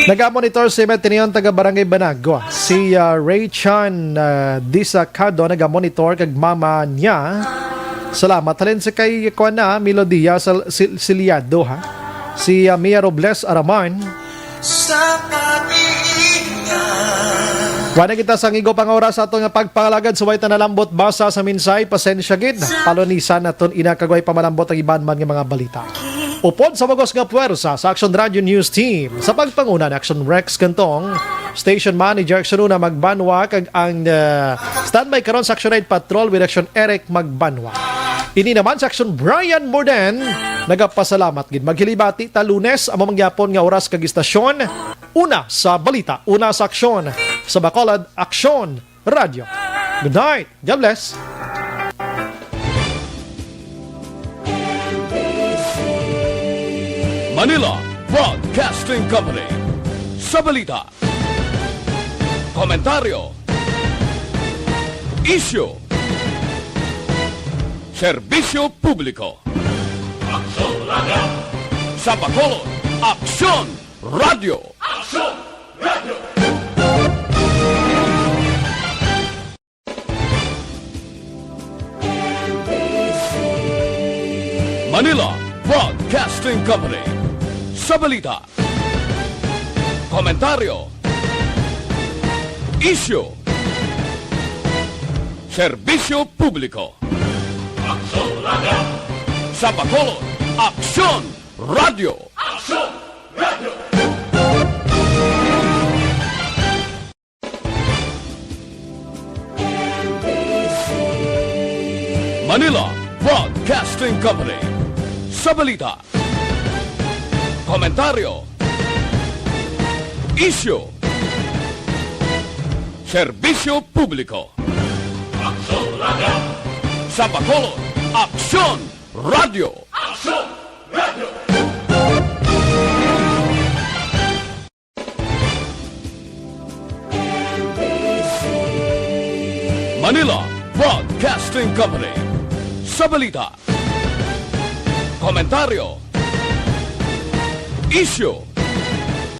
Nagamonitor si Metinion taga Barangay Banagwa. Si Ray Chan Disacado nagamonitor kag mama niya. Salamat halin sa kay Kuana Melodia Siliado, ha. Si Mia Robles Araman. Wala kita sa ngigo pang oras ato nga pagpangalagad sa way tanalambot basa sa minsay pasensya gid. Palonisan naton ina kagway pamalambot ang iban man nga mga balita. Upod sa magos nga puwersa sa Action Radio News Team sa pagpanguna ng Action Rex Kantong, Station Manager Action Una Magbanwa kag ang standby karon sa Action Raid Patrol with Action Eric Magbanwa. Ini naman sa Action Brian Morden nagapasalamat gid maghilibati ta Lunes amo mangyapon nga oras kag istasyon. Una sa balita, una sa aksyon sa Bacolod Action Radio. Good night. God bless. Manila Broadcasting Company. Sa balita, komentaryo, isyu, serbisyo publiko. Sa Bacolod, Aksyon Radio. Manila Broadcasting Company. Sa balita, komentaryo, isyu, serbisyo publiko. Sa Bacolod, Aksyon Radio. Manila Broadcasting Company. Sa balita, komentaryo, isyu, serbisyo publiko. Sa Bacolod, Aksyon Radio. Manila Broadcasting Company. Sa balita, komentaryo, isyu,